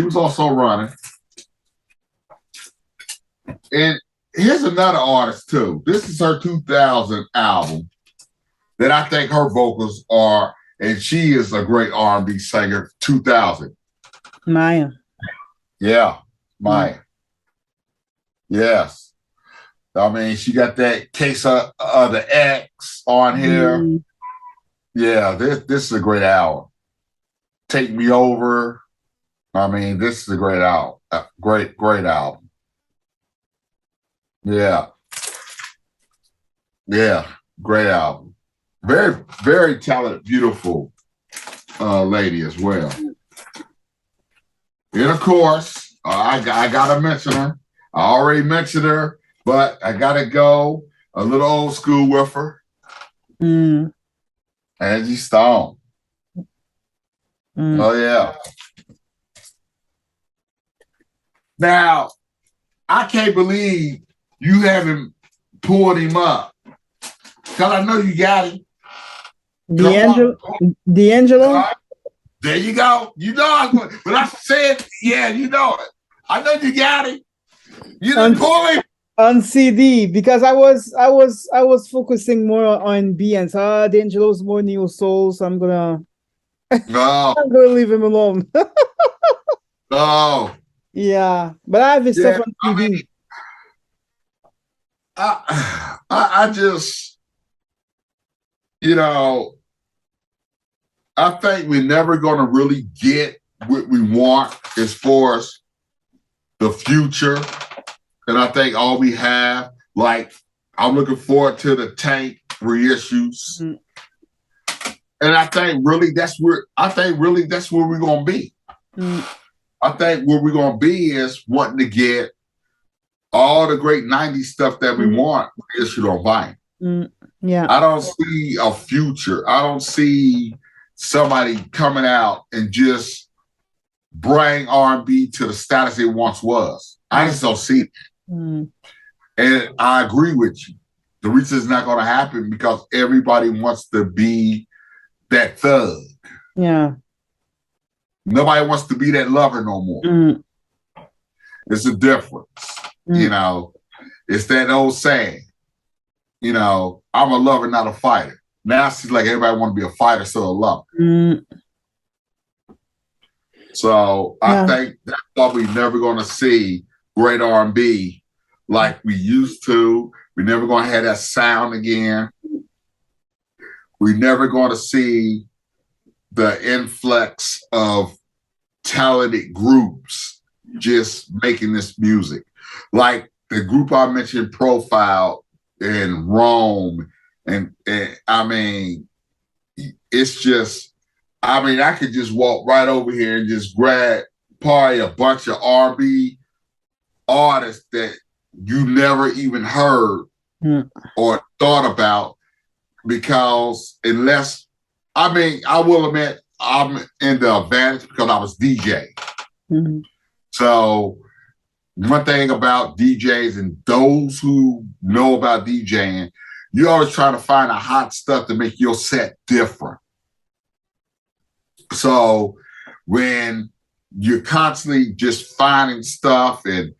was also running. And here's another artist too. This is her 2000 album that I think her vocals are, and she is a great R&B singer. 2000. Maya. Yeah, Maya. Yes. I mean, she got that Case of the X on here. Yeah, this is a great album. Take Me Over. I mean, this is a great album. Great album. Yeah, great album. Very, very talented, beautiful lady as well. And of course, I gotta mention her. I already mentioned her, but I gotta go a little old school with her. Angie Stone. Oh yeah. Now I can't believe you haven't pulled him up. Cause I know you got him. D'Angelo. D'Angelo. There you go. You know I was going, but I said, yeah, you know it. I know you got him. You didn't pull him on CD because I was focusing more on B and so D'Angelo's more neo soul, so I'm gonna leave him alone. Oh. Yeah, but I have his stuff on CD. I mean, I just, you know, I think we're never going to really get what we want as far as the future. And I think all we have, like, I'm looking forward to the Tank reissues. Mm. And I think really that's where we're going to be. Mm. I think where we're going to be is wanting to get all the great 90s stuff that we want reissued on vinyl. Mm. Yeah. I don't see a future. I don't see somebody coming out and just bring R&B to the status it once was. I just don't see it. Mm. And I agree with you. The reason it's not going to happen because everybody wants to be that thug. Yeah. Nobody wants to be that lover no more. Mm. It's a difference. Mm. You know, it's that old saying, you know, I'm a lover, not a fighter. Now it seems like everybody want to be a fighter, so a lover. Mm. So I think that's why we're never going to see great R&B like we used to. We're never going to have that sound again. We're never going to see the influx of talented groups just making this music. Like the group I mentioned, Profile and Rome, and I mean, it's just, I mean, I could just walk right over here and just grab probably a bunch of R&B artists that you never even heard or thought about, because unless, I mean, I will admit I'm in the advantage because I was DJ. Mm-hmm. So one thing about DJs and those who know about DJing, you're always trying to find a hot stuff to make your set different. So when you're constantly just finding stuff and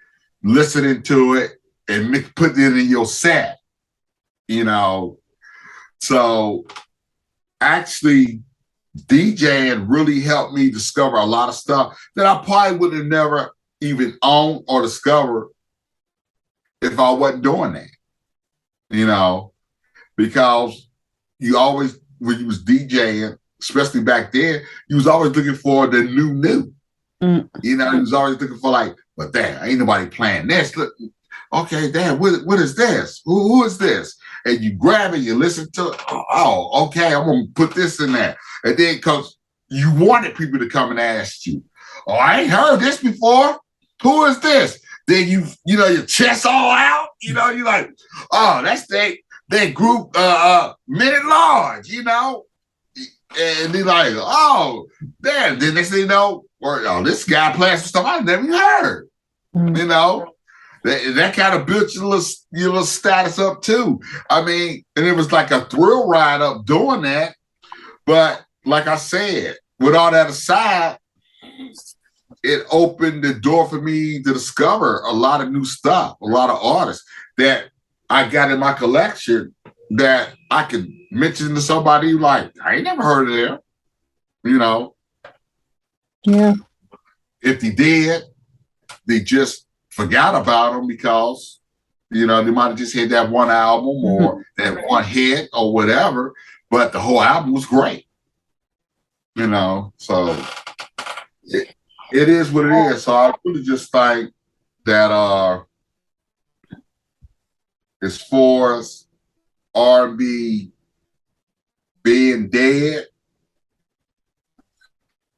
listening to it and putting it in your set, you know, so actually DJing really helped me discover a lot of stuff that I probably would have never even owned or discovered if I wasn't doing that, you know, because you always, when you was DJing, especially back then, you was always looking for the new. Mm. You know, you was always looking for like, but damn, ain't nobody playing this. Look, okay, damn, what is this? Who is this? And you grab it, you listen to it. Oh, okay, I'm gonna put this in there. And then because you wanted people to come and ask you, oh, I ain't heard this before. Who is this? Then you know, your chest all out, you know, you're like, oh, that's that group Men at Large, you know. And they're like, oh, damn. Then next thing you know, or oh, this guy playing some stuff I never even heard. Mm. You know, that kind of built your little status up too. I mean, and it was like a thrill ride up doing that. But like I said, with all that aside, it opened the door for me to discover a lot of new stuff, a lot of artists that I got in my collection that I could mention to somebody like, I ain't never heard of them, you know. Yeah. If they did, they just forgot about them because, you know, they might have just hit that one album or that one hit or whatever, but the whole album was great, you know. So it is what it is. So I really just think that as far as R&B being dead,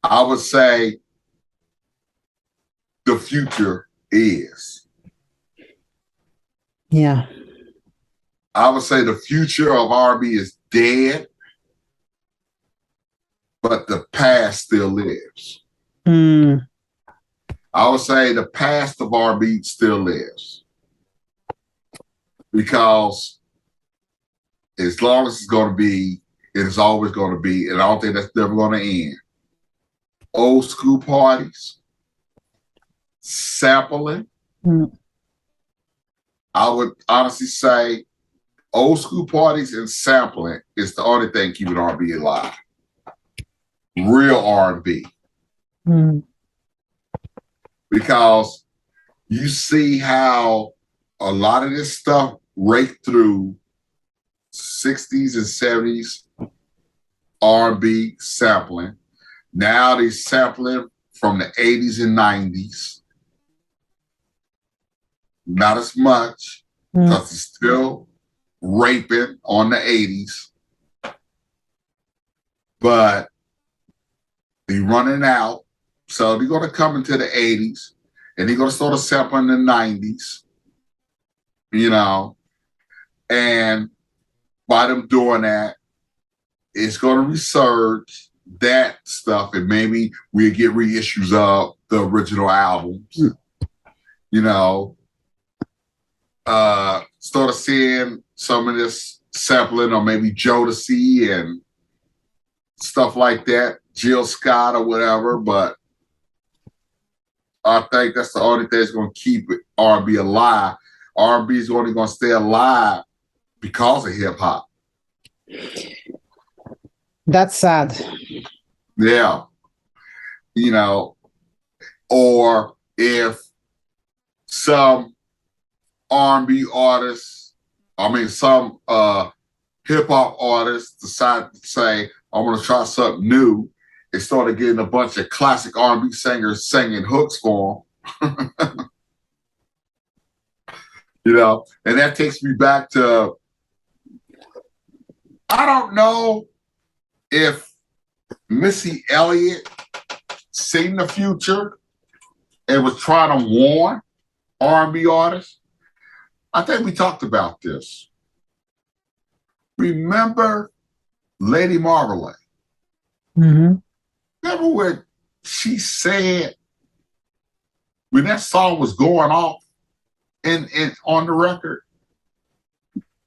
I would say the future is. Yeah. I would say the future of R&B is dead, but the past still lives. Mm. I would say the past of R&B still lives. Because as long as it's going to be, it is always going to be, and I don't think that's never going to end. Old school parties, sampling. I would honestly say old school parties and sampling is the only thing keeping R&B alive. Real R&B. Because you see how a lot of this stuff raked through 60s and 70s R&B sampling. Now they're sampling from the 80s and 90s. Not as much, because he's still raping on the 80s. But they're running out. So they're going to come into the 80s, and they're going to start a sample in the 90s. You know, and by them doing that, it's going to resurge that stuff, and maybe we'll get reissues of the original albums. You know, start seeing some of this sampling, or maybe Jodeci and stuff like that, Jill Scott or whatever. But I think that's the only thing that's going to keep it R&B alive. R&B is only going to stay alive because of hip hop. That's sad. Yeah. You know, or if some R&B artists, some hip hop artists decide to say, I want to try something new, and started getting a bunch of classic R&B singers singing hooks for them. You know, and that takes me back to, I don't know if Missy Elliott seen the future and was trying to warn R&B artists. I think we talked about this. Remember Lady Marmalade? Remember what she said when that song was going off in on the record?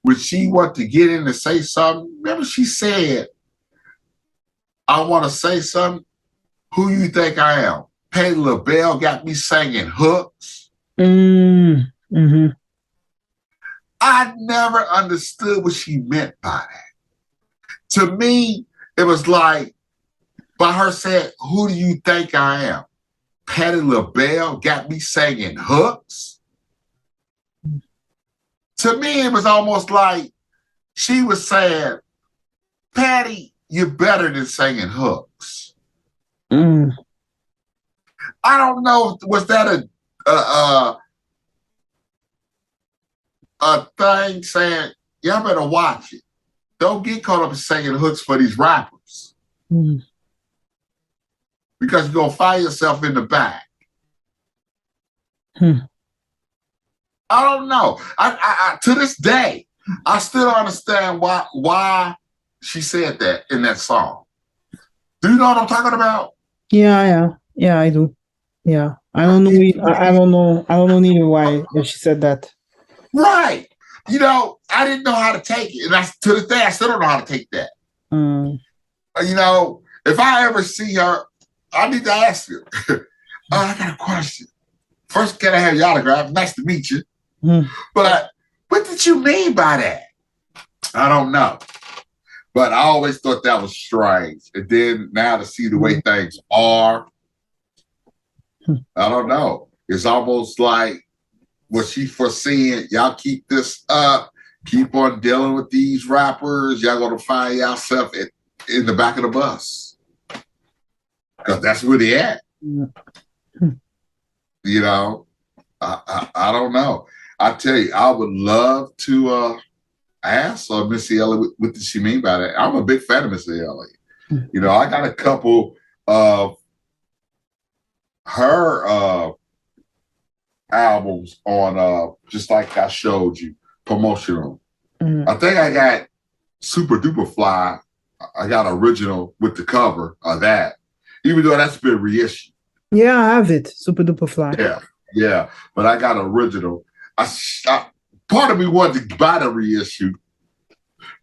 When she wanted to get in to say something, remember she said, I want to say something. Who you think I am? Patti LaBelle got me singing hooks. I never understood what she meant by that. To me, it was like, by her saying, who do you think I am? Patti LaBelle got me singing hooks. To me, it was almost like she was saying, Patty, you're better than singing hooks. I don't know, was that a thing saying, y'all better watch it. Don't get caught up in singing hooks for these rappers. Because you're going to find yourself in the back. I don't know. I to this day, I still don't understand why she said that in that song. Do you know what I'm talking about? Yeah, I do. Yeah, I don't know. I don't know neither why she said that. Right. You know, I didn't know how to take it, and to this day, I still don't know how to take that. You know, if I ever see her, I need to ask her. I got a question. First, can I have your autograph? Nice to meet you. But what did you mean by that? I don't know. But I always thought that was strange. And then now to see the way things are, I don't know. It's almost like, was she foreseeing, y'all keep this up, keep on dealing with these rappers, y'all going to find yourself in the back of the bus. Because that's where they at. You know, I don't know. I tell you, I would love to ask Missy Elliott what did she mean by that. I'm a big fan of Missy Elliott. You know, I got a couple of her albums on just like I showed you, promotional. I think I got Super Duper Fly I got an original with the cover of that, even though that's been reissued. Yeah, I have it. Super duper fly. Yeah. But I got an original. Part of me wanted to buy the reissue,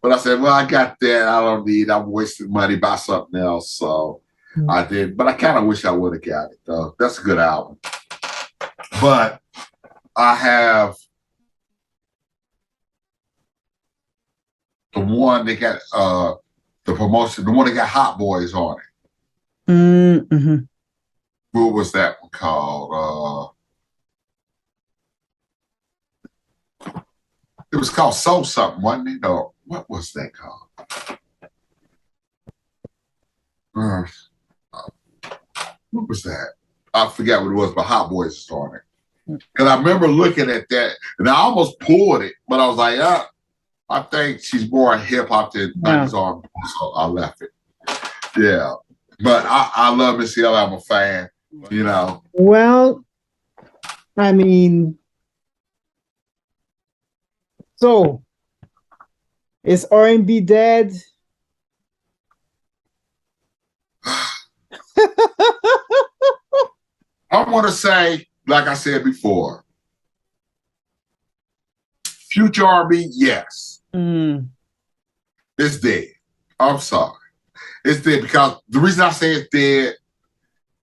but I said, well, I got that. I don't need. I'm wasting money. Buy something else. So I did. But I kind of wish I would have got it though. That's a good album. But I have the one that got the promotion, the one that got Hot Boys on it. Mm-hmm. What was that one called? It was called Soul Something, wasn't it? Or what was that called? What was that? I forgot what it was, but Hot Boys is on it. Because I remember looking at that, and I almost pulled it, but I was like, I think she's more hip hop than 90s R&B, so I left it. Yeah, but I love Missy Elliott. I'm a fan. You know. Well, I mean, so is R&B dead? I want to say, like I said before, future R&B, yes. It's dead. I'm sorry. It's dead because the reason I say it's dead,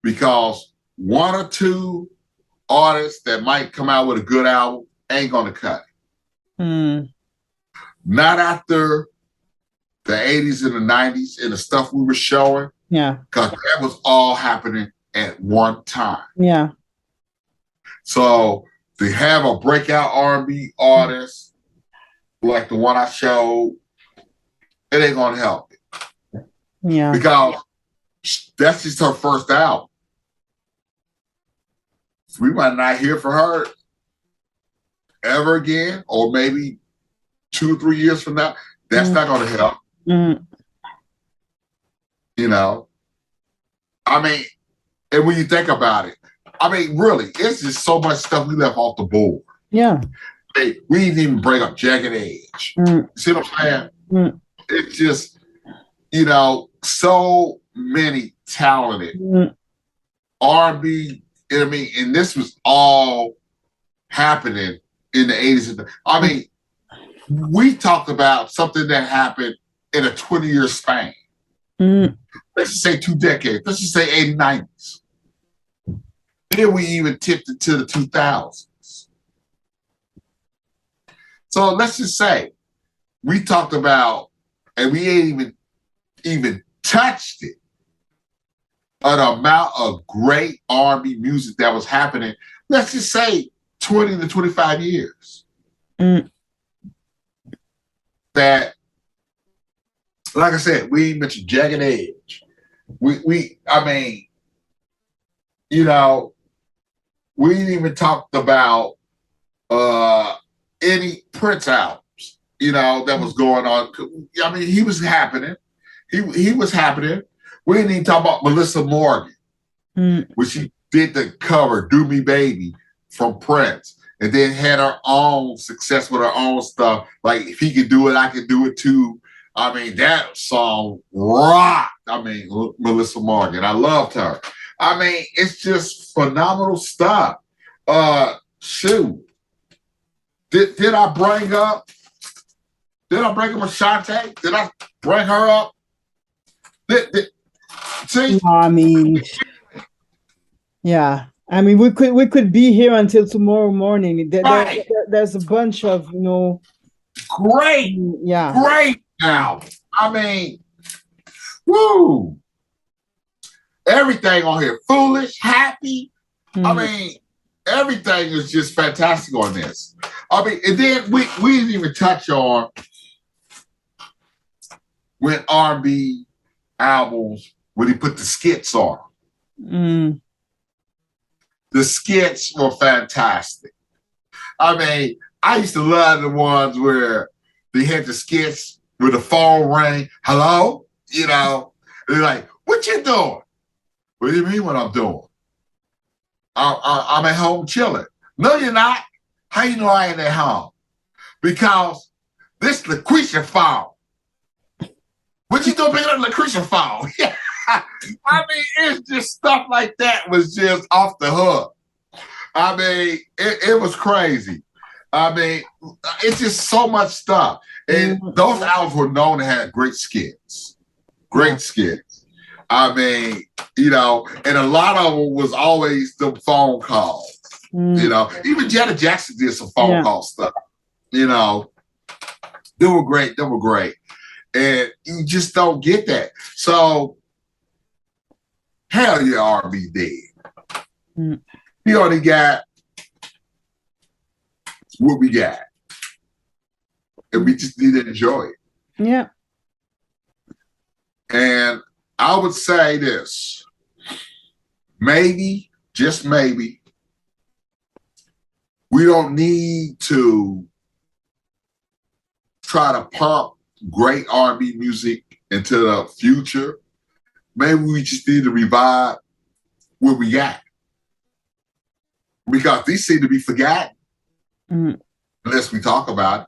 because one or two artists that might come out with a good album ain't going to cut it. Not after the 80s and the 90s and the stuff we were showing. Yeah. Because that was all happening at one time. Yeah. So to have a breakout R&B artist like the one I showed, it ain't going to help it. Yeah. Because that's just her first album. We might not hear from her ever again, or maybe 2 or 3 years from now. That's not going to help. You know, I mean, and when you think about it, I mean, really, it's just so much stuff we left off the board. Yeah. Hey, we didn't even bring up Jagged Edge. See what I'm saying? It's just, you know, so many talented R&B. I mean, and this was all happening in the 80s. I mean, we talked about something that happened in a 20-year span. Let's just say 2 decades. Let's just say 80s, 90s. Then we even tipped into the 2000s. So let's just say we talked about, and we ain't even touched it, an amount of great R&B music that was happening, let's just say 20 to 25 years. That, like I said, we mentioned Jagged Edge. I mean, you know, we didn't even talked about any Prince albums, you know, that was going on. I mean, he was happening. He was happening. We didn't even talk about Melissa Morgan, when she did the cover, Do Me Baby, from Prince, and then had her own success with her own stuff. Like, if he could do it, I could do it too. I mean, that song rocked. I mean, Melissa Morgan, I loved her. I mean, it's just phenomenal stuff. Shoot. Did I bring up Ashanti? Did I bring her up? See? I mean, yeah. I mean, we could be here until tomorrow morning. There's a bunch of, you know, great now. I mean, woo! Everything on here, foolish, happy. I mean, everything is just fantastic on this. I mean, and then we didn't even touch on when R&B albums, when he put the skits on. The skits were fantastic. I mean, I used to love the ones where they had the skits with the phone ring. Hello? You know, they're like, what you doing? What do you mean what I'm doing? I'm at home chilling. No, you're not. How you know I ain't at home? Because this LaQuisha phone. What you doing picking up Lucretia phone? I mean, it's just stuff like that was just off the hook. I mean, it was crazy. I mean, it's just so much stuff. And those albums were known to have great skits. Great skits. I mean, you know, and a lot of them was always the phone calls. You know, even Janet Jackson did some phone call stuff. You know, they were great. They were great. And you just don't get that. So, hell yeah, R&B dead. We only got what we got. And we just need to enjoy it. Yeah. And I would say this. Maybe, just maybe, we don't need to try to pump great R&B music into the future. Maybe we just need to revive what we got. Because these seem to be forgotten. Unless we talk about it.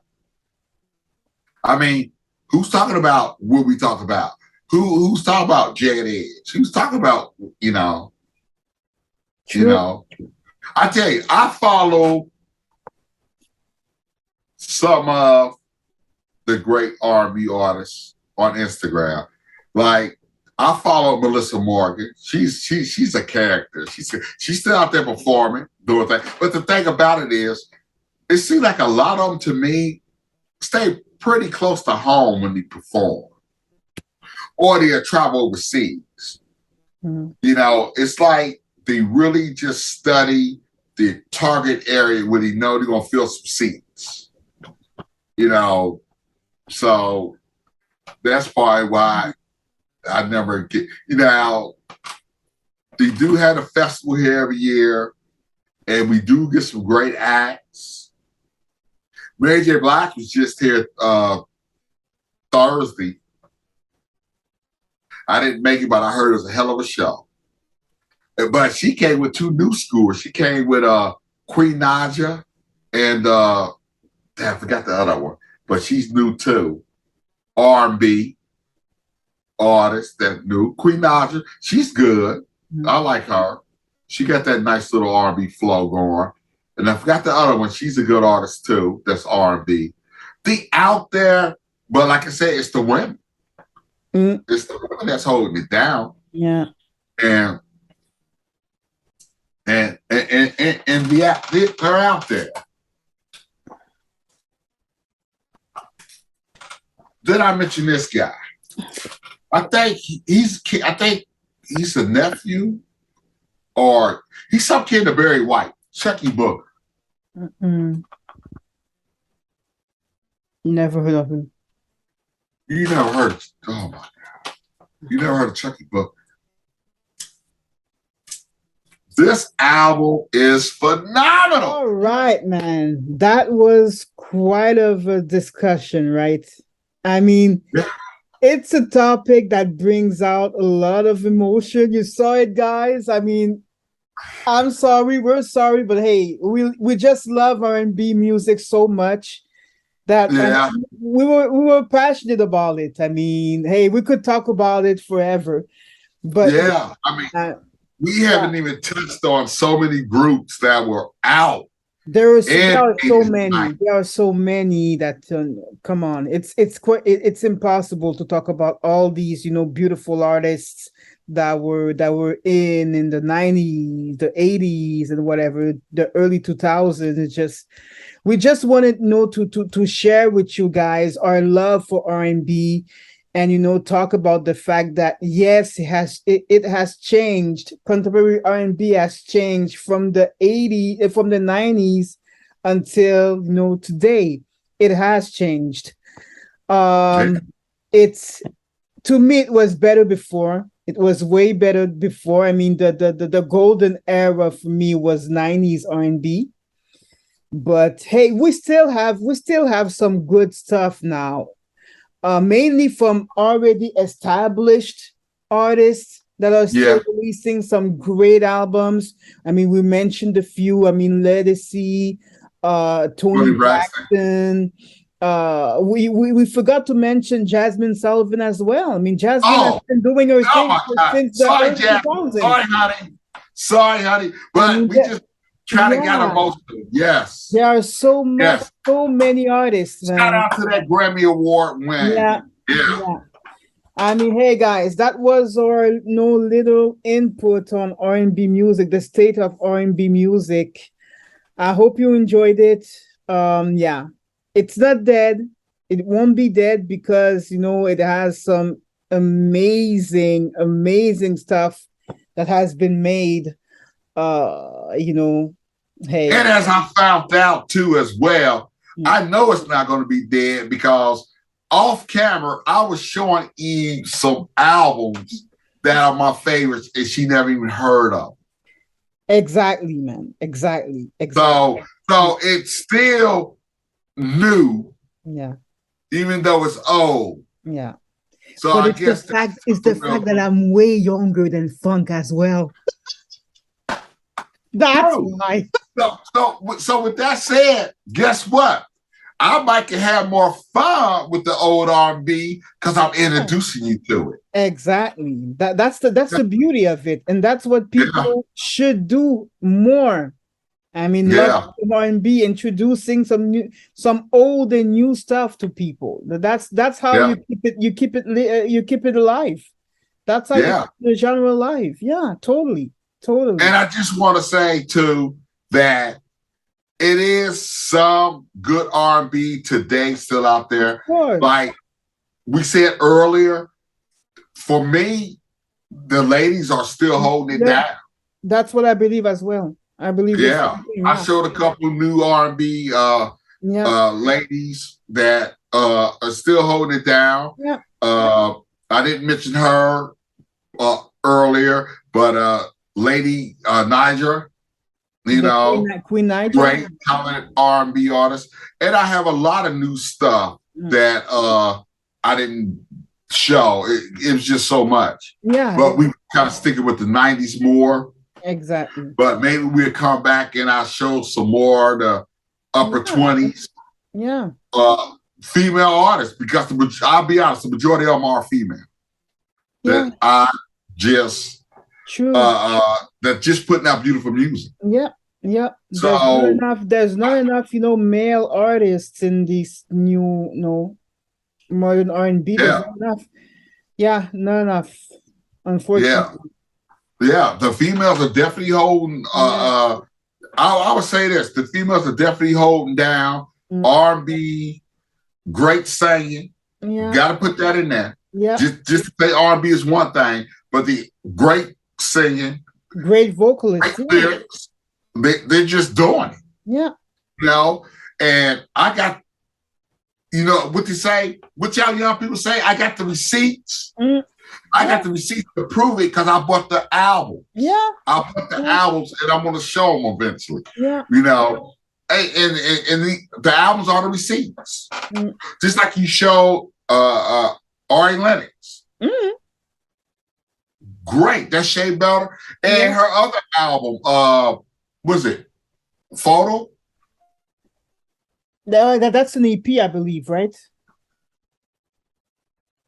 I mean, who's talking about what we talk about? Who's talking about Jagged Edge? Who's talking about, you know? True. You know, I tell you, I follow some of the great R&B artists on Instagram. Like, I follow Melissa Morgan. She's a character. She's still out there performing, doing things. But the thing about it is, it seems like a lot of them, to me, stay pretty close to home when they perform. Or they travel overseas. You know, it's like they really just study the target area where they know they're going to fill some seats. You know, so that's probably why I never get, you know, they do have a festival here every year, and we do get some great acts. Mary J. Blige was just here Thursday. I didn't make it, but I heard it was a hell of a show. But she came with two new schools. She came with Queen Naja and I forgot the other one, but she's new too. R&B artist that new. Queen Naja, she's good. I like her. She got that nice little R&B flow going. And I forgot the other one. She's a good artist too. That's R&B. The out there, but like I said, it's the women. It's the women that's holding it down. Yeah. And they're out there. Then I mention this guy. I think he's a nephew, or he's some kid to Barry White, Chucky Booker. Never heard of him. You never heard of, oh my God. You never heard of Chucky Booker. This album is phenomenal. All right, man. That was quite of a discussion, right? I mean, it's a topic that brings out a lot of emotion. You saw it, guys. I mean, I'm sorry, we're sorry, but hey, we just love R&B music so much that we were passionate about it. I mean, hey, we could talk about it forever. But yeah, I mean, we haven't even touched on so many groups that were out. There are so many. There are so many that come on. It's impossible to talk about all these, you know, beautiful artists that were in the 90s, the 80s, and whatever, the early 2000s. It's just, we just wanted, you know, to share with you guys our love for R&B, and, you know, talk about the fact that yes, it has changed. Contemporary R&B has changed from the 90s until, you know, today. It has changed. It's, to me, it was better before. It was way better before. I mean, the golden era for me was 90s R&B. But hey, we still have some good stuff now. Mainly from already established artists that are still releasing some great albums. I mean, we mentioned a few. I mean, LadySoul, Toni Braxton, we forgot to mention Jasmine Sullivan as well. I mean, Jasmine has Oh, been doing her oh thing my God. since the Sorry, early Jack. 2000s. Sorry, honey. Sorry, honey. I But mean, we just try to get yeah, emotional. Yes. there are so much, Yes. so many artists, Shout man. out to that Grammy Award win. Yeah, Yeah. yeah. I mean, hey guys, that was our no little input on R&B music, the state of R&B music. I hope you enjoyed it. Yeah, it's not dead. It won't be dead because it has some amazing, amazing stuff that has been made. Hey, And as I found out too, as well, I know it's not going to be dead because off camera, I was showing Eve some albums that are my favorites and she never even heard of. exactly, man. Exactly. Exactly. So it's still new, Yeah. even though it's old. Yeah. So But I guess it's the fact that I'm way younger than Funk as well. That's why. So with that said, guess what? I might have more fun with the old R&B because I'm introducing you to it. Exactly. That's the beauty of it, and that's what people should do more. I mean, love R&B, introducing some old and new stuff to people. That's how you keep it alive. That's how you keep the genre alive. Yeah, totally. And I just want to say too that it is some good R&B today still out there. Like we said earlier, for me, the ladies are still holding it down. That's what I believe as well. I believe. I showed a couple new R&B ladies that are still holding it down. I didn't mention her earlier, but Lady Niger, Queen Niger, great talented R&B artist, and I have a lot of new stuff that I didn't show. It was just so much. But we kind of sticking with the 90s more. Exactly. But maybe we'll come back and I'll show some more of the upper 20s. Female artists, because I'll be honest, the majority of them are female. That I just that just putting out beautiful music. So there's not enough male artists in these new modern R&B. There's not enough. Not enough, unfortunately. The females are definitely holding I would say this, the females are definitely holding down R&B, great singing. Gotta put that in there. Just to say R&B is one thing, but the great singing, great vocalists, great lyrics, they're just doing it. And I got, what they say, what y'all young people say, I got the receipts. I got the receipts to prove it because I bought the album. I bought the albums and I'm going to show them eventually. And the albums are the receipts. Just like you show Ari Lennox. Great. That's Shea Belter. And her other album, was it Photo? That's an EP, I believe, right?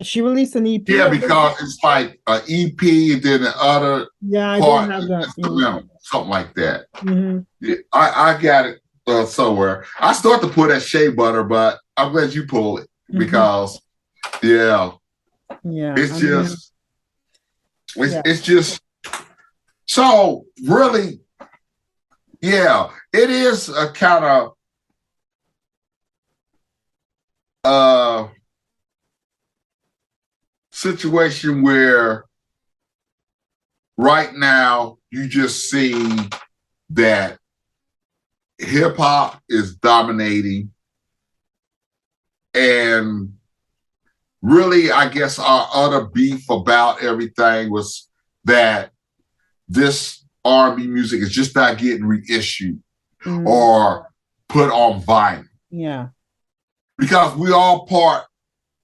She released an EP. Because it's like an EP and then the other I don't have that. Something like that. I got it somewhere. I still have to pull that Shea Butter, but I'm glad you pull it because it's just so really it is a kind of situation where right now you just see that hip hop is dominating, and really, I guess our other beef about everything was that this R&B music is just not getting reissued or put on vinyl. Because we all part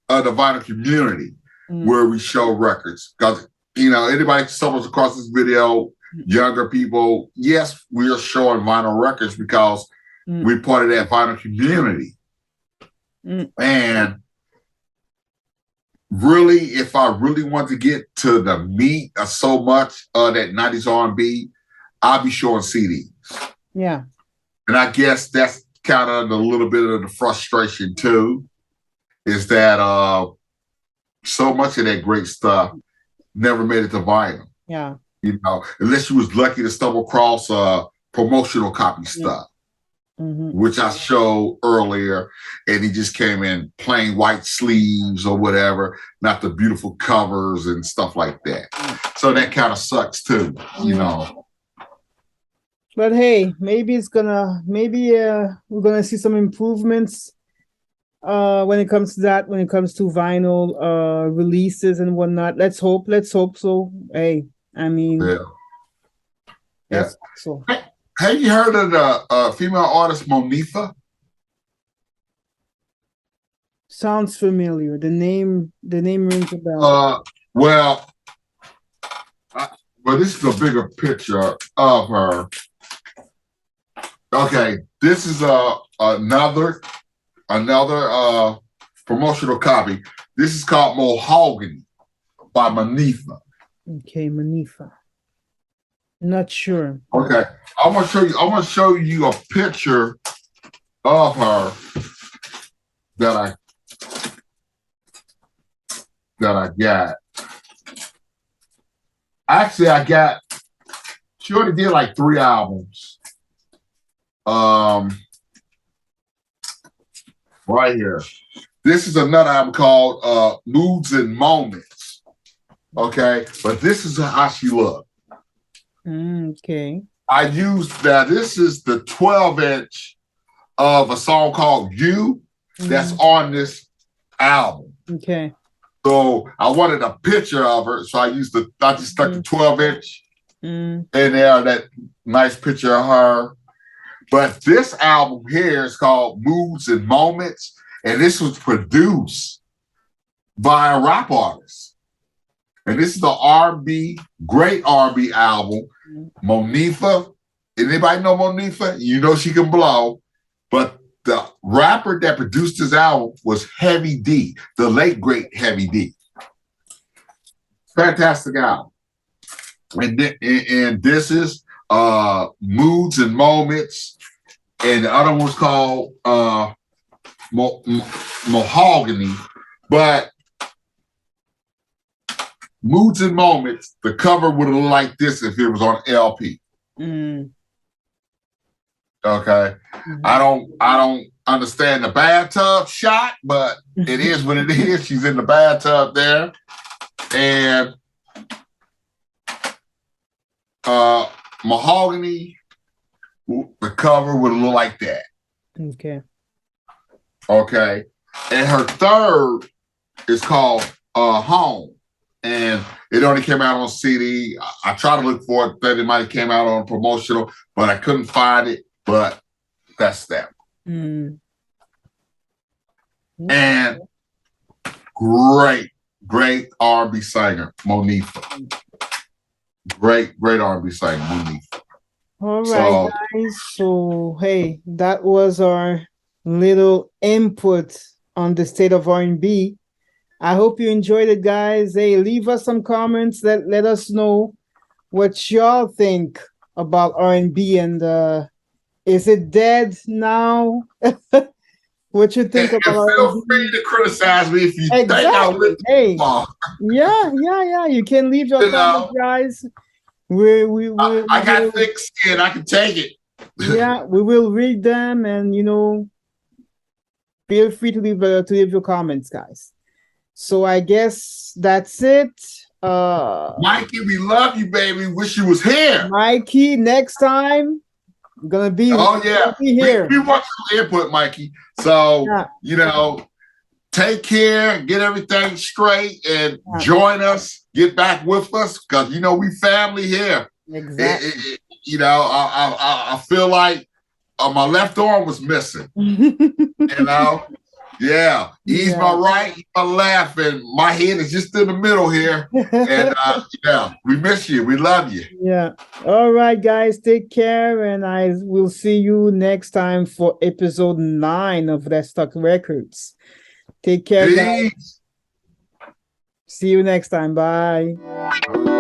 of the vinyl community where we show records. Because, anybody stumbles across this video, younger people, yes, we are showing vinyl records because we're part of that vinyl community. And really, if I really want to get to the meat of so much of that 90s R&B, I'll be showing CDs. Yeah. And I guess that's kind of a little bit of the frustration too, is that so much of that great stuff never made it to vinyl. Yeah. You know, unless you was lucky to stumble across promotional copy stuff, which I showed earlier, and he just came in plain white sleeves or whatever, not the beautiful covers and stuff like that. So that kind of sucks too, you know. But hey, maybe we're gonna see some improvements when it comes to that, when it comes to vinyl releases and whatnot. Let's hope so. Hey, I mean, yeah. So have you heard of the female artist Monifa? Sounds familiar. The name rings a bell. Well, this is a bigger picture of her. Okay, this is another promotional copy. This is called Mahogany by Monifa. Okay, Monifa. Not sure. Okay, I'm gonna show you a picture of her that I got. Actually, she already did like 3 albums. Right here. This is another album called Moods and Moments. Okay, but this is how she looked. Okay. I used that. This is the 12-inch of a song called You that's on this album. Okay. So I wanted a picture of her, so I just stuck the 12-inch in there, that nice picture of her. But this album here is called Moods and Moments, and this was produced by a rap artist. And this is the R&B, great R&B album, Monifa. Anybody know Monifa? You know she can blow. But the rapper that produced this album was Heavy D, the late great Heavy D. Fantastic album. And this is Moods and Moments, and the other one was called Mahogany. But Moods and Moments, the cover would have looked like this if it was on LP. Okay. I don't understand the bathtub shot, but it is what it is. She's in the bathtub there. And Mahogany, the cover would look like that. Okay. And her third is called Home. And it only came out on CD. I tried to look for it, that it might have came out on promotional, but I couldn't find it. But that's that. And great R&B singer, Monifa. Great R&B singer, Monifa. All right, guys. So, hey, that was our little input on the state of R&B. I hope you enjoyed it, guys. Hey, leave us some comments. Let us know what y'all think about R&B, and is it dead now? What you think about R&B? Feel free to criticize me if you think I went too far. Yeah. You can leave your comments, guys. I got thick skin. I can take it. Yeah, we will read them, and feel free to leave your comments, guys. So I guess that's it. Mikey, we love you, baby. Wish you was here. Mikey, next time I'm gonna be. Be here. We want some input, Mikey. So take care, get everything straight, and join us. Get back with us, because we family here. Exactly. I feel like my left arm was missing. Yeah, he's my right, he's my left, and my head is just in the middle here. And yeah, we miss you. We love you. Yeah. All right, guys, take care, and I will see you next time for episode 9 of Let's Talk Records. Take care, guys. Peace. See you next time. Bye.